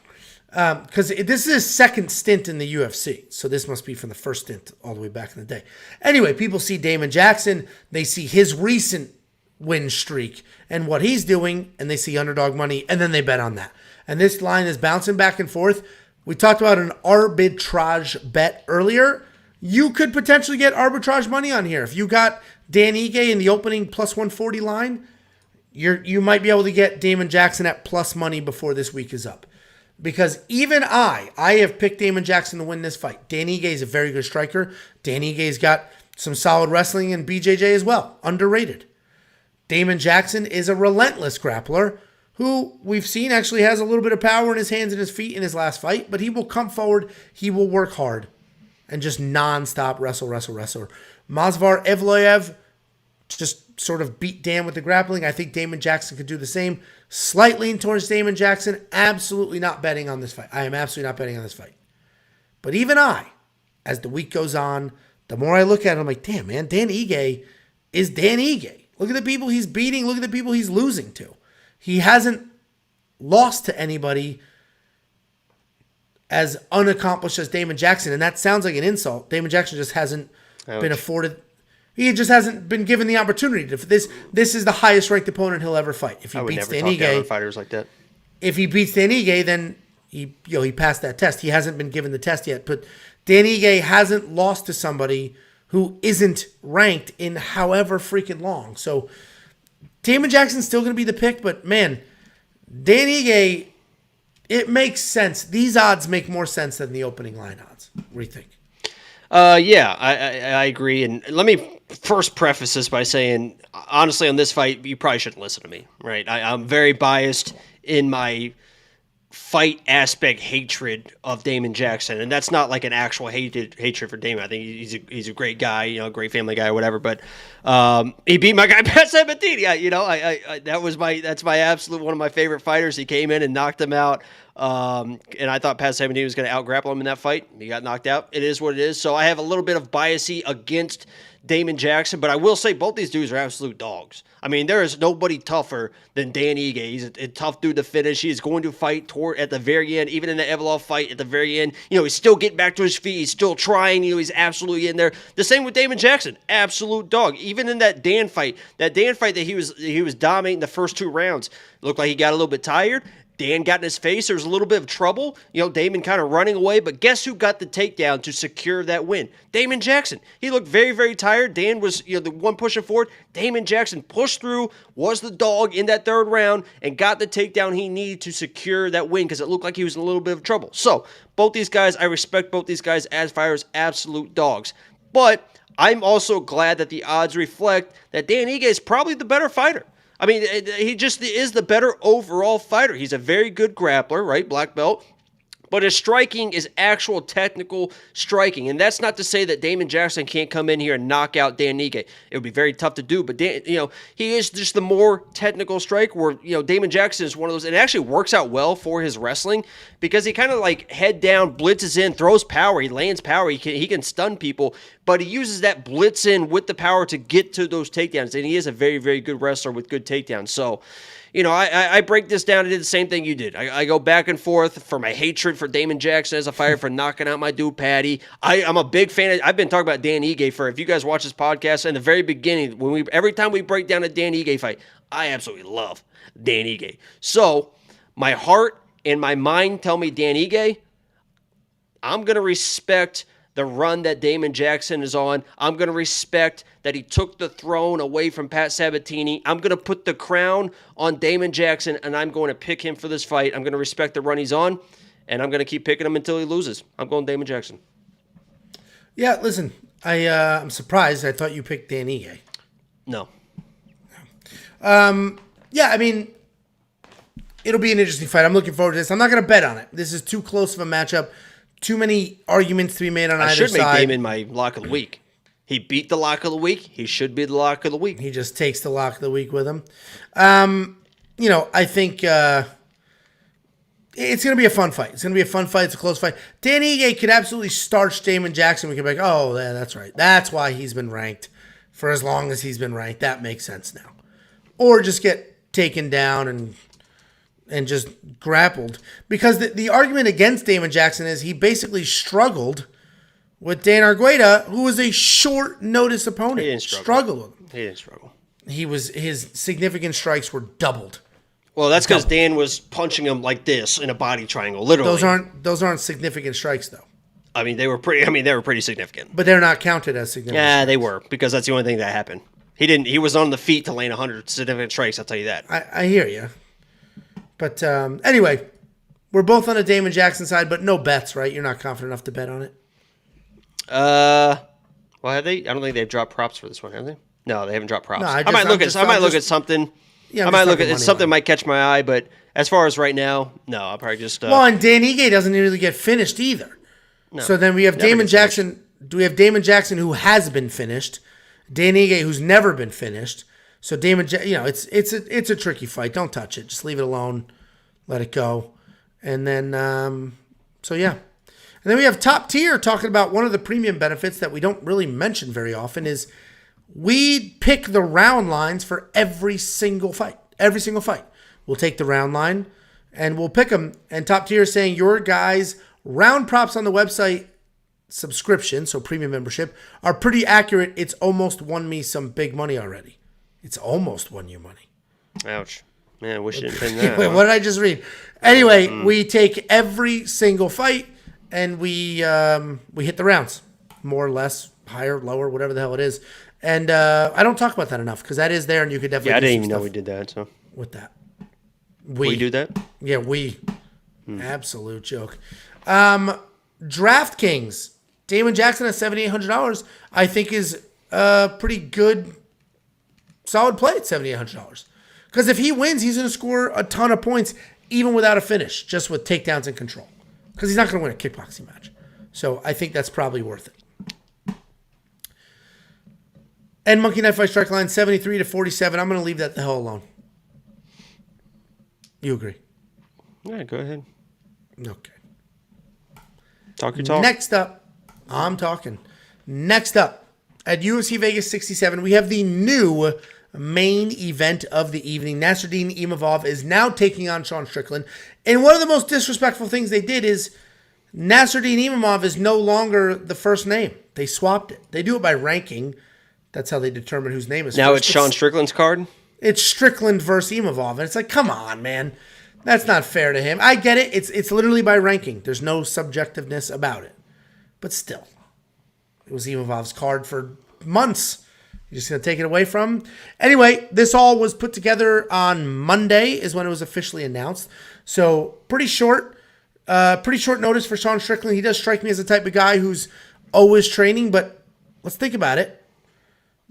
Because this is his second stint in the UFC, so this must be from the first stint all the way back in the day. Anyway, people see Damon Jackson, they see his recent win streak and what he's doing, and they see underdog money, and then they bet on that. And this line is bouncing back and forth. We talked about an arbitrage bet earlier. You could potentially get arbitrage money on here. If you got Dan Ige in the opening plus 140 line, you might be able to get Damon Jackson at plus money before this week is up. Because even I have picked Damon Jackson to win this fight. Dan Ige is a very good striker. Dan Ige's got some solid wrestling in BJJ as well. Underrated. Damon Jackson is a relentless grappler who we've seen actually has a little bit of power in his hands and his feet in his last fight, but he will come forward, he will work hard, and just nonstop wrestle. Movsar Evloev just sort of beat Dan with the grappling. I think Damon Jackson could do the same. Slight lean towards Damon Jackson. Absolutely not betting on this fight. I am absolutely not betting on this fight. But even I, as the week goes on, the more I look at it, I'm like, damn, man, Dan Ige is Dan Ige. Look at the people he's beating. Look at the people he's losing to. He hasn't lost to anybody as unaccomplished as Damon Jackson, and that sounds like an insult. Damon Jackson just hasn't been afforded. He just hasn't been given the opportunity to. This is the highest ranked opponent he'll ever fight. If he beats Dan Ige, fighters like that. If he beats Dan Ige, then he passed that test. He hasn't been given the test yet, but Dan Ige hasn't lost to somebody who isn't ranked in however freaking long. So Damon Jackson's still going to be the pick, but man, Dan Ige, it makes sense. These odds make more sense than the opening line odds. What do you think? Yeah, I agree. And let me first preface this by saying, honestly, on this fight, you probably shouldn't listen to me, right? I'm very biased in my fight aspect hatred of Damon Jackson, and that's not like an actual hatred for Damon. I think he's a great guy, great family guy or whatever. But he beat my guy Pat Sabatini. That's my absolute one of my favorite fighters. He came in and knocked him out. And I thought Pat Sabatini was going to out-grapple him in that fight. He got knocked out. It is what it is. So I have a little bit of biasy against Damon Jackson, but I will say both these dudes are absolute dogs. I mean, there is nobody tougher than Dan Ige. He's a tough dude to finish. He's going to fight at the very end, even in the Evloev fight at the very end. He's still getting back to his feet. He's still trying. He's absolutely in there. The same with Damon Jackson. Absolute dog. Even in that Dan fight that he was dominating the first 2 rounds. Looked like he got a little bit tired. Dan got in his face. There was a little bit of trouble. Damon kind of running away. But guess who got the takedown to secure that win? Damon Jackson. He looked very, very tired. Dan was the one pushing forward. Damon Jackson pushed through, was the dog in that 3rd round, and got the takedown he needed to secure that win because it looked like he was in a little bit of trouble. So both these guys, I respect both these guys as fighters, absolute dogs. But I'm also glad that the odds reflect that Dan Ige is probably the better fighter. I mean, he just is the better overall fighter. He's a very good grappler, right? Black belt. But his striking is actual technical striking. And that's not to say that Damon Jackson can't come in here and knock out Dan Ige. It would be very tough to do. But, he is just the more technical striker where, Damon Jackson is one of those. And it actually works out well for his wrestling because he kind of like head down, blitzes in, throws power. He lands power. He can stun people. But he uses that blitz in with the power to get to those takedowns. And he is a very, very good wrestler with good takedowns. So, I break this down and did the same thing you did. I go back and forth for my hatred for Damon Jackson as a fighter for knocking out my dude Patty. I'm a big fan. I've been talking about Dan Ige for, if you guys watch this podcast, in the very beginning, every time we break down a Dan Ige fight, I absolutely love Dan Ige. So my heart and my mind tell me Dan Ige. I'm going to respect the run that Damon Jackson is on. I'm going to respect that he took the throne away from Pat Sabatini. I'm going to put the crown on Damon Jackson, and I'm going to pick him for this fight. I'm going to respect the run he's on, and I'm going to keep picking him until he loses. I'm going Damon Jackson. Yeah, listen, I'm surprised. I thought you picked Dan Ige. No. Yeah, I mean, it'll be an interesting fight. I'm looking forward to this. I'm not going to bet on it. This is too close of a matchup. Too many arguments to be made on either side. I should make Damon my lock of the week. He beat the lock of the week. He should be the lock of the week. He just takes the lock of the week with him. I think It's going to be a fun fight. It's going to be a fun fight. It's a close fight. Dan Ige could absolutely starch Damon Jackson. We could be like, oh, yeah, that's right. That's why he's been ranked for as long as he's been ranked. That makes sense now. Or just get taken down and just grappled. Because the argument against Damon Jackson is he basically struggled with Dan Argueta, who was a short notice opponent. He didn't struggle with him. He didn't struggle. His significant strikes were doubled. Well, that's because Dan was punching him like this in a body triangle, literally. Those aren't significant strikes, though. I mean, they were pretty significant. But they're not counted as significant. Yeah, they were, because that's the only thing that happened. He was on the feet to land 100 significant strikes, I'll tell you that. I hear you. But anyway, we're both on the Damon Jackson side, but no bets, right? You're not confident enough to bet on it? Well, have they? I don't think they've dropped props for this one, have they? No, they haven't dropped props. No, I might look at something. Yeah, I might look at something might catch my eye, but as far as right now, no, I'll probably just. Well, and Dan Ige doesn't really get finished either. No, so then we have Damon Jackson. Do we have Damon Jackson who has been finished? Dan Ige who's never been finished. So it's a tricky fight. Don't touch it. Just leave it alone. Let it go. And then so yeah. And then we have Top Tier talking about one of the premium benefits that we don't really mention very often is we pick the round lines for every single fight. Every single fight. We'll take the round line and we'll pick them. And Top Tier is saying your guys' round props on the website subscription, so premium membership, are pretty accurate. It's almost won me some big money already. It's almost won you money. Ouch. Man, I wish you didn't pin that. Wait, what did I just read? Anyway, we take every single fight and we hit the rounds. More or less, higher, lower, whatever the hell it is. And I don't talk about that enough because that is there and you could definitely I didn't even know we did that. So with that. We do that? Yeah, we. Absolute joke. DraftKings. Damon Jackson at $7,800 I think is a pretty good, solid play at $7,800. Because if he wins, he's going to score a ton of points even without a finish, just with takedowns and control. Because he's not going to win a kickboxing match. So I think that's probably worth it. And Monkey Knife Fight Strike Line 73 to 47. I'm going to leave that the hell alone. You agree? Yeah, go ahead. Okay. Talk your talk. Next up, I'm talking. Next up, at UFC Vegas 67, we have the new main event of the evening. Nasruddin Imavov is now taking on Sean Strickland. And one of the most disrespectful things they did is Nasruddin Imavov is no longer the first name. They swapped it. They do it by ranking. That's how they determine whose name is now first. It's Sean Strickland's card? It's Strickland versus Imavov. And it's like, come on, man. That's not fair to him. I get it. It's literally by ranking. There's no subjectiveness about it. But still, it was Imavov's card for months. You're just going to take it away from him? Anyway, this all was put together on Monday is when it was officially announced. So pretty short notice for Sean Strickland. He does strike me as the type of guy who's always training, but let's think about it.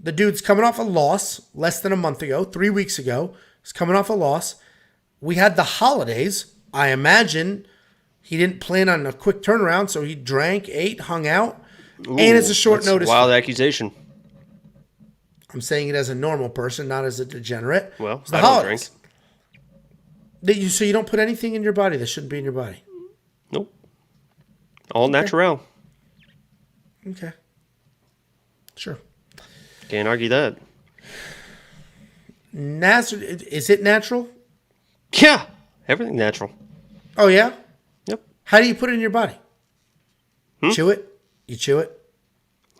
The dude's coming off a loss less than a month ago, 3 weeks ago. He's coming off a loss. We had the holidays. I imagine he didn't plan on a quick turnaround, so he drank, ate, hung out. Ooh, and it's a short notice. Wild accusation. I'm saying it as a normal person, not as a degenerate. Well, it's the I holidays. Don't drink. So you don't put anything in your body that shouldn't be in your body? Nope. All natural. Okay. Sure. Can't argue that. Is it natural? Yeah. Everything natural. Oh, yeah? Yep. How do you put it in your body? Chew it? You chew it?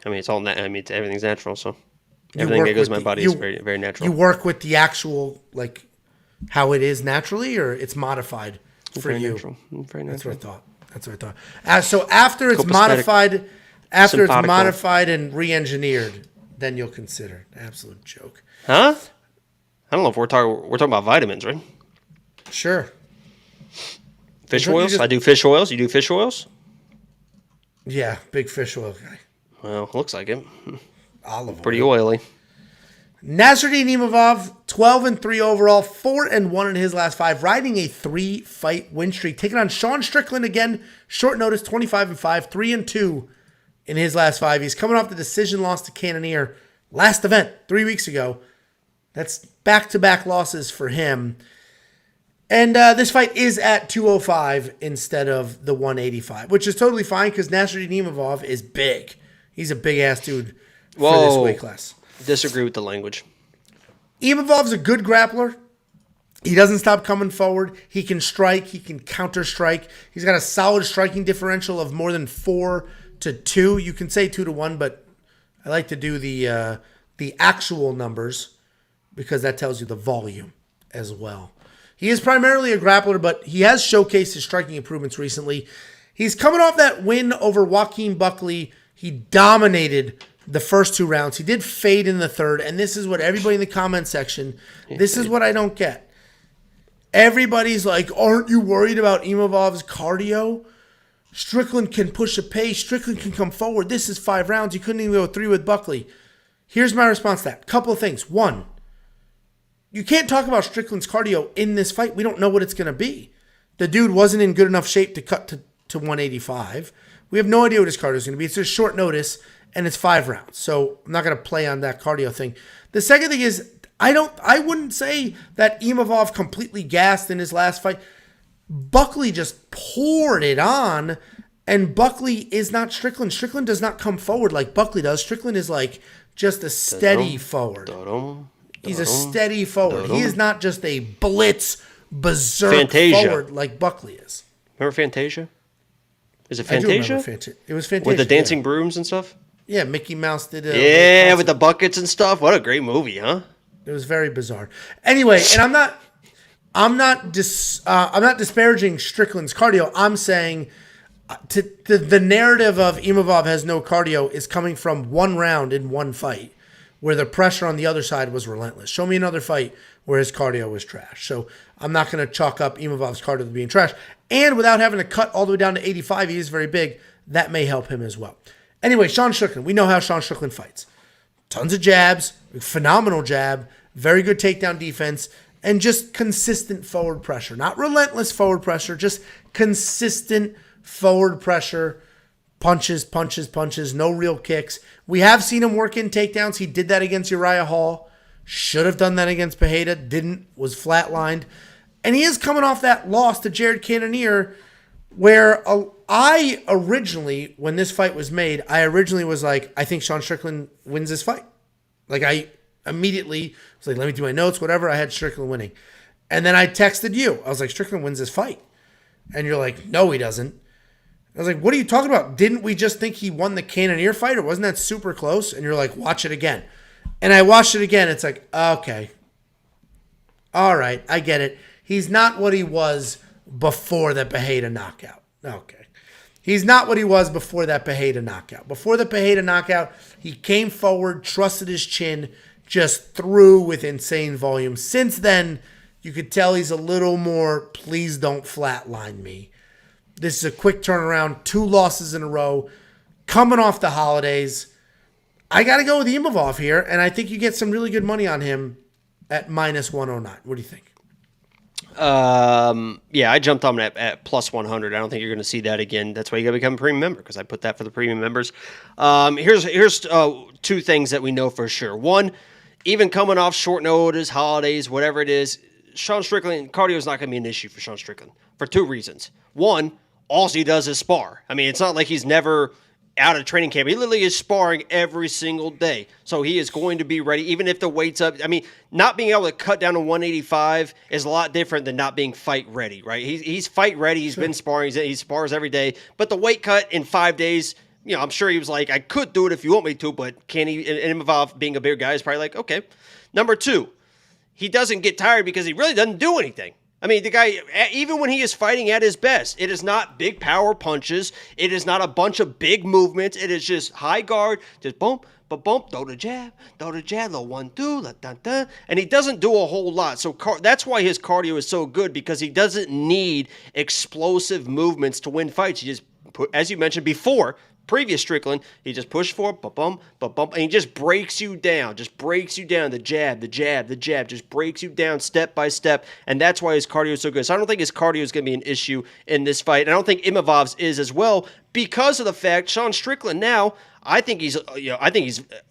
I mean, everything's natural, so everything that goes in my body is very, very natural. You work with the actual, like, how it is naturally, or it's modified for very you? Natural. Very natural. That's what I thought. So after it's modified, and re-engineered, then you'll consider it. Absolute joke. Huh? I don't know if we're talking about vitamins, right? Sure. Fish oils? I do fish oils. You do fish oils? Yeah, big fish oil guy. Well, looks like it. Olive oil. Pretty oily. Nasruddin Imavov, 12-3 overall, 4-1 in his last 5, riding a 3-fight win streak. Taking on Sean Strickland again, short notice, 25-5, 3-2 in his last 5. He's coming off the decision loss to Cannonier last event 3 weeks ago. That's back-to-back losses for him. And this fight is at 205 instead of the 185, which is totally fine because Nasruddin Imavov is big. He's a big-ass dude for this weight class. Disagree with the language. Imavov's a good grappler. He doesn't stop coming forward. He can strike. He can counter-strike. He's got a solid striking differential of more than 4-2. You can say 2-1, but I like to do the actual numbers because that tells you the volume as well. He is primarily a grappler, but he has showcased his striking improvements recently. He's coming off that win over Joaquin Buckley. He dominated the first 2 rounds. He did fade in the third, and this is what everybody in the comment section, this is what I don't get. Everybody's like, aren't you worried about Imavov's cardio? Strickland can push a pace. Strickland can come forward. This is 5 rounds. You couldn't even go 3 with Buckley. Here's my response to that. Couple of things. One, you can't talk about Strickland's cardio in this fight. We don't know what it's going to be. The dude wasn't in good enough shape to cut to 185. We have no idea what his cardio is going to be. It's just short notice, and it's 5 rounds. So I'm not going to play on that cardio thing. The second thing is, I wouldn't say that Imavov completely gassed in his last fight. Buckley just poured it on, and Buckley is not Strickland. Strickland does not come forward like Buckley does. Strickland is like just a steady forward. He's a steady forward. He is not just a blitz berserk forward like Buckley is. Remember Fantasia? Is it Fantasia? It was Fantasia. With the dancing brooms and stuff? Yeah, Mickey Mouse did it. Yeah, with the buckets and stuff. What a great movie, huh? It was very bizarre. Anyway, and I'm not disparaging Strickland's cardio. I'm saying the narrative of Imavov has no cardio is coming from 1 round in 1 fight where the pressure on the other side was relentless. Show me another fight where his cardio was trash. So I'm not going to chalk up Imavov's cardio to being trash. And without having to cut all the way down to 85, he is very big. That may help him as well. Anyway, Sean Strickland. We know how Sean Strickland fights. Tons of jabs, phenomenal jab, very good takedown defense, and just consistent forward pressure. Not relentless forward pressure, just consistent forward pressure. Punches, punches, punches, no real kicks. We have seen him work in takedowns. He did that against Uriah Hall. Should have done that against Pereira. Didn't. Was flatlined. And he is coming off that loss to Jared Cannonier where I originally, when this fight was made, I originally was like, I think Sean Strickland wins this fight. Like I immediately was like, let me do my notes, whatever. I had Strickland winning. And then I texted you. I was like, Strickland wins this fight. And you're like, no, he doesn't. I was like, what are you talking about? Didn't we just think he won the Cannonier fight, or wasn't that super close? And you're like, watch it again. And I watched it again. It's like, okay. All right, I get it. He's not what he was before the Pereira knockout. Okay. He's not what he was before that Pereira knockout. Before the Pereira knockout, he came forward, trusted his chin, just threw with insane volume. Since then, you could tell he's a little more, please don't flatline me. This is a quick turnaround, 2 losses in a row, coming off the holidays. I got to go with Imavov here, and I think you get some really good money on him at -109. What do you think? Yeah, I jumped on at plus 100. I don't think you're going to see that again. That's why you got to become a premium member, because I put that for the premium members. Here's 2 things that we know for sure. One, even coming off short notice, holidays, whatever it is, Sean Strickland, cardio is not going to be an issue for Sean Strickland for 2 reasons. One, all he does is spar. I mean, it's not like he's never out of training camp. He literally is sparring every single day. So he is going to be ready, even if the weight's up. I mean, not being able to cut down to 185 is a lot different than not being fight ready, right? He's fight ready. He's been sparring. He spars every day. But the weight cut in 5 days, you know, I'm sure he was like, I could do it if you want me to, but can he? And Imavov, being a bigger guy, is probably like, okay. Number 2, he doesn't get tired because he really doesn't do anything. I mean, the guy, even when he is fighting at his best, it is not big power punches. It is not a bunch of big movements. It is just high guard, just boom, bump, throw the jab, little 1-2, dun. And he doesn't do a whole lot. So that's why his cardio is so good, because he doesn't need explosive movements to win fights. He just, as you mentioned before, previous Strickland, he just pushed forward, bump, and he just breaks you down. The jab, just breaks you down step by step, and that's why his cardio is so good. So I don't think his cardio is going to be an issue in this fight, and I don't think Imavov's is as well, because of the fact Sean Strickland now, I think he's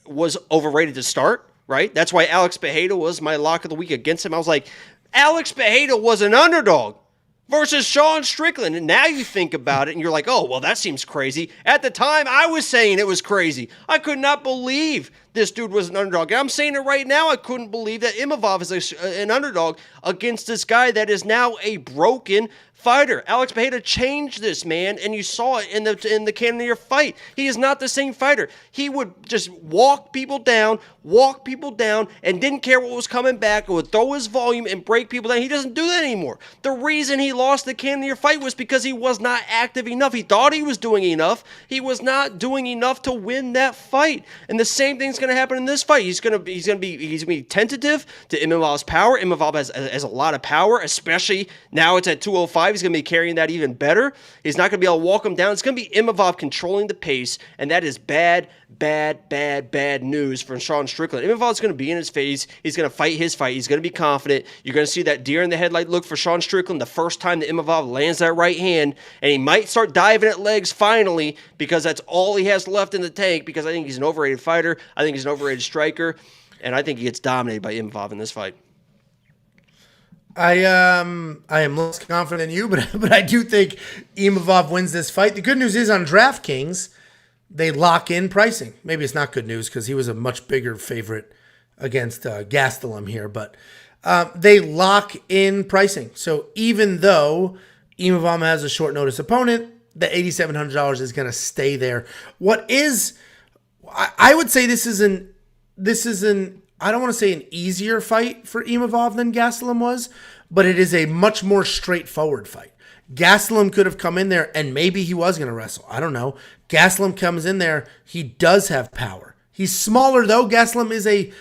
was overrated to start, right? That's why Alex Pereira was my lock of the week against him. I was like, Alex Pereira was an underdog versus Sean Strickland. And now you think about it and you're like, oh, well, that seems crazy. At the time, I was saying it was crazy. I could not believe this dude was an underdog. And I'm saying it right now. I couldn't believe that Imavov is an underdog against this guy that is now a broken fighter. Alex Pereira changed this, man, and you saw it in the Cannonier fight. He is not the same fighter. He would just walk people down, and didn't care what was coming back, and would throw his volume and break people down. He doesn't do that anymore. The reason he lost the Cannonier fight was because he was not active enough. He thought he was doing enough. He was not doing enough to win that fight. And the same thing's going to happen in this fight. He's going to be tentative to Imavov's power. Imavov has a lot of power, especially now it's at 205. He's going to be carrying that even better. He's not going to be able to walk him down. It's going to be Imavov controlling the pace, and that is bad news for Sean Strickland. Imavov's going to be in his face. He's going to fight his fight. He's going to be confident. You're going to see that deer in the headlight look for Sean Strickland the first time that Imavov lands that right hand, and he might start diving at legs finally because that's all he has left in the tank, because I think he's an overrated fighter. I think he's an overrated striker, and I think he gets dominated by Imavov in this fight. I am less confident in you, but I do think Imavov wins this fight. The good news is on DraftKings, they lock in pricing. Maybe it's not good news because he was a much bigger favorite against Gastelum here, but they lock in pricing. So even though Imavov has a short notice opponent, the $8,700 is going to stay there. I would say this is an I don't want to say an easier fight for Imavov than Gastelum was, but it is a much more straightforward fight. Gastelum could have come in there and maybe he was going to wrestle. I don't know. Gastelum comes in there. He does have power. He's smaller though. Gastelum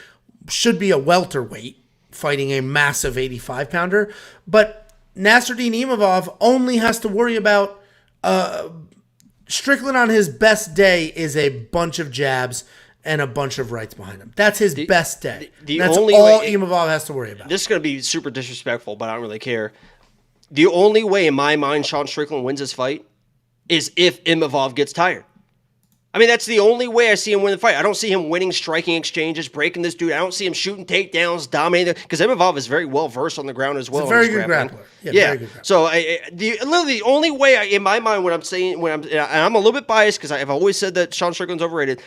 should be a welterweight fighting a massive 85-pounder. But Nasruddin Imavov only has to worry about Strickland on his best day is a bunch of jabs and a bunch of rights behind him. That's his best day. That's all Imavov has to worry about. This is going to be super disrespectful, but I don't really care. The only way, in my mind, Sean Strickland wins this fight is if Imavov gets tired. I mean, that's the only way I see him win the fight. I don't see him winning striking exchanges, breaking this dude. I don't see him shooting takedowns, dominating. Because Imavov is very well versed on the ground as well. He's a very good grappler. Yeah. Very good grappler. So the only way, in my mind, and I'm a little bit biased because I've always said that Sean Strickland's overrated.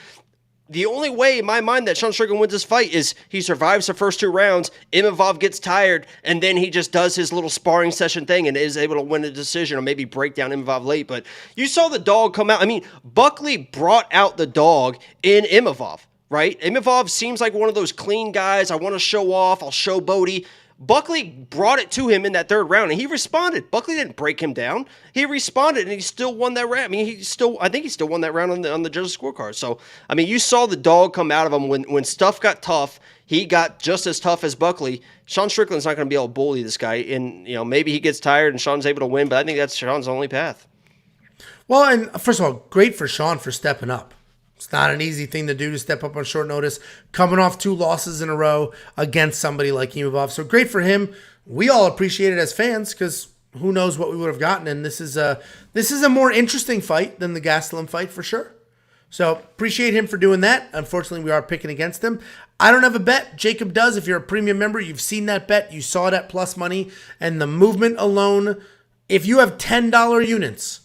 The only way in my mind that Sean Strickland wins this fight is he survives the first 2 rounds, Imavov gets tired, and then he just does his little sparring session thing and is able to win a decision or maybe break down Imavov late. But you saw the dog come out. I mean, Buckley brought out the dog in Imavov, right? Imavov seems like one of those clean guys. I want to show off. I'll show Bodie. Buckley brought it to him in that 3rd round, and he responded. Buckley didn't break him down. He responded, and he still won that round. I mean, I think he still won that round on the judges' scorecard. So, I mean, you saw the dog come out of him when stuff got tough. He got just as tough as Buckley. Sean Strickland's not going to be able to bully this guy, and maybe he gets tired and Sean's able to win, but I think that's Sean's only path. Well, and first of all, great for Sean for stepping up. It's not an easy thing to do to step up on short notice, coming off 2 losses in a row against somebody like Imavov. So great for him. We all appreciate it as fans because who knows what we would have gotten. And this is a more interesting fight than the Gastelum fight for sure. So appreciate him for doing that. Unfortunately, we are picking against him. I don't have a bet. Jacob does. If you're a premium member, you've seen that bet. You saw it at plus money. And the movement alone, if you have $10 units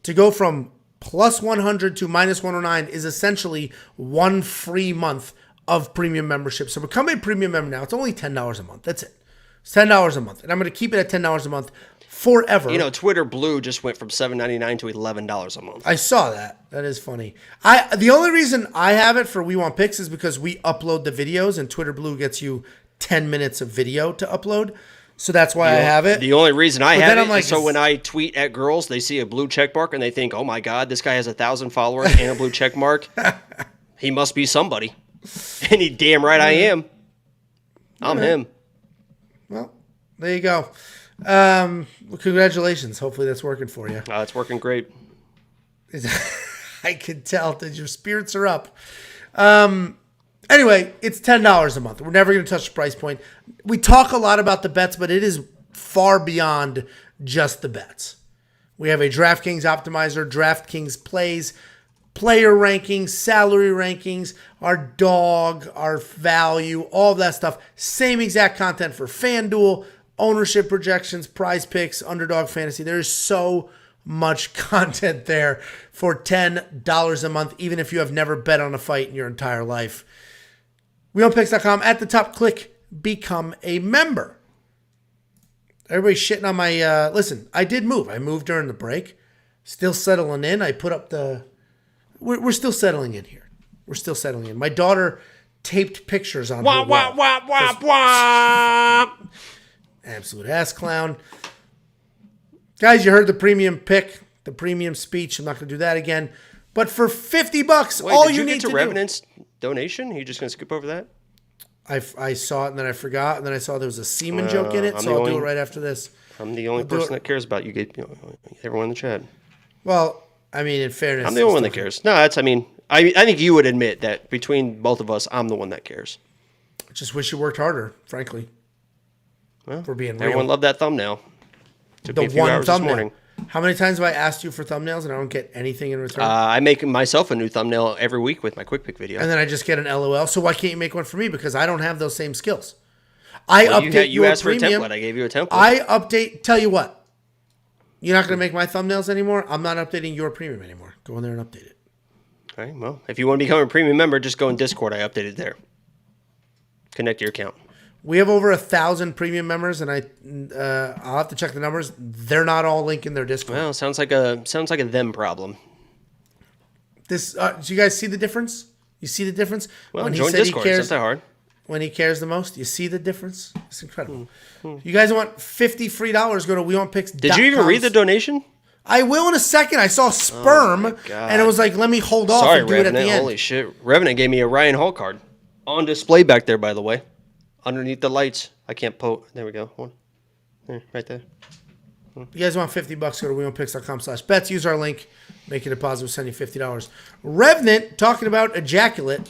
to go from plus 100 to minus 109 is essentially 1 free month of premium membership. So become a premium member now. It's only $10 a month. That's it. It's $10 a month. And I'm going to keep it at $10 a month forever. Twitter Blue just went from $7.99 to $11 a month. I saw that. That is funny. The only reason I have it for We Want Picks is because we upload the videos and Twitter Blue gets you 10 minutes of video to upload. So that's why I have it. The only reason I have it is so when I tweet at girls, they see a blue check mark and they think, oh my God, this guy has 1,000 followers and a blue check mark. He must be somebody. And he damn right I am. I'm him. Well, there you go. Well, congratulations. Hopefully that's working for you. It's working great. I can tell that your spirits are up. Anyway, it's $10 a month. We're never going to touch the price point. We talk a lot about the bets, but it is far beyond just the bets. We have a DraftKings optimizer, DraftKings Plays, player rankings, salary rankings, our dog, our value, all of that stuff. Same exact content for FanDuel, ownership projections, prize picks, underdog fantasy. There's so much content there for $10 a month, even if you have never bet on a fight in your entire life. WeOwnPicks.com. At the top, click Become a Member. Everybody's shitting on my... listen, I did move. I moved during the break. Still settling in. I put up the... We're still settling in here. We're still settling in. My daughter taped pictures on her wall. Absolute ass clown. Guys, you heard the premium pick, the premium speech. I'm not going to do that again. But for $50, wait, all did you need to do... Revenant's donation? Are you just going to skip over that? I saw it and then I forgot, and then I saw there was a semen joke in it, so I'll do it right after this. I'm the only person that cares about you. Everyone in the chat. Well, I mean, in fairness... I'm the only one that cares. No, that's, I think you would admit that between both of us, I'm the one that cares. I just wish you worked harder, frankly. Well, for being real. Everyone loved that thumbnail. Took me a few hours this morning. How many times have I asked you for thumbnails and I don't get anything in return? I make myself a new thumbnail every week with my quick pick video. And then I just get an LOL. So why can't you make one for me? Because I don't have those same skills. You asked premium. for a template. I gave you a template. I update. Tell you what. You're not going to make my thumbnails anymore. I'm not updating your premium anymore. Go in there and update it. All right. Well, if you want to become a premium member, just go in Discord. I updated there. Connect your account. We have over 1,000 premium members, and I'll have to check the numbers. They're not all linked in their Discord. Well, sounds like a them problem. Do you guys see the difference? You see the difference? Well, join Discord. It's not that hard. When he cares the most, you see the difference? It's incredible. You guys want $50 free? Go to WeWantPicks.com. Did you even read the donation? I will in a second. I saw sperm, and it was like, let me hold off and do Revenant, it at the end. Holy shit. Revenant gave me a Ryan Hall card. On display back there, by the way. Underneath the lights. I can't poke. There we go. One. There, right there. You guys want $50? Go to WeWantPicks.com/bets. Use our link. Make a deposit. We'll send you $50. Revenant, talking about ejaculate.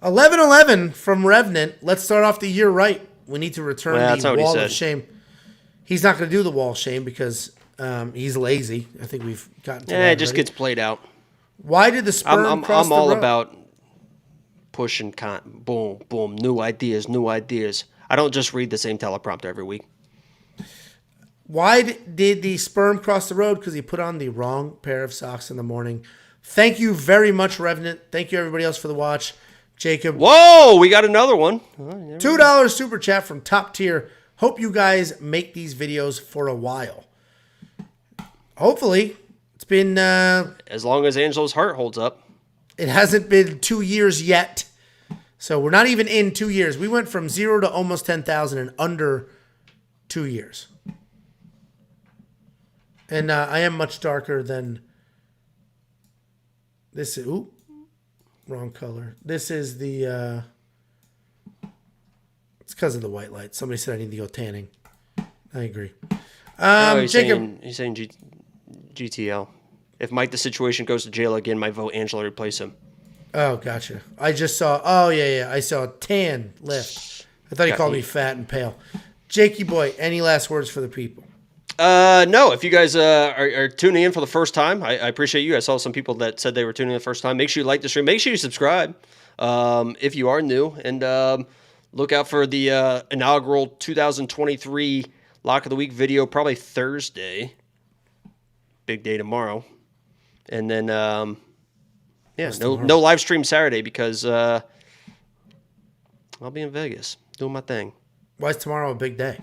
11-11 from Revenant. Let's start off the year right. We need to return the wall of shame. He's not going to do the wall of shame because he's lazy. I think we've gotten to that. Yeah, it just gets played out. Why did the sperm cross the road? I'm all about pushing boom, boom, new ideas. I don't just read the same teleprompter every week. Why did the sperm cross the road? Because he put on the wrong pair of socks in the morning. Thank you very much, Revenant. Thank you, everybody else, for the watch. Jacob. Whoa, we got another one. $2 super chat from Top Tier. Hope you guys make these videos for a while. Hopefully. It's been... as long as Angelo's heart holds up. It hasn't been 2 years yet. So we're not even in 2 years. We went from 0 to almost 10,000 in under 2 years. And I am much darker than... This is... Ooh. Wrong color. This is the... It's because of the white light. Somebody said I need to go tanning. I agree. Jacob. He's saying GTL. If Mike the Situation goes to jail again, my vote Angelo replace him. Oh, gotcha. I just saw... Oh, yeah. I saw a tan lift. I thought he called me fat and pale. Jakey boy, any last words for the people? No, if you guys are tuning in for the first time, I appreciate you. I saw some people that said they were tuning in the first time. Make sure you like the stream. Make sure you subscribe if you are new. And look out for the inaugural 2023 Lock of the Week video, probably Thursday. Big day tomorrow. And then, no live stream Saturday because I'll be in Vegas doing my thing. Why is tomorrow a big day?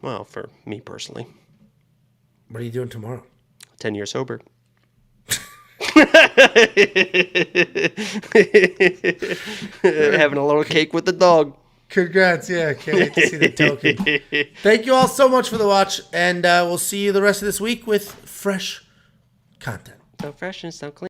Well, for me personally. What are you doing tomorrow? 10 years sober. Having a little cake with the dog. Congrats. Yeah, can't wait to see the token. Thank you all so much for the watch, and we'll see you the rest of this week with fresh content. So fresh and so clean.